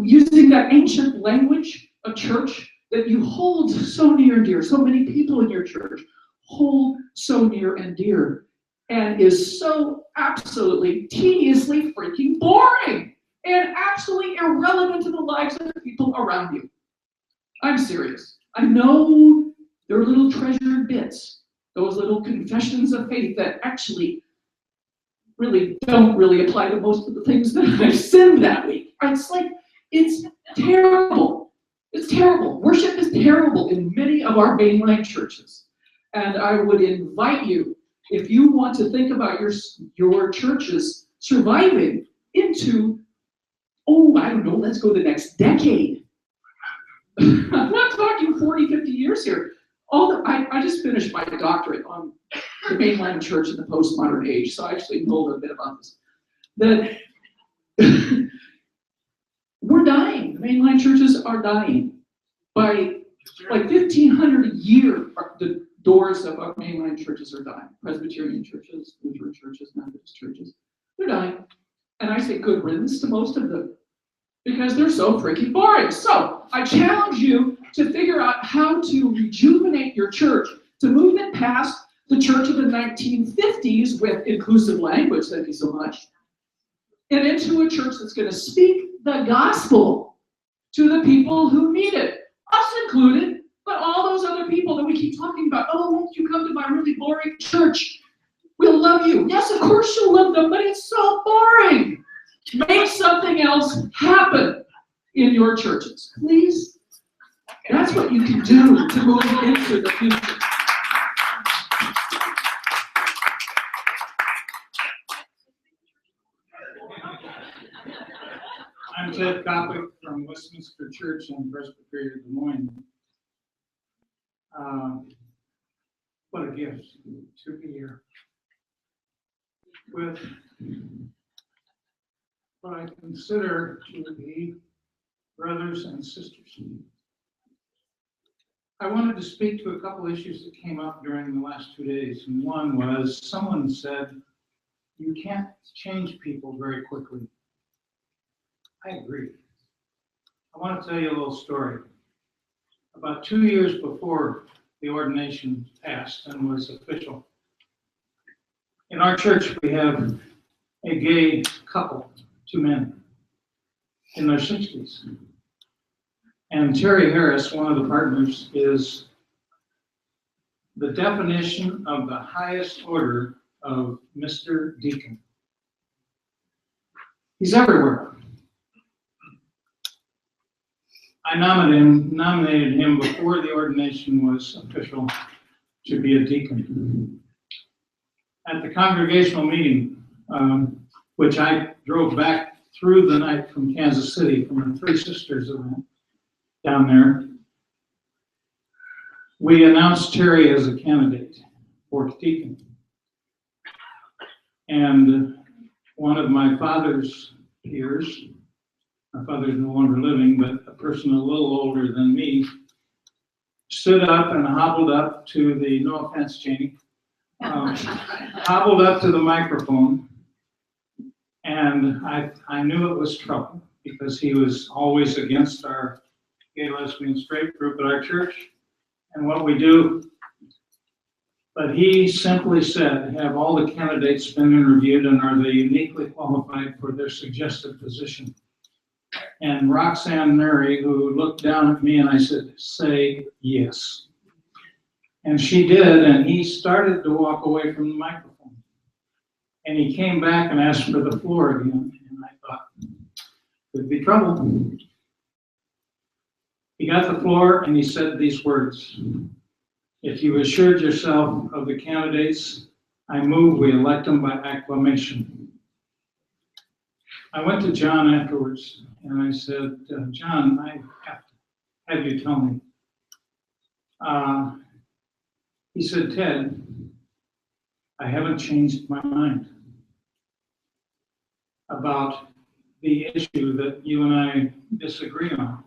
using that ancient language of church that you hold so near and dear, so many people in your church hold so near and dear, and is so absolutely tediously freaking boring and absolutely irrelevant to the lives of the people around you. I'm serious. I know there are little treasured bits, those little confessions of faith that actually really don't really apply to most of the things that I've said that week. It's like, it's terrible. It's terrible. Worship is terrible in many of our mainline churches. And I would invite you, if you want to think about your churches surviving into, I don't know, let's go the next decade. I'm not talking 40, 50 years here. I just finished my doctorate on the mainline church in the postmodern age, so I actually know a little bit about this. That we're dying. The mainline churches are dying. By like 1,500 a year, the doors of our mainline churches are dying. Presbyterian churches, Lutheran churches, Methodist churches, they're dying. And I say good riddance to most of them because they're so freaking boring. So I challenge you to figure out how to rejuvenate your church, to move it past the church of the 1950s with inclusive language, thank you so much, and into a church that's going to speak the gospel to the people who need it, us included, but all those other people that we keep talking about. Oh, won't you come to my really boring church? We'll love you. Yes, of course you'll love them, but it's so boring. Make something else happen in your churches, please. That's what you can do to move into the future. I'm Ted Kopic from Westminster Church in Presbyterian Des Moines. What a gift to be here with what I consider to be brothers and sisters. I wanted to speak to a couple issues that came up during the last 2 days. And one was, someone said, you can't change people very quickly. I agree. I want to tell you a little story. About 2 years before the ordination passed and was official, in our church we have a gay couple, 2 men, in their 60s. And Terry Harris, one of the partners, is the definition of the highest order of Mr. Deacon. He's everywhere. I nominated him before the ordination was official to be a deacon. At the congregational meeting, which I drove back through the night from Kansas City from the Three Sisters event down there, we announced Terry as a candidate for deacon. And one of my father's peers, my father's no longer living, but a person a little older than me, stood up and hobbled up to the, no offense, Janie, hobbled up to the microphone. And I knew it was trouble because he was always against our gay, lesbian, straight group at our church and what we do. But he simply said, have all the candidates been interviewed and are they uniquely qualified for their suggested position? And Roxanne Mary, who looked down at me and I said, say yes. And she did, and he started to walk away from the microphone. And he came back and asked for the floor again, and I thought, could be trouble. He got the floor and he said these words, if you assured yourself of the candidates, I move we elect them by acclamation. I went to John afterwards and I said, John, I have to have you tell me. He said, Ted, I haven't changed my mind about the issue that you and I disagree on.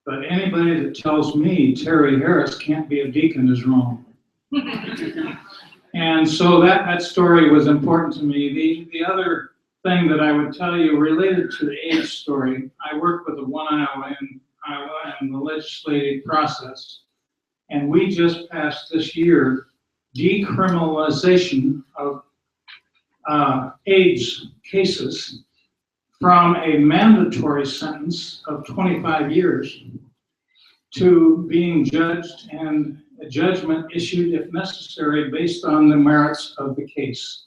But anybody that tells me Terry Harris can't be a deacon is wrong. And so that story was important to me. The other thing that I would tell you related to the age story, I work with the One Iowa in Iowa and the legislative process. And we just passed this year decriminalization of AIDS cases from a mandatory sentence of 25 years to being judged and a judgment issued if necessary based on the merits of the case.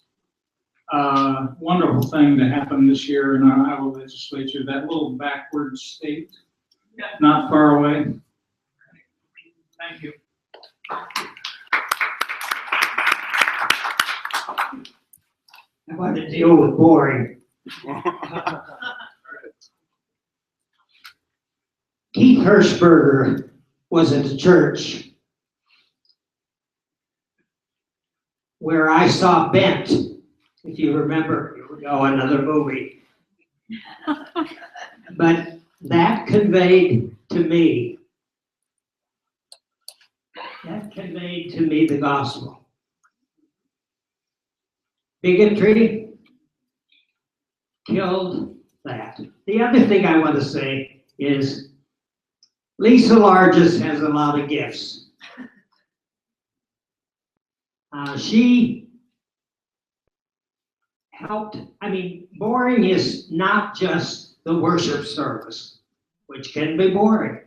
Wonderful thing to happen this year in our Iowa legislature, that little backward state, not far away. Thank you. I want to deal with boring. Keith Hirschberger was at a church where I saw Bent, if you remember, another movie. But that conveyed to me the gospel. Bigotry killed that. The other thing I want to say is Lisa Largess has a lot of gifts. She helped, boring is not just the worship service, which can be boring.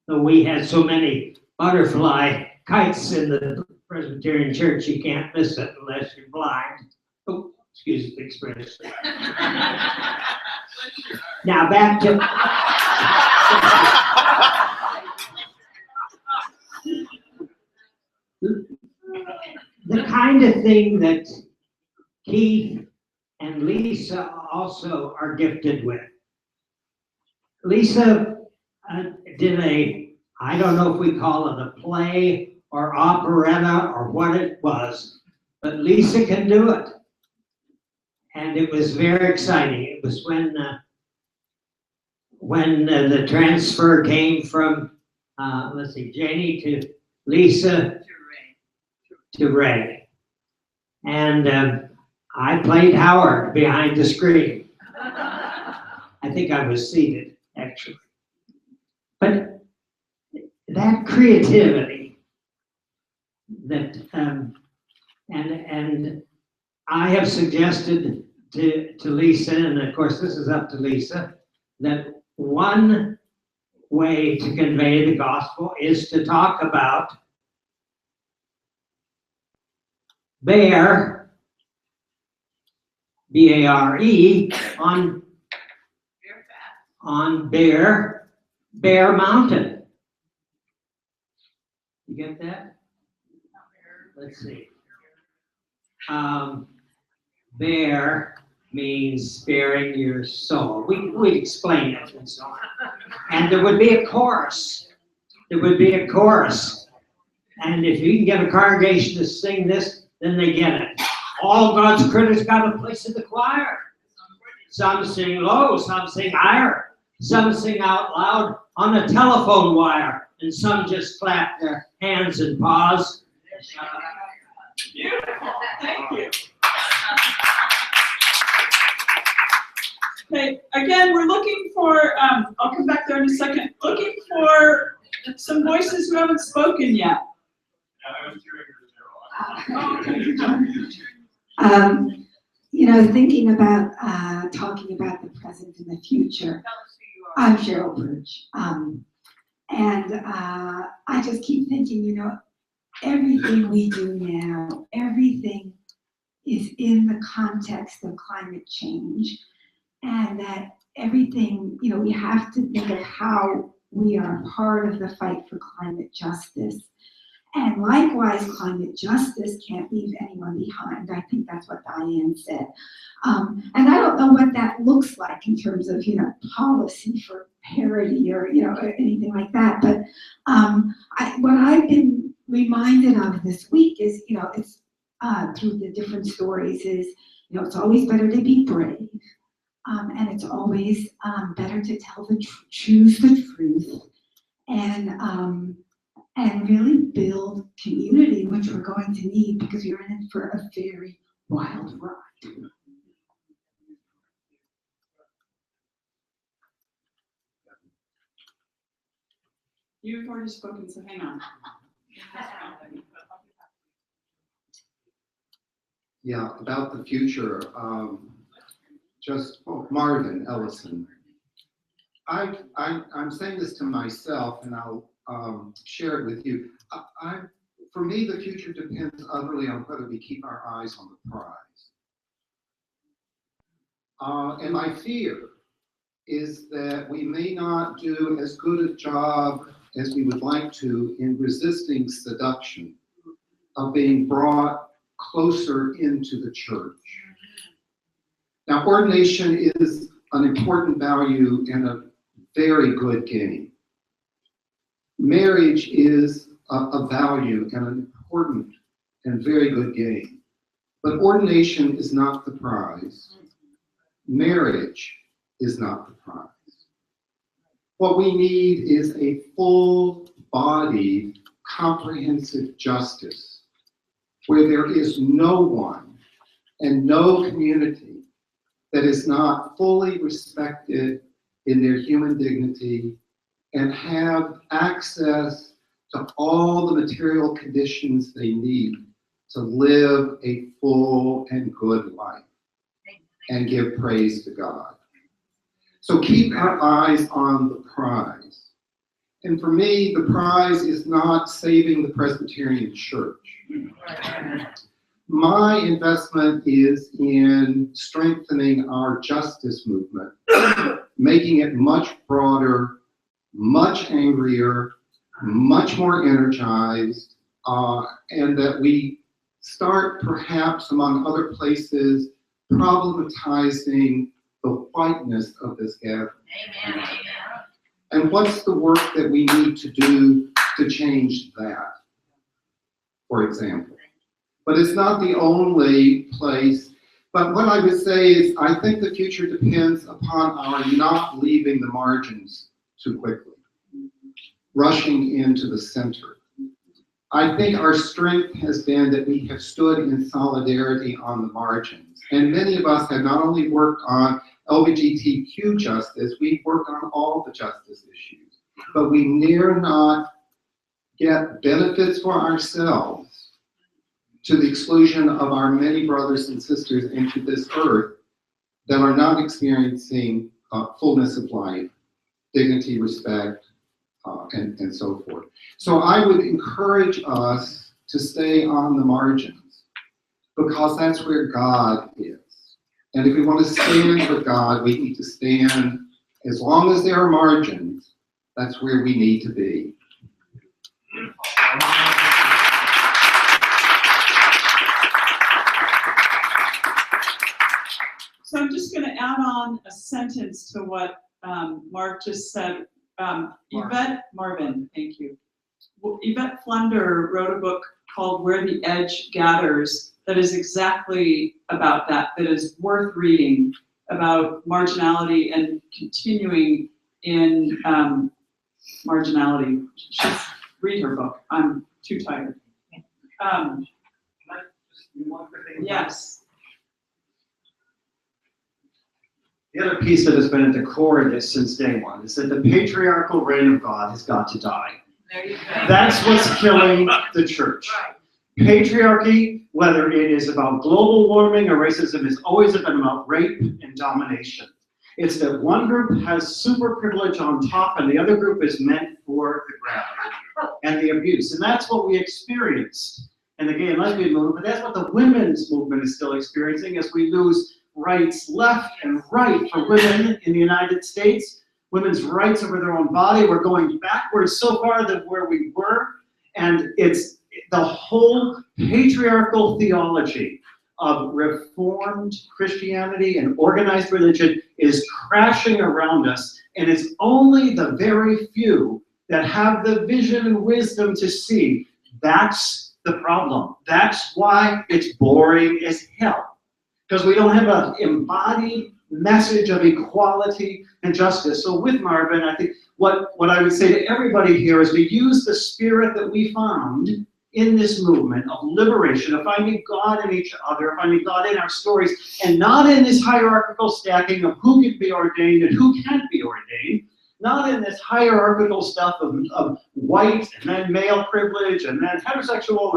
Though we had so many butterfly kites in the Presbyterian Church, you can't miss it unless you're blind. Oh, excuse the expression. Now back to the kind of thing that Keith and Lisa also are gifted with. Lisa did I don't know if we call it a play or operetta or what it was, but Lisa can do it. And it was very exciting. It was when the transfer came from, Janie to Lisa to Ray. And I played Howard behind the screen. I think I was seated, actually. But that creativity that, and I have suggested to Lisa, and of course this is up to Lisa, that one way to convey the gospel is to talk about Bear, B-A-R-E, on Bear Mountain. You get that? Let's see. Bear means bearing your soul. We'd explain it and so on. And there would be a chorus. And if you can get a congregation to sing this, then they get it. All God's critters got a place in the choir. Some sing low, some sing higher. Some sing out loud on a telephone wire. And some just clap their hands and paws. Beautiful, thank you. Okay, again, we're looking for, I'll come back there in a second, looking for some voices who haven't spoken yet. Thinking about talking about the present and the future. I'm Cheryl Burge. And I just keep thinking, everything we do now, everything is in the context of climate change. And that everything, we have to think of how we are part of the fight for climate justice. And likewise, climate justice can't leave anyone behind. I think that's what Diane said. And I don't know what that looks like in terms of, policy for parody or, or anything like that. But what I've been reminded of this week is, it's through the different stories is, it's always better to be brave. And it's always better to tell choose the truth and really build community, which we're going to need because you're in it for a very wild ride. You've already spoken, so hang on. Yeah, about the future, Marvin Ellison. I'm saying this to myself, and I'll share it with you. For me, the future depends utterly on whether we keep our eyes on the prize. And my fear is that we may not do as good a job as we would like to in resisting seduction of being brought closer into the church. Now, ordination is an important value and a very good game. Marriage is a value and an important and very good game. But ordination is not the prize. Marriage is not the prize. What we need is a full-bodied, comprehensive justice where there is no one and no community that is not fully respected in their human dignity and have access to all the material conditions they need to live a full and good life and give praise to God. So keep our eyes on the prize. And for me, the prize is not saving the Presbyterian Church. My investment is in strengthening our justice movement, making it much broader, much angrier, much more energized, and that we start perhaps among other places problematizing the whiteness of this gathering. Amen. And what's the work that we need to do to change that, for example? But it's not the only place. But what I would say is I think the future depends upon our not leaving the margins too quickly, rushing into the center. I think our strength has been that we have stood in solidarity on the margins. And many of us have not only worked on LGBTQ justice, we've worked on all the justice issues. But we dare not get benefits for ourselves to the exclusion of our many brothers and sisters into this earth that are not experiencing fullness of life, dignity, respect, and so forth. So I would encourage us to stay on the margins because that's where God is. And if we want to stand with God, we need to stand, as long as there are margins, that's where we need to be. So I'm just going to add on a sentence to what Mark just said. Marvin, thank you. Yvette Flunder wrote a book called Where the Edge Gathers that is exactly about that is worth reading, about marginality and continuing in marginality. Just read her book. I'm too tired. Yes. The other piece that has been at the core of this since day one is that the patriarchal reign of God has got to die. There you go. That's what's killing the church. Patriarchy, whether it is about global warming or racism, has always been about rape and domination. It's that one group has super privilege on top and the other group is meant for the grab and the abuse. And that's what we experienced in the gay and lesbian movement, but that's what the women's movement is still experiencing as we lose rights left and right for women in the United States. Women's rights over their own body. We're going backwards so far than where we were. And it's the whole patriarchal theology of Reformed Christianity and organized religion is crashing around us. And it's only the very few that have the vision and wisdom to see. That's the problem. That's why it's boring as hell. Because we don't have an embodied message of equality and justice. So with Marvin, I think what I would say to everybody here is to use the spirit that we found in this movement of liberation, of finding God in each other, of finding God in our stories, and not in this hierarchical stacking of who can be ordained and who can't be ordained, not in this hierarchical stuff of white and then male privilege and then heterosexual,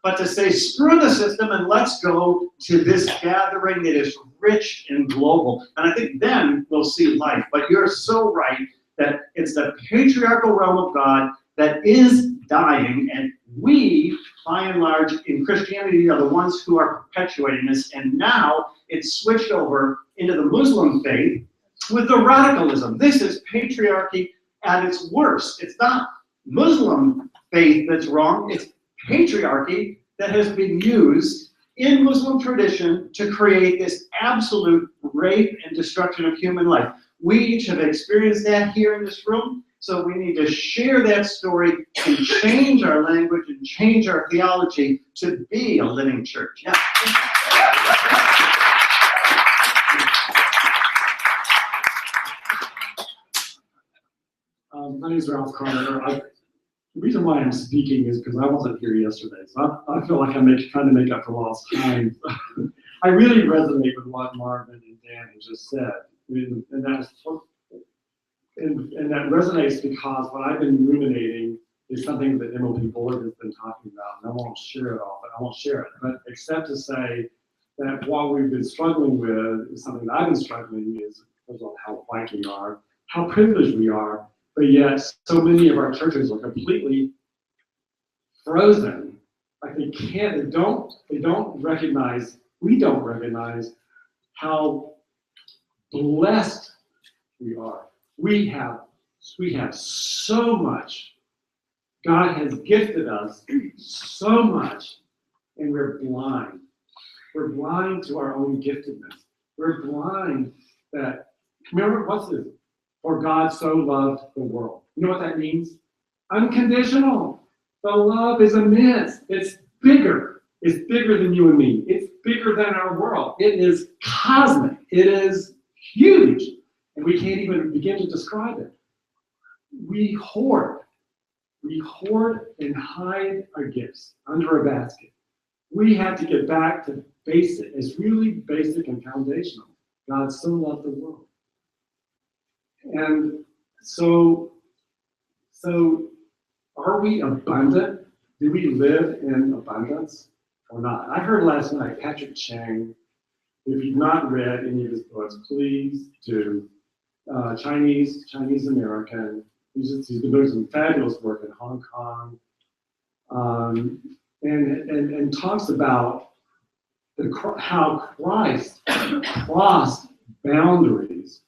but to say, screw the system and let's go to this gathering that is rich and global. And I think then we'll see life. But you're so right that it's the patriarchal realm of God that is dying, and we, by and large, in Christianity are the ones who are perpetuating this, and now it's switched over into the Muslim faith with the radicalism. This is patriarchy at its worst. It's not Muslim faith that's wrong, it's patriarchy that has been used in Muslim tradition to create this absolute rape and destruction of human life. We each have experienced that here in this room. So we need to share that story and change our language and change our theology to be a living church. Yeah. My name is Ralph Carter. The reason why I'm speaking is because I wasn't here yesterday, so I feel like I'm trying to make up for lost time. I really resonate with what Marvin and Dan have just said, and that resonates because what I've been ruminating is something that MLP Board has been talking about, and I won't share it all, but I won't share it. But except to say that what we've been struggling with is something that I've been struggling with, is how white we are, how privileged we are, but yet so many of our churches are completely frozen. Like they don't recognize, we don't recognize how blessed we are. We have so much. God has gifted us so much, and we're blind. We're blind to our own giftedness. We're blind that, remember, what's this? For God so loved the world. You know what that means? Unconditional. The love is immense. It's bigger. It's bigger than you and me. It's bigger than our world. It is cosmic. It is huge. And we can't even begin to describe it. We hoard. We hoard and hide our gifts under a basket. We have to get back to basic. It's really basic and foundational. God so loved the world. And so are we abundant? Do we live in abundance or not? I heard last night Patrick Chang, if you've not read any of his books, please do. Chinese American. He's been doing some fabulous work in Hong Kong, and talks about how Christ crossed boundaries.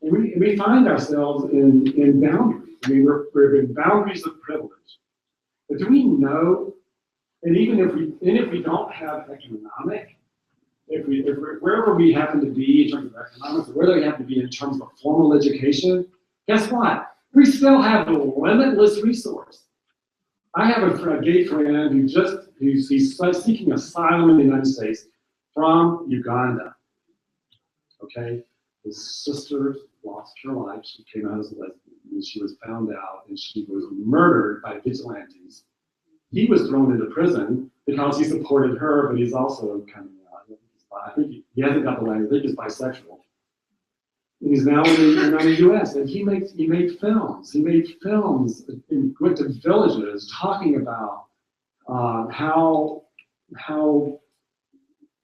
And we find ourselves in boundaries. I mean, we're in boundaries of privilege. But do we know? And even if we don't have economic, wherever we happen to be in terms of economics, or whether we happen to be in terms of formal education, guess what? We still have a limitless resource. I have a gay friend who's seeking asylum in the United States from Uganda. Okay, his sister lost her life. She came out as a lesbian, and she was found out, and she was murdered by vigilantes. He was thrown into prison because he supported her, but he's also kind of, I think he hasn't got the language. I think he's bisexual. And he's now in the U.S. and he made films. He made films and went to villages talking about how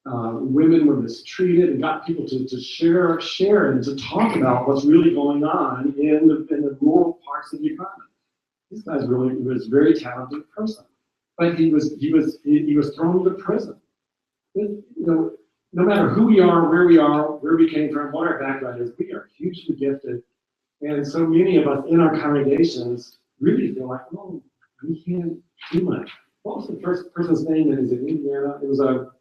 women were mistreated, and got people to share and to talk about what's really going on in the rural parts of Uganda. This guy's was a very talented person, but he was thrown into prison. No matter who we are, where we came from, what our background is, we are hugely gifted. And so many of us in our congregations really feel like, oh, we can't do much. What was the first person's name that is in Indiana?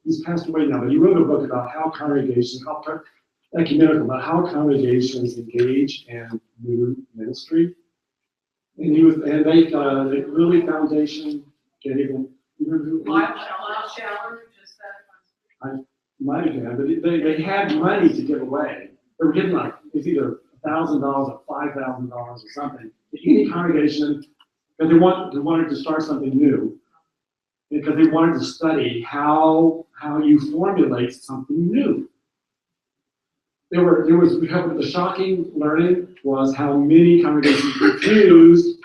He's passed away now, but he wrote a book about how congregations, ecumenical about how congregations engage in new ministry. And they Lilly Foundation gave him. I might have been, but they had money to give away. They were giving like, it's either $1,000 or $5,000 or something to any congregation because they wanted to start something new. Because they wanted to study how you formulate something new. The shocking learning was how many congregations refused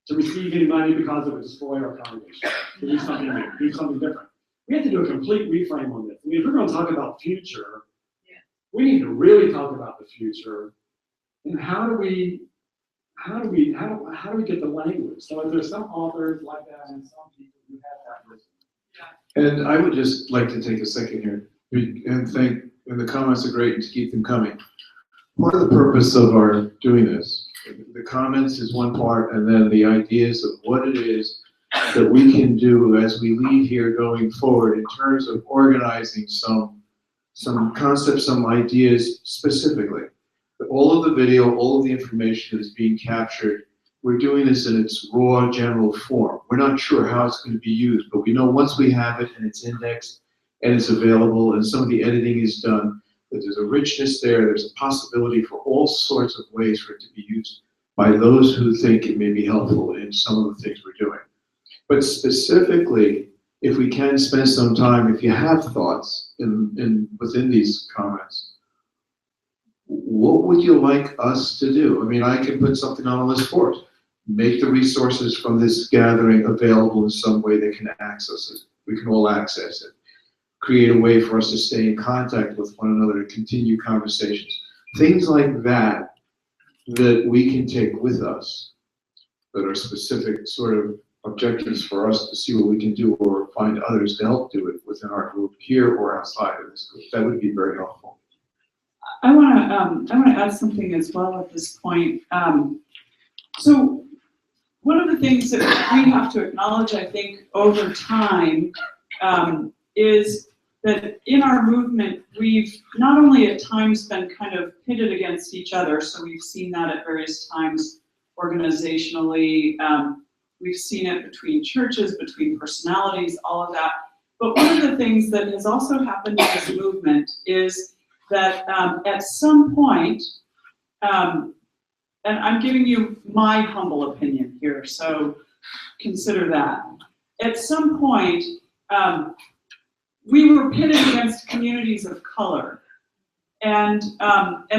to receive any money because it would destroy our congregation. To do something new, do something different. We have to do a complete reframe on this. I mean, if we're going to talk about future, we need to really talk about the future. And how do we get the language? So there's some authors like that and some people who have that wisdom. And I would just like to take a second here and thank, and the comments are great and to keep them coming. Part of the purpose of our doing this, the comments is one part, and then the ideas of what it is that we can do as we leave here going forward in terms of organizing some concepts, some ideas specifically. All of the video, all of the information that is being captured, we're doing this in its raw general form. We're not sure how it's going to be used, but we know once we have it and it's indexed and it's available and some of the editing is done, that there's a richness there, there's a possibility for all sorts of ways for it to be used by those who think it may be helpful in some of the things we're doing. But specifically, if we can spend some time, if you have thoughts within these comments, what would you like us to do? I mean, I can put something on a list for us. Make the resources from this gathering available in some way they can access it. We can all access it. Create a way for us to stay in contact with one another to continue conversations. Things like that we can take with us that are specific sort of objectives for us to see what we can do or find others to help do it within our group here or outside of this group. That would be very helpful. I want to add something as well at this point. So one of the things that we have to acknowledge, I think, over time, is that in our movement, we've not only at times been kind of pitted against each other, so we've seen that at various times organizationally, we've seen it between churches, between personalities, all of that. But one of the things that has also happened in this movement is that at some point, and I'm giving you my humble opinion here, so consider that. At some point, we were pitted against communities of color. And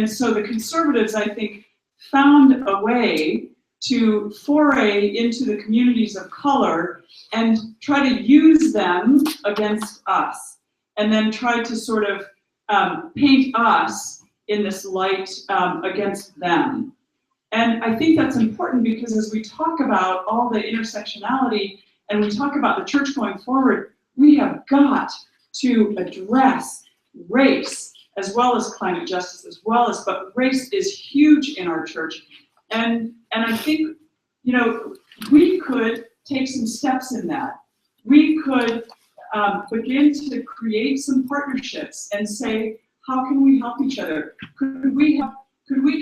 so the conservatives, I think, found a way to foray into the communities of color and try to use them against us, and then try to sort of paint us in this light against them. And I think that's important because as we talk about all the intersectionality and we talk about the church going forward, we have got to address race as well as climate justice but race is huge in our church. And I think, you know, we could take some steps in that. We could begin to create some partnerships and say, how can we help each other? Could we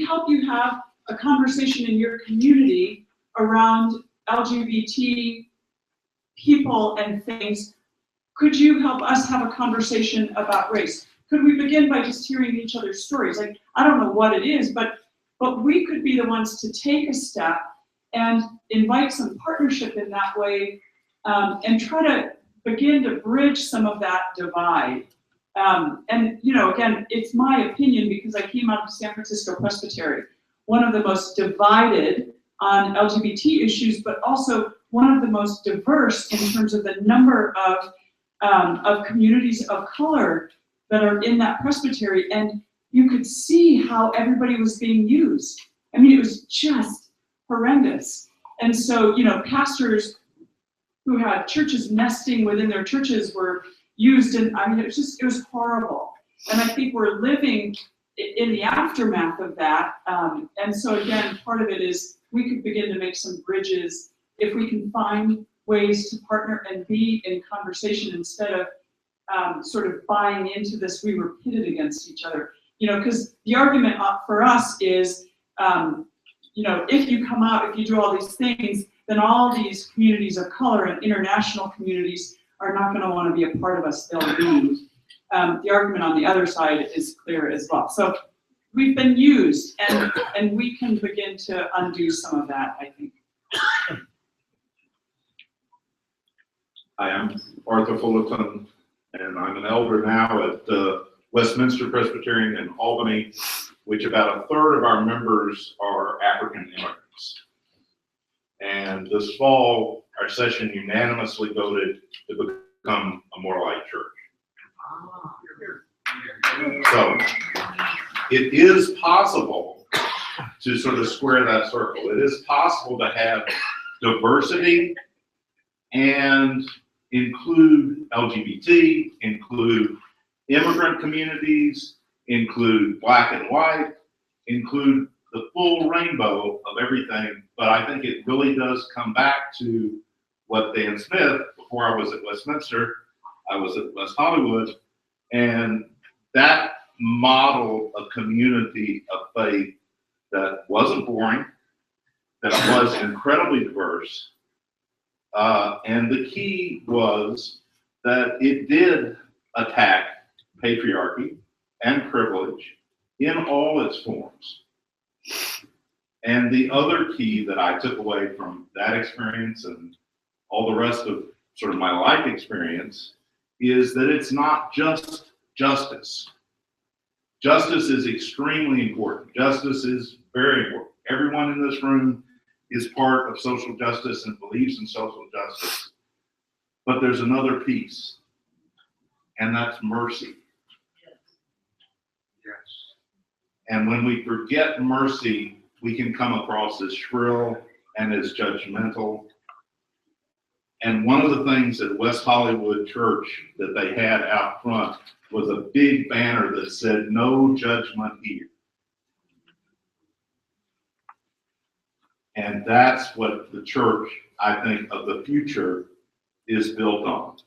help you have a conversation in your community around LGBT people and things? Could you help us have a conversation about race? Could we begin by just hearing each other's stories? Like, I don't know what it is, but we could be the ones to take a step and invite some partnership in that way, and try to begin to bridge some of that divide. And, you know, again, it's my opinion because I came out of San Francisco Presbytery, one of the most divided on LGBT issues, but also one of the most diverse in terms of the number of communities of color that are in that presbytery. And you could see how everybody was being used. I mean, it was just horrendous. And so, you know, pastors who had churches nesting within their churches were used, and I mean, it was horrible. And I think we're living in the aftermath of that. And so again, part of it is we could begin to make some bridges if we can find ways to partner and be in conversation instead of sort of buying into this, we were pitted against each other. you know, because the argument for us is, you know, if you come out, if you do all these things, then all these communities of color and international communities are not going to want to be a part of us. They'll leave. The argument on the other side is clear as well. So we've been used, and we can begin to undo some of that, I think. I am Arthur Fullerton, and I'm an elder now at Westminster Presbyterian in Albany, which about a third of our members are African immigrants. And this fall, our session unanimously voted to become a More Light Church. So it is possible to sort of square that circle. It is possible to have diversity and include LGBT, include immigrant communities, include Black and white, include the full rainbow of everything. But I think it really does come back to what Dan Smith, before I was at Westminster, I was at West Hollywood, and that model of community of faith that wasn't boring, that was incredibly diverse, and the key was that it did attack patriarchy and privilege in all its forms. And the other key that I took away from that experience and all the rest of sort of my life experience is that it's not just justice. Justice is extremely important. Justice is very important. Everyone in this room is part of social justice and believes in social justice. But there's another piece, and that's mercy. Yes. And when we forget mercy, we can come across as shrill and as judgmental. And one of the things at West Hollywood Church that they had out front was a big banner that said, "No judgment here." And that's what the church, I think, of the future is built on.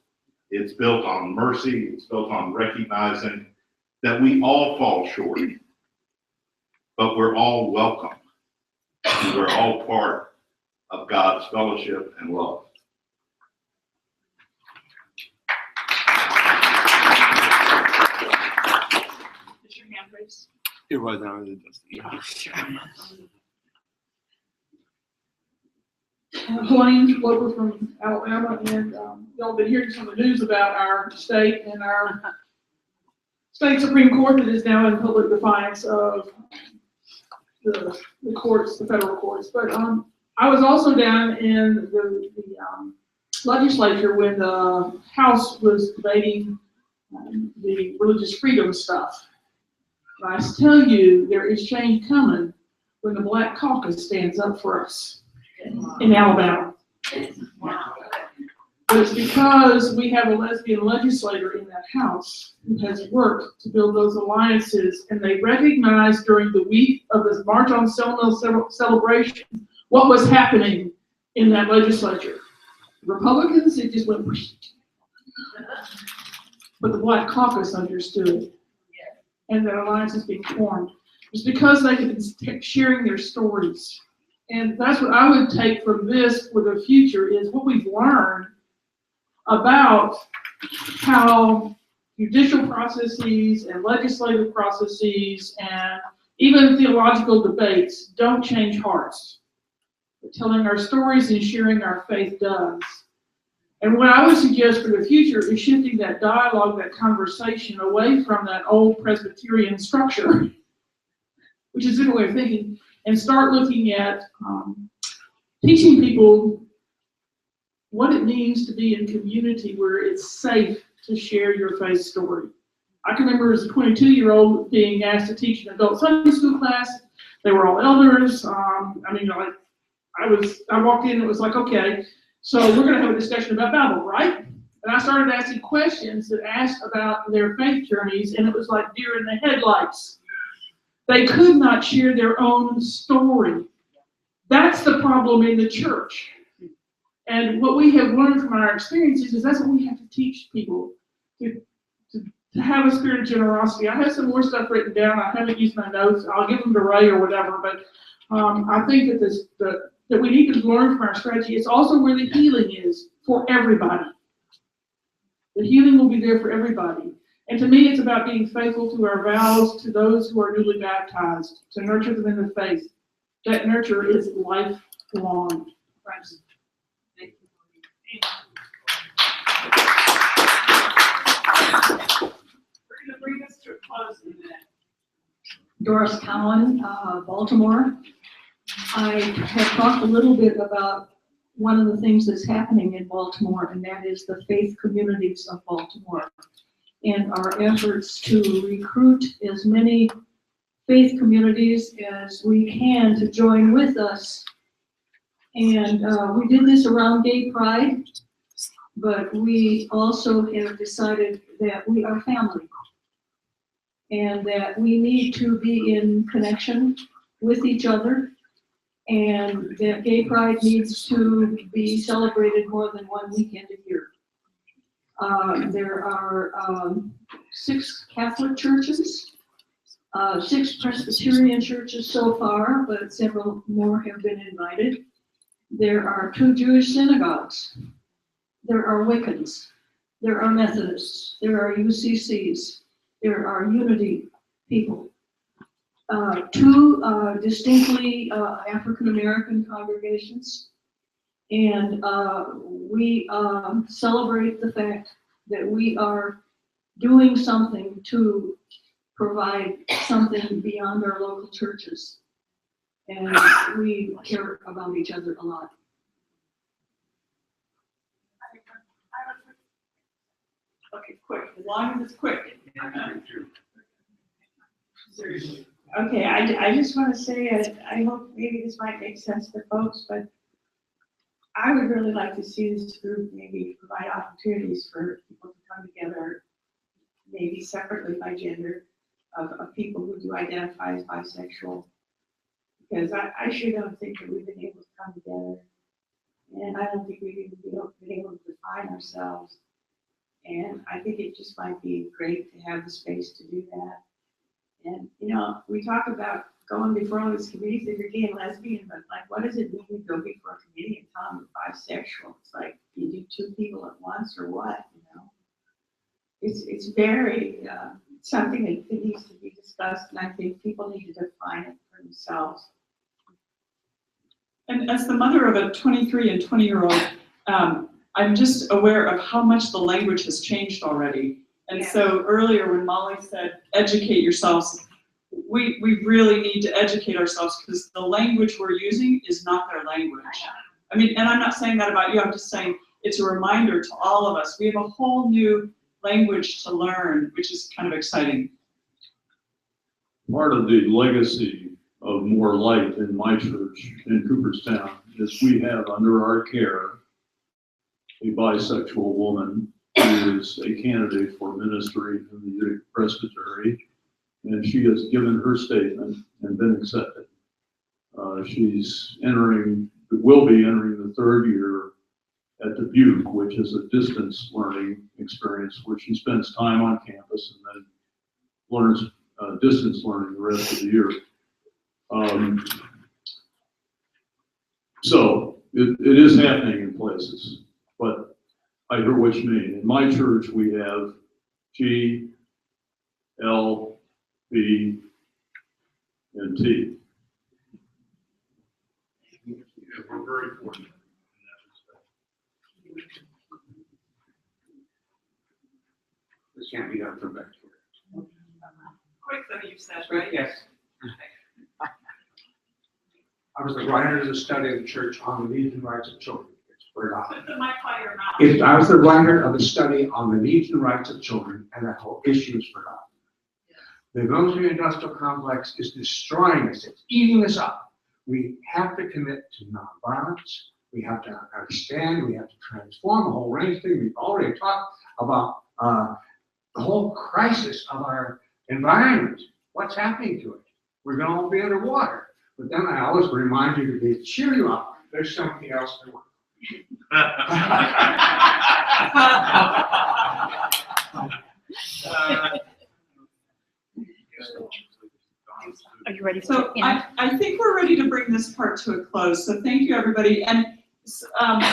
It's built on mercy. It's built on recognizing that we all fall short, but we're all welcome. And we're all part of God's fellowship and love. Is your hand raised? It was not. My name's Glover from Alabama, and y'all been hearing some of the news about our state and our state Supreme Court that is now in public defiance of the courts, the federal courts. But I was also down in the legislature when the House was debating the religious freedom stuff. And I tell you, there is change coming when the Black Caucus stands up for us in Alabama. But it's because we have a lesbian legislator in that House who has worked to build those alliances, and they recognized during the week of the March on Selma celebration what was happening in that legislature. Republicans, it just went, but the Black Caucus understood, and that alliance is being formed. It's because they have been sharing their stories. And that's what I would take from this for the future is what we've learned about how judicial processes and legislative processes and even theological debates don't change hearts. But telling our stories and sharing our faith does. And what I would suggest for the future is shifting that dialogue, that conversation away from that old Presbyterian structure, which is a different way of thinking, and start looking at teaching people what it means to be in community where it's safe to share your faith story. I can remember as a 22-year-old being asked to teach an adult Sunday school class. They were all elders. I walked in and it was like, okay, so we're going to have a discussion about Bible, right? And I started asking questions that asked about their faith journeys, and it was like deer in the headlights. They could not share their own story. That's the problem in the church. And what we have learned from our experiences is that's what we have to teach people, to to have a spirit of generosity. I have some more stuff written down. I haven't used my notes. I'll give them to Ray or whatever, but I think that that we need to learn from our strategy. It's also where the healing is for everybody. The healing will be there for everybody. And to me, it's about being faithful to our vows to those who are newly baptized, to nurture them in the faith. That nurture is lifelong. Thanks. We're gonna bring us to a close in a minute. Doris Cowan, Baltimore. I have talked a little bit about one of the things that's happening in Baltimore, and that is the faith communities of Baltimore, and our efforts to recruit as many faith communities as we can to join with us. And we did this around Gay Pride, but we also have decided that we are family and that we need to be in connection with each other, and that Gay Pride needs to be celebrated more than one weekend a year. There are 6 Catholic churches, 6 Presbyterian churches so far, but several more have been invited. There are 2 Jewish synagogues. There are Wiccans. There are Methodists. There are UCCs. There are Unity people. 2 distinctly African American congregations. And we celebrate the fact that we are doing something to provide something beyond our local churches. And we care about each other a lot. Okay, quick, as long as it's quick. Seriously. Okay, I just want to say, I hope maybe this might make sense to folks, but I would really like to see this group maybe provide opportunities for people to come together, maybe separately by gender, of people who do identify as bisexual. Because I sure don't think that we've been able to come together. And I don't think we've even been able to define ourselves. And I think it just might be great to have the space to do that. And, you know, we talk about going before all these committees that you're gay and lesbian, but like, what does it mean to go before a committee and tell them you're bisexual? It's like, you do 2 people at once or what, you know? It's very, something that needs to be discussed, and I think people need to define it for themselves. And as the mother of a 23 and 20-year-old, I'm just aware of how much the language has changed already. And so earlier when Molly said, educate yourselves, we really need to educate ourselves because the language we're using is not their language. I mean, and I'm not saying that about you, I'm just saying it's a reminder to all of us. We have a whole new language to learn, which is kind of exciting. Part of the legacy of More Light in my church in Cooperstown is we have under our care a bisexual woman who is a candidate for ministry in the Utica Presbytery, and she has given her statement and been accepted. She's will be entering the 3rd year at Dubuque, which is a distance learning experience where she spends time on campus and then learns distance learning the rest of the year. So it is happening in places, but I hear what you mean. In my church, we have G, L, B, and T. Yeah, we're very fortunate in that respect. This can't be done from back here. Quick, though, you said, right? Yes. I was the writer of the study of the church on the needs and rights of children. It's forgotten. You might fly your mouth. If I was the writer of the study on the needs and rights of children, and that whole issue is forgotten. The military-industrial complex is destroying us. It's eating us up. We have to commit to nonviolence. We have to understand. We have to transform a whole range of things. We've already talked about the whole crisis of our environment. What's happening to it? We're going to all be underwater. But then I always remind you to cheer you up. There's something else to work. Are you ready? So I think we're ready to bring this part to a close. So thank you, everybody. And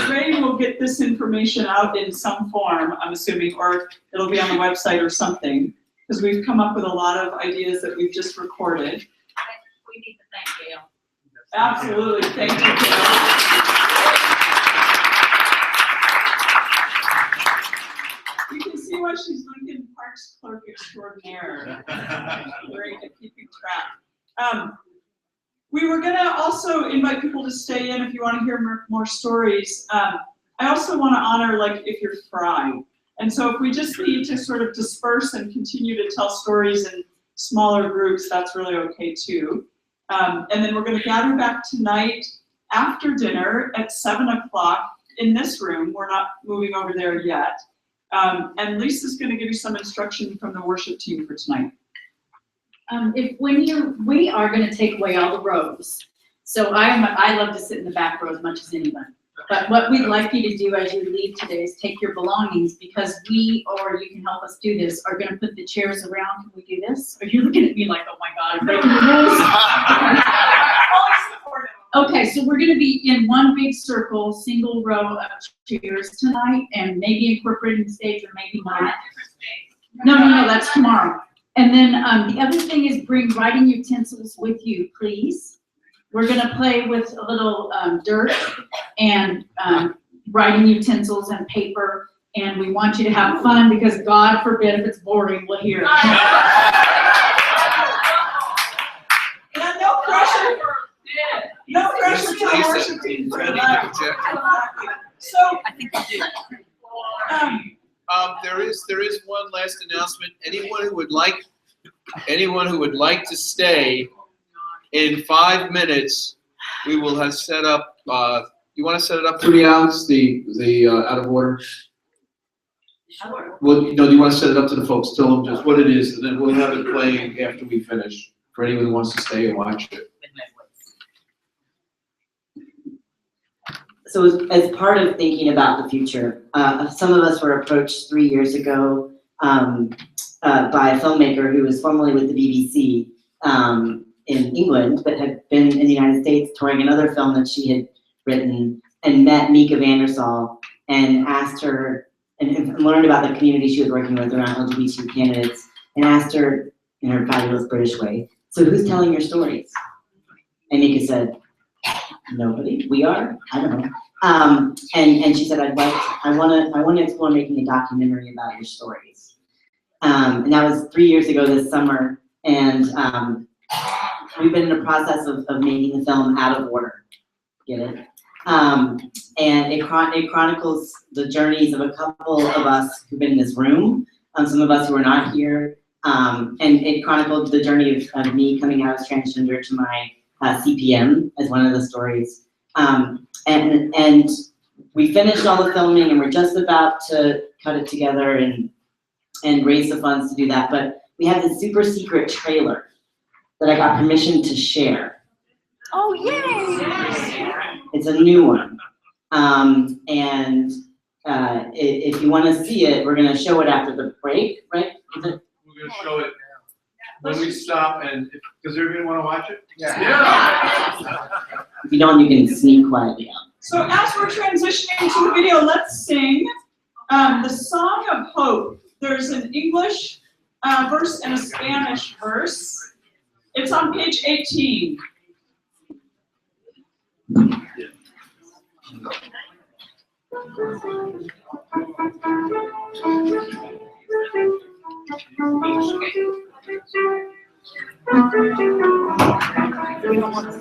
Ray will get this information out in some form, I'm assuming, or it'll be on the website or something, because we've come up with a lot of ideas that we've just recorded. We need to thank Gail. Absolutely. Thank you, Gail. You can see why she's Lincoln Park's clerk extraordinaire. Great at keeping track. We were gonna also invite people to stay in if you want to hear more stories. I also want to honor, like, if you're fried. And so if we just need to sort of disperse and continue to tell stories in smaller groups, that's really okay too. And then we're going to gather back tonight after dinner at 7 o'clock in this room. We're not moving over there yet. And Lisa's going to give you some instruction from the worship team for tonight. We are going to take away all the rows. So I love to sit in the back row as much as anyone. But what we'd like you to do as you leave today is take your belongings, because we, or you can help us do this, are going to put the chairs around. Can we do this? Are you looking at me like, oh my God, I'm breaking the rules? Okay, so we're going to be in one big circle, single row of chairs tonight, and maybe incorporating the stage or maybe not. No, that's tomorrow. And then the other thing is bring writing utensils with you, please. We're gonna play with a little dirt and writing utensils and paper, and we want you to have fun, because God forbid if it's boring, we'll hear it. And no pressure. No pressure to the worship team for that. So I think we do. There is one last announcement. Anyone who would like to stay, in 5 minutes, we will have set up, you want to set it up for me, Alex, the out of order? Well, no, do you want to set it up to the folks? Tell them just what it is, and then we'll have it playing after we finish, for anyone who wants to stay and watch it. So as part of thinking about the future, some of us were approached 3 years ago by a filmmaker who was formerly with the BBC in England, but had been in the United States touring another film that she had written, and met Mika Vandersal and asked her, and learned about the community she was working with around LGBTQ candidates, and asked her in her fabulous British way, so who's telling your stories? And Mika said, nobody. We are? I don't know. And she said, I want to explore making a documentary about your stories. And that was 3 years ago this summer, and we've been in the process of making the film Out of Order. Get it? And it chronicles the journeys of a couple of us who've been in this room, some of us who are not here, and it chronicled the journey of me coming out as transgender to my CPM as one of the stories. And we finished all the filming, and we're just about to cut it together and raise the funds to do that. But we have this super secret trailer that I got permission to share. Oh, yay! It's a new one. If you want to see it, we're going to show it after the break, right? Is it? We're going to show it when we stop, and does everybody want to watch it? Yeah. If you don't, you can sneak quietly out. So as we're transitioning to the video, let's sing the Song of Hope. There's an English verse and a Spanish verse. It's on page 18. We don't want to